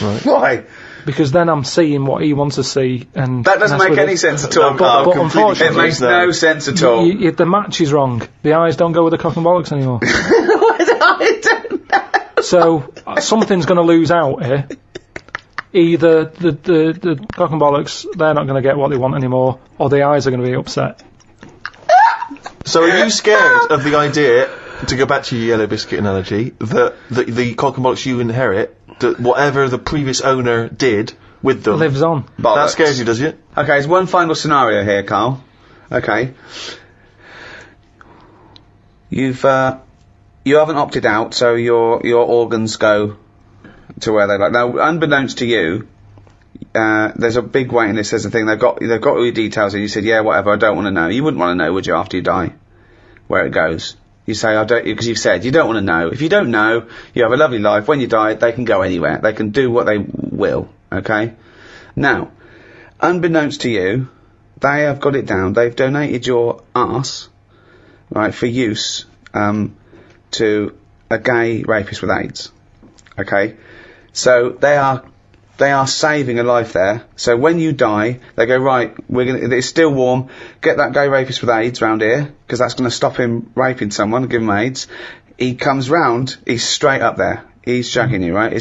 Right. Why? Because then I'm seeing what he wants to see, and That doesn't make any sense at all, Karl. But unfortunately, it makes no sense at all. The match is wrong. The eyes don't go with the cock and bollocks anymore. I don't know. So something's going to lose out here. Either the cock and bollocks, they're not going to get what they want anymore, or the eyes are going to be upset. So are you scared of the idea, to go back to your yellow biscuit analogy, that the cock and bollocks you inherit, that whatever the previous owner did with them... Lives on. That scares you, does it? Okay, there's one final scenario here, Karl. Okay. You haven't opted out, so your organs go to where they like. Now, unbeknownst to you, there's a big waiting list. There's a thing. They've got all your details, and you said, yeah, whatever. I don't want to know. You wouldn't want to know, would you, after you die, where it goes? You say, I don't, because you've said you don't want to know. If you don't know, you have a lovely life. When you die, they can go anywhere. They can do what they will. Okay. Now, unbeknownst to you, they have got it down. They've donated your arse, right, for use to a gay rapist with AIDS. Okay. So they are saving a life there. So when you die, they go, right, it's still warm, get that gay rapist with AIDS round here, because that's going to stop him raping someone and give him AIDS. He comes round, he's straight up there. He's shagging you, right?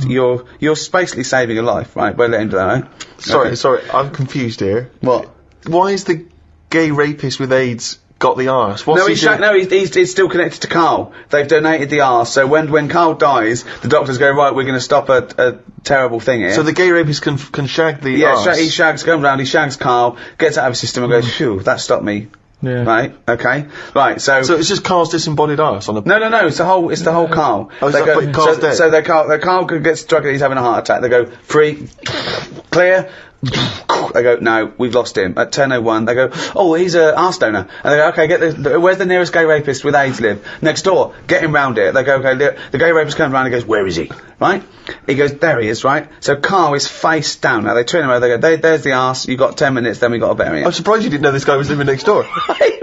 You're basically saving a life, right? By letting him do that, right? Sorry, I'm confused here. What? Why is the gay rapist with AIDS got the arse? He's still connected to Karl. They've donated the arse, so when Karl dies, the doctors go, right, we're going to stop a terrible thing here. So the gay rapist can shag the arse? Yeah, he shags Karl, gets out of his system and goes, phew, that stopped me. Yeah. Right, okay. Right, so it's just Karl's disembodied arse on a... No, it's the whole Karl. Oh, Karl's dead? So Karl gets struck, he's having a heart attack, they go, free, clear, they go, no, we've lost him. At 10:01, they go, oh, he's a arse donor. And they go, okay, where's the nearest gay rapist with AIDS live? Next door, get him round here. They go, okay, the gay rapist comes round and goes, where is he? Right? He goes, there he is, right? So Karl is face down. Now they turn him over, they go, there's the arse, you've got 10 minutes, then we got to bury him. I'm surprised you didn't know this guy was living next door. Right.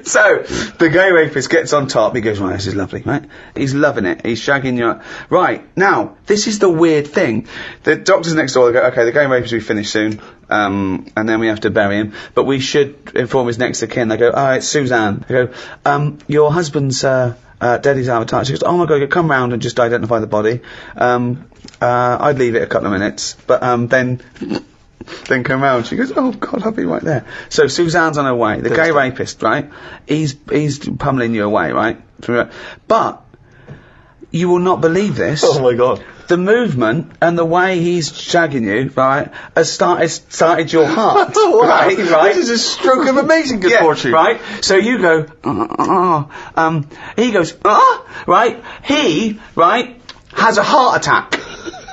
So, the gay rapist gets on top, he goes, right, this is lovely, right? He's loving it, he's shagging you. Right, now, this is the weird thing. The doctors next door, they go, okay, the gay rapist will be finished soon, and then we have to bury him, but we should inform his next of kin. They go, oh, it's Suzanne. They go, your husband's, dead, he's out of touch. She goes, oh my god, come round and just identify the body. I'd leave it a couple of minutes, but, then come round. She goes, oh god, I'll be right there. So Suzanne's on her way. The gay rapist, right? He's pummeling you away, right? But you will not believe this. Oh my god. The movement and the way he's shagging you, right, has started your heart. Wow. Right? This is a stroke of amazing good fortune. Right? So you go, he goes, right? He, right, has a heart attack.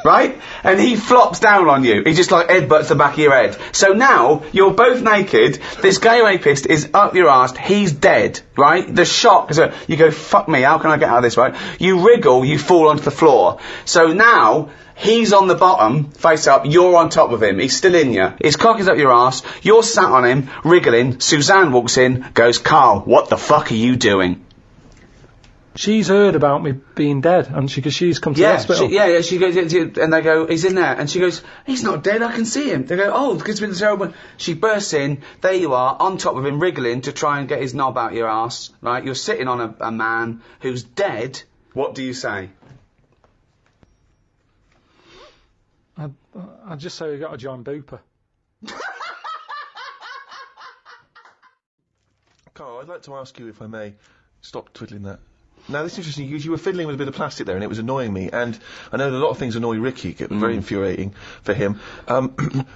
Right? And he flops down on you. He just like headbutts the back of your head. So now, you're both naked, this gay rapist is up your arse, he's dead, right? The shock, you go, fuck me, how can I get out of this, right? You wriggle, you fall onto the floor. So now, he's on the bottom, face up, you're on top of him, he's still in you. His cock is up your arse, you're sat on him, wriggling, Suzanne walks in, goes, Karl, what the fuck are you doing? She's heard about me being dead, and because she's come to the hospital. She goes, and they go, he's in there, and she goes, he's not dead, I can see him. They go, oh, it's been terrible. She bursts in, there you are, on top of him, wriggling to try and get his knob out your ass, right? You're sitting on a man who's dead. What do you say? I'd just say we got to join Booper. Karl, I'd like to ask you, if I may, stop twiddling that. Now, this is interesting, because you were fiddling with a bit of plastic there, and it was annoying me, and I know that a lot of things annoy Ricky, get very infuriating for him.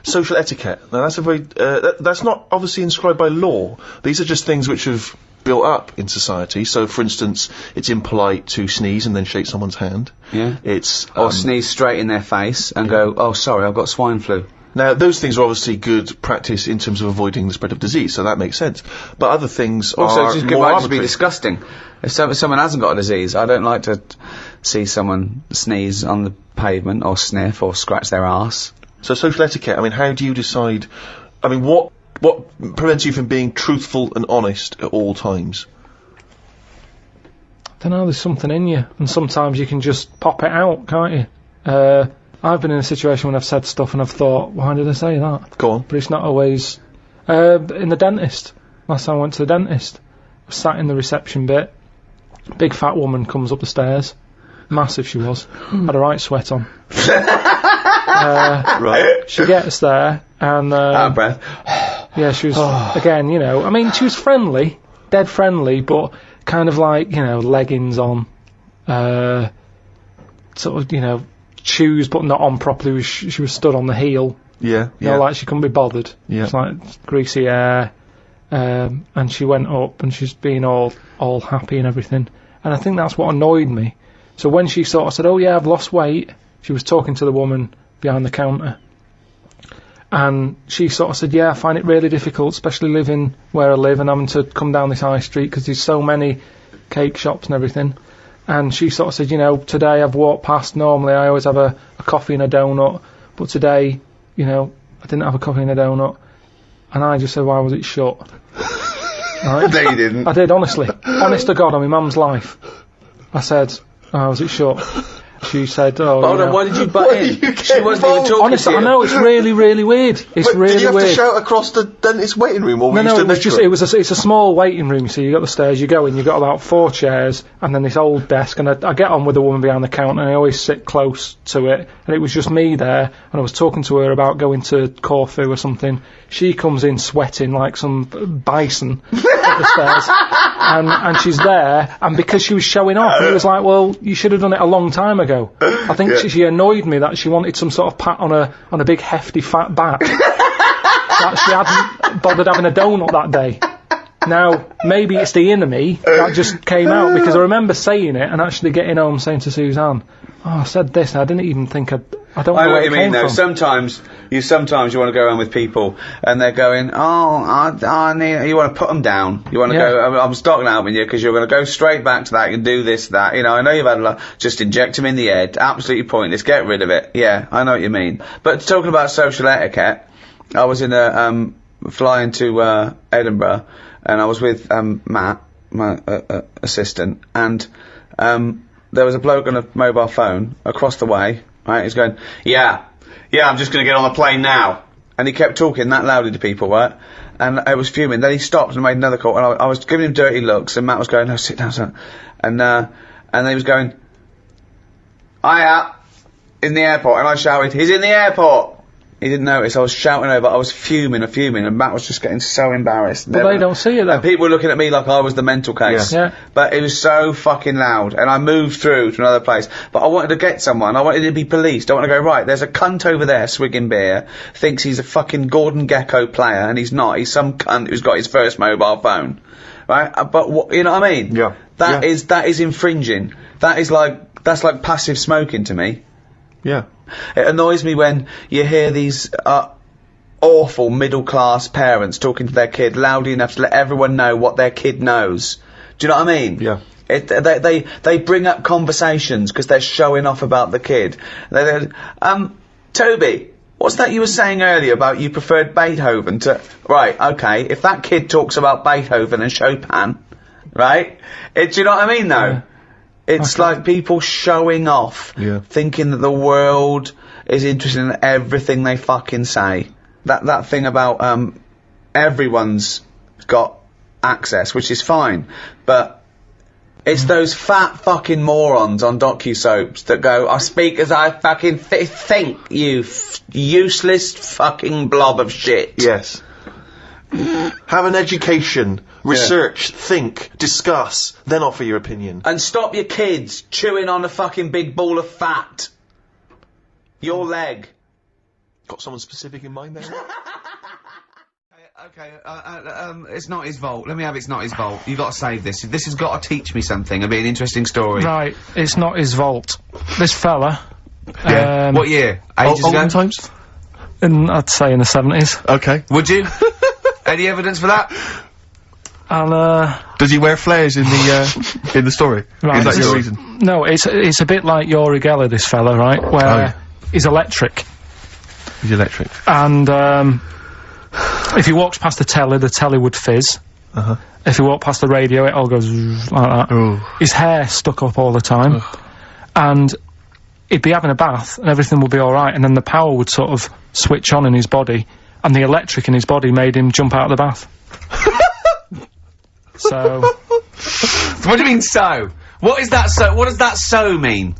Social etiquette. Now, that's a very, that's not obviously inscribed by law. These are just things which have built up in society. So, for instance, it's impolite to sneeze and then shake someone's hand. Yeah. It's... or sneeze straight in their face and go, oh, sorry, I've got swine flu. Now, those things are obviously good practice in terms of avoiding the spread of disease, so that makes sense. But other things also, are just more might just arbitrary. be disgusting. If someone hasn't got a disease, I don't like to see someone sneeze on the pavement or sniff or scratch their arse. So social etiquette, I mean, how do you decide... I mean, what prevents you from being truthful and honest at all times? I don't know, there's something in you, and sometimes you can just pop it out, can't you? I've been in a situation when I've said stuff and I've thought, why did I say that? Go on. But it's not always... in the dentist. Last time I went to the dentist, I was sat in the reception bit. Big fat woman comes up the stairs. Massive she was. Had a right sweat on. Right. She gets there and... out of breath. Yeah, she was... Again, you know, I mean, she was friendly. Dead friendly, but kind of like, you know, leggings on. Sort of, you know... shoes but not on properly. She was stood on the heel. Yeah, You know, like she couldn't be bothered. Yeah. It's like greasy hair. And she went up and she's being all happy and everything. And I think that's what annoyed me. So when she sort of said, oh yeah, I've lost weight, she was talking to the woman behind the counter. And she sort of said, yeah, I find it really difficult, especially living where I live and having to come down this high street because there's so many cake shops and everything. And she sort of said, you know, today I've walked past, normally I always have a coffee and a donut, but today, you know, I didn't have a coffee and a donut. And I just said, why was it shut? Right? No, you didn't. I did, honestly. Honest to God, on my mum's life. I said, why was it shut? She said, oh, Hold on, why did you butt in? She wasn't even talking honestly, to you. I know, it's really, really weird. It's Wait, really did you have weird. to shout across the dentist waiting room, or were you No, stood it was next just, to it was it's a small waiting room, so you got the stairs, you go in, you've got about 4 chairs, and then this old desk, and I get on with the woman behind the counter, and I always sit close to it, and it was just me there, and I was talking to her about going to Corfu or something. She comes in sweating like some bison up the stairs, and she's there, and because she was showing off, and it was like, well, you should have done it a long time ago. I think she annoyed me that she wanted some sort of pat on a big hefty fat back. That she hadn't bothered having a donut that day. Now, maybe it's the inner me that just came out, because I remember saying it and actually getting home saying to Suzanne, oh, I said this and I didn't even think I don't know I know where what it you mean, came though. from. Sometimes you want to go around with people, and they're going, I need. You want to put them down. You want to go. I'm stopping out with you because you're going to go straight back to that. You can do this, that. You know, I know you've had a lot. Just inject them in the head. Absolutely pointless. Get rid of it. Yeah, I know what you mean. But talking about social etiquette, I was in a flying to Edinburgh, and I was with Matt, my assistant, and there was a bloke on a mobile phone across the way. Right, he's going, yeah, I'm just going to get on the plane now. And he kept talking that loudly to people, right? And I was fuming. Then he stopped and made another call, and I was giving him dirty looks, and Matt was going, no, sit down, son. And then he was going, in the airport, and I shouted, he's in the airport! He didn't notice. I was shouting over. I was fuming, and Matt was just getting so embarrassed. But they don't see it, though. And people were looking at me like I was the mental case. Yeah. But it was so fucking loud, and I moved through to another place. But I wanted to get someone. I wanted to be policed. I want to go, right, there's a cunt over there swigging beer, thinks he's a fucking Gordon Gekko player, and he's not. He's some cunt who's got his first mobile phone. Right? But you know what I mean? Yeah. That is infringing. That's like passive smoking to me. Yeah. It annoys me when you hear these awful middle-class parents talking to their kid loudly enough to let everyone know what their kid knows. Do you know what I mean? Yeah. They bring up conversations because they're showing off about the kid. Toby, what's that you were saying earlier about you preferred Beethoven to... Right, okay, if that kid talks about Beethoven and Chopin, right? Do you know what I mean, though? It's like people showing off, thinking that the world is interested in everything they fucking say. That thing about, everyone's got access, which is fine, but it's those fat fucking morons on docu-soaps that go, I speak as I fucking think, you useless fucking blob of shit. Yes. Have an education, research, think, discuss, then offer your opinion. And stop your kids chewing on a fucking big ball of fat. Your leg. Got someone specific in mind there? Okay, it's not his fault. Let me have It's Not His Fault. You've got to save this. This has got to teach me something. It'll be an interesting story. Right, it's not his fault. This fella... what year? Ages ago? Olden times? I'd say in the 70s. Okay. Would you? Any evidence for that? And, does he wear flares in the story? Right, Is that your reason? No, it's a bit like Yuri Geller, this fella, right? Where he's electric. He's electric. And, if he walks past the telly would fizz. If he walked past the radio, it all goes like that. Ooh. His hair stuck up all the time. And he'd be having a bath and everything would be alright, and then the power would sort of switch on in his body, and the electric in his body made him jump out of the bath. So... What do you mean, so? What is that so? What does that so mean?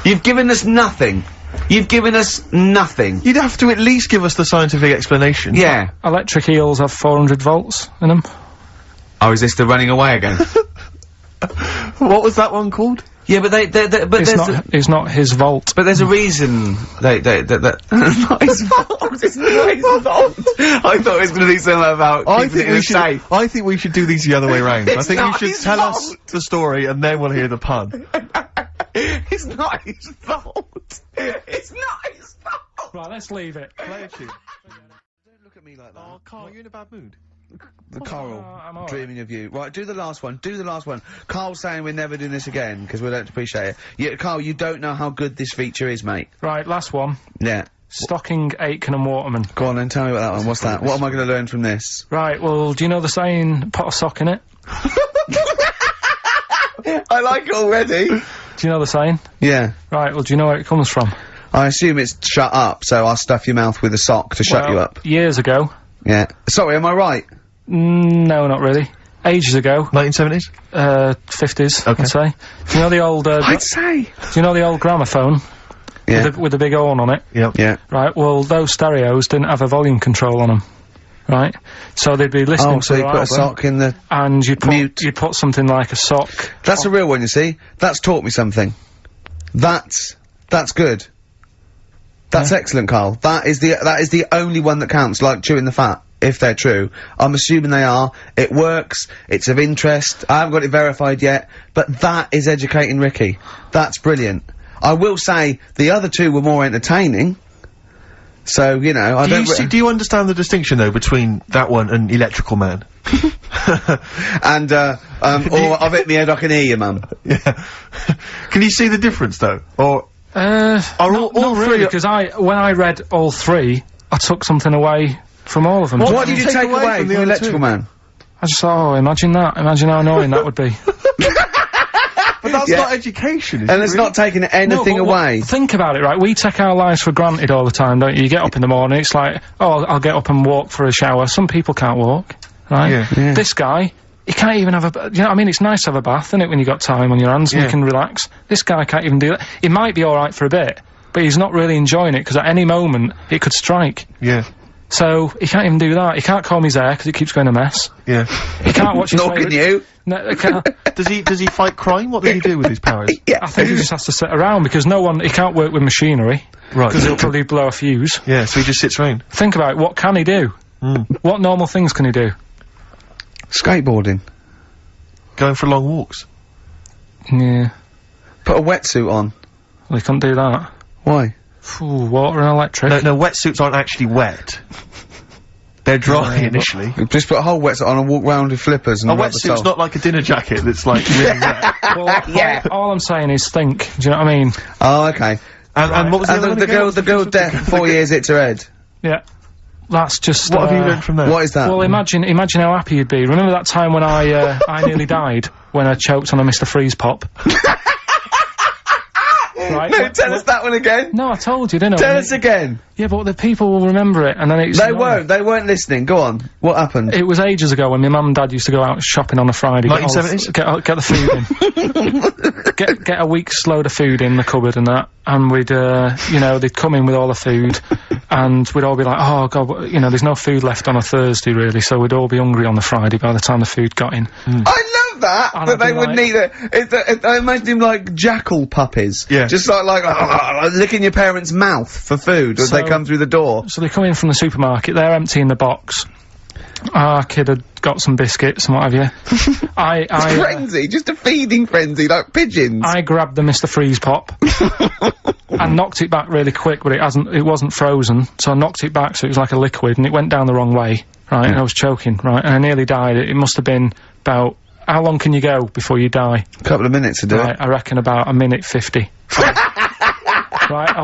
You've given us nothing. You've given us nothing. You'd have to at least give us the scientific explanation. Yeah. Electric eels have 400 volts in them. Oh, is this the running away again? What was that one called? Yeah, but it's not his fault. But there's a reason that it's not his fault. It's not his fault. I thought it was going to be something about keeping it safe. I think we should do these the other way round. I think you should his tell fault. us the story and then we'll hear the pun. It's not his fault. It's not his fault. Right, let's leave it. Play a tune. Don't look at me like that. Oh, Karl, you're in a bad mood. The Coral, I'm all right. dreaming of you. Right, do the last one. Do the last one. Carl's saying we're never doing this again because we don't appreciate it. Yeah, Carl, you don't know how good this feature is, mate. Right, last one. Yeah. Stocking, Aitken and Waterman. Go on then, tell me about that one. What's that? What am I going to learn from this? Right, well, do you know the saying, put a sock in it? I like it already. Do you know the saying? Yeah. Right, well, do you know where it comes from? I assume it's shut up, so I'll stuff your mouth with a sock to shut you up. Years ago. Yeah. Sorry, am I right? No, not really. Ages ago. 1970s? 50s, Okay. I'd say. Do you know the old, I'd say. do you know the old gramophone? Yeah. With the big horn on it? Yep. Yeah. Right, well, those stereos didn't have a volume control on them. Right? So they'd be listening Oh, to so you the put a album, sock in the... and mute. you'd put something like a sock. That's a real one, you see. That's taught me something. That's good. That's excellent, Carl. That is the only one that counts, like chewing the fat, if they're true. I'm assuming they are. It works. It's of interest. I haven't got it verified yet, but that is educating Ricky. That's brilliant. I will say, the other two were more entertaining. So, you know, Do you understand the distinction, though, between that one and Electrical Man? And, or I've hit me head, I can hear you, Mum. Yeah. Can you see the difference, though? Or... Are all not three really, because when I read all three, I took something away from all of them. What did you take away from the Electrical Man? I just thought, oh, imagine that. Imagine how annoying that would be. But that's not education, is And it it's really? not taking anything No, but away. Think about it, right? We take our lives for granted all the time, don't you? You get up in the morning, it's like, oh, I'll get up and walk for a shower. Some people can't walk, right? Yeah. This guy, he can't even have a, you know what I mean? It's nice to have a bath, isn't it, when you got time on your hands and you can relax. This guy can't even do that. It might be alright for a bit, but he's not really enjoying it, because at any moment, it could strike. Yeah. So, he can't even do that. He can't comb his hair, because it keeps going a mess. Yeah. He can't watch his Nor can favourite- you. No, he can't. Does he fight crime? What does he do with his powers? Yeah. I think he just has to sit around, because he can't work with machinery. Right. Because he'll probably blow a fuse. Yeah, so he just sits around. Think about it, what can he do? What normal things can he do? Skateboarding. Going for long walks. Yeah. Put a wetsuit on. Well, he couldn't do that. Why? Ooh, water and electric. No, wetsuits aren't actually wet. They're dry initially. You just put a whole wetsuit on and walk round with flippers and A rub the wetsuit's towel. not like a dinner jacket that's like really wet. Well, all I'm saying is think. Do you know what I mean? Oh, okay. And what was the And other one the again? girl deaf for 4 years hits her head. Yeah. That's just, What have you learned from that? What is that? Well, imagine how happy you'd be. Remember that time when I nearly died? When I choked on a Mr. Freeze Pop? Right? No, tell us that one again. No, I told you, didn't I? Tell us again. Yeah, but the people will remember it, and then it's... They weren't listening. Go on. What happened? It was ages ago when my mum and dad used to go out shopping on a Friday. 1970s? Get the food in. get a week's load of food in the cupboard and that, and we'd, you know, they'd come in with all the food, and we'd all be like, oh god, you know, there's no food left on a Thursday really, so we'd all be hungry on the Friday by the time the food got in. I love that! And That I'd they be would like- need it. I imagine him like jackal puppies. Yeah. Just like licking your parents' mouth for food as they So- come through the door. So they come in from the supermarket, they're emptying the box. Our kid had got some biscuits and what have you. Frenzy, just a feeding frenzy, like pigeons. I grabbed the Mr. Freeze Pop and knocked it back really quick, but it wasn't frozen, so I knocked it back so it was like a liquid, and it went down the wrong way, right, and I was choking, right, and I nearly died. It must have been about, how long can you go before you die? A couple of minutes to do Right, it. I reckon about 1:50. Right, I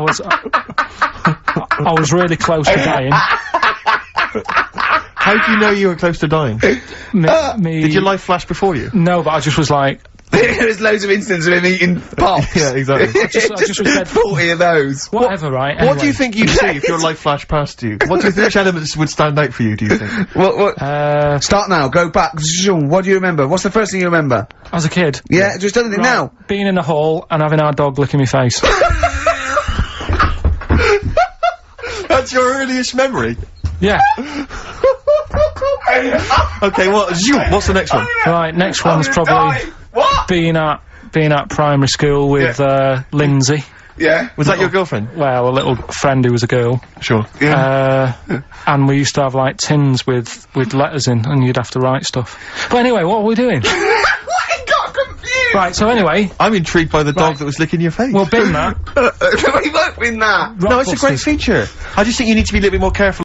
was really close to dying. How do you know you were close to dying? Did your life flash before you? No, but I just was like... There's loads of instances of him eating pops. Yeah, exactly. I just was dead. 40 of those. Whatever, right? What do anyway. you think you'd see if your life flashed past you? What do you think, which elements would stand out for you, do you think? What? Start now, go back. What do you remember? What's the first thing you remember? As a kid. Yeah, just anything now. Being in a hall and having our dog licking my face. That's your earliest memory? Yeah. Okay, what's the next one? Right, next one's probably being at primary school with Lindsay. Yeah. Was that your girlfriend? Well, a little friend who was a girl. Sure. And we used to have like tins with letters in, and you'd have to write stuff. But anyway, what were we doing? I got confused. Right, so anyway, I'm intrigued by the dog that was licking your face. well, bin that. We won't win that. no, it's a great feature. I just think you need to be a little bit more careful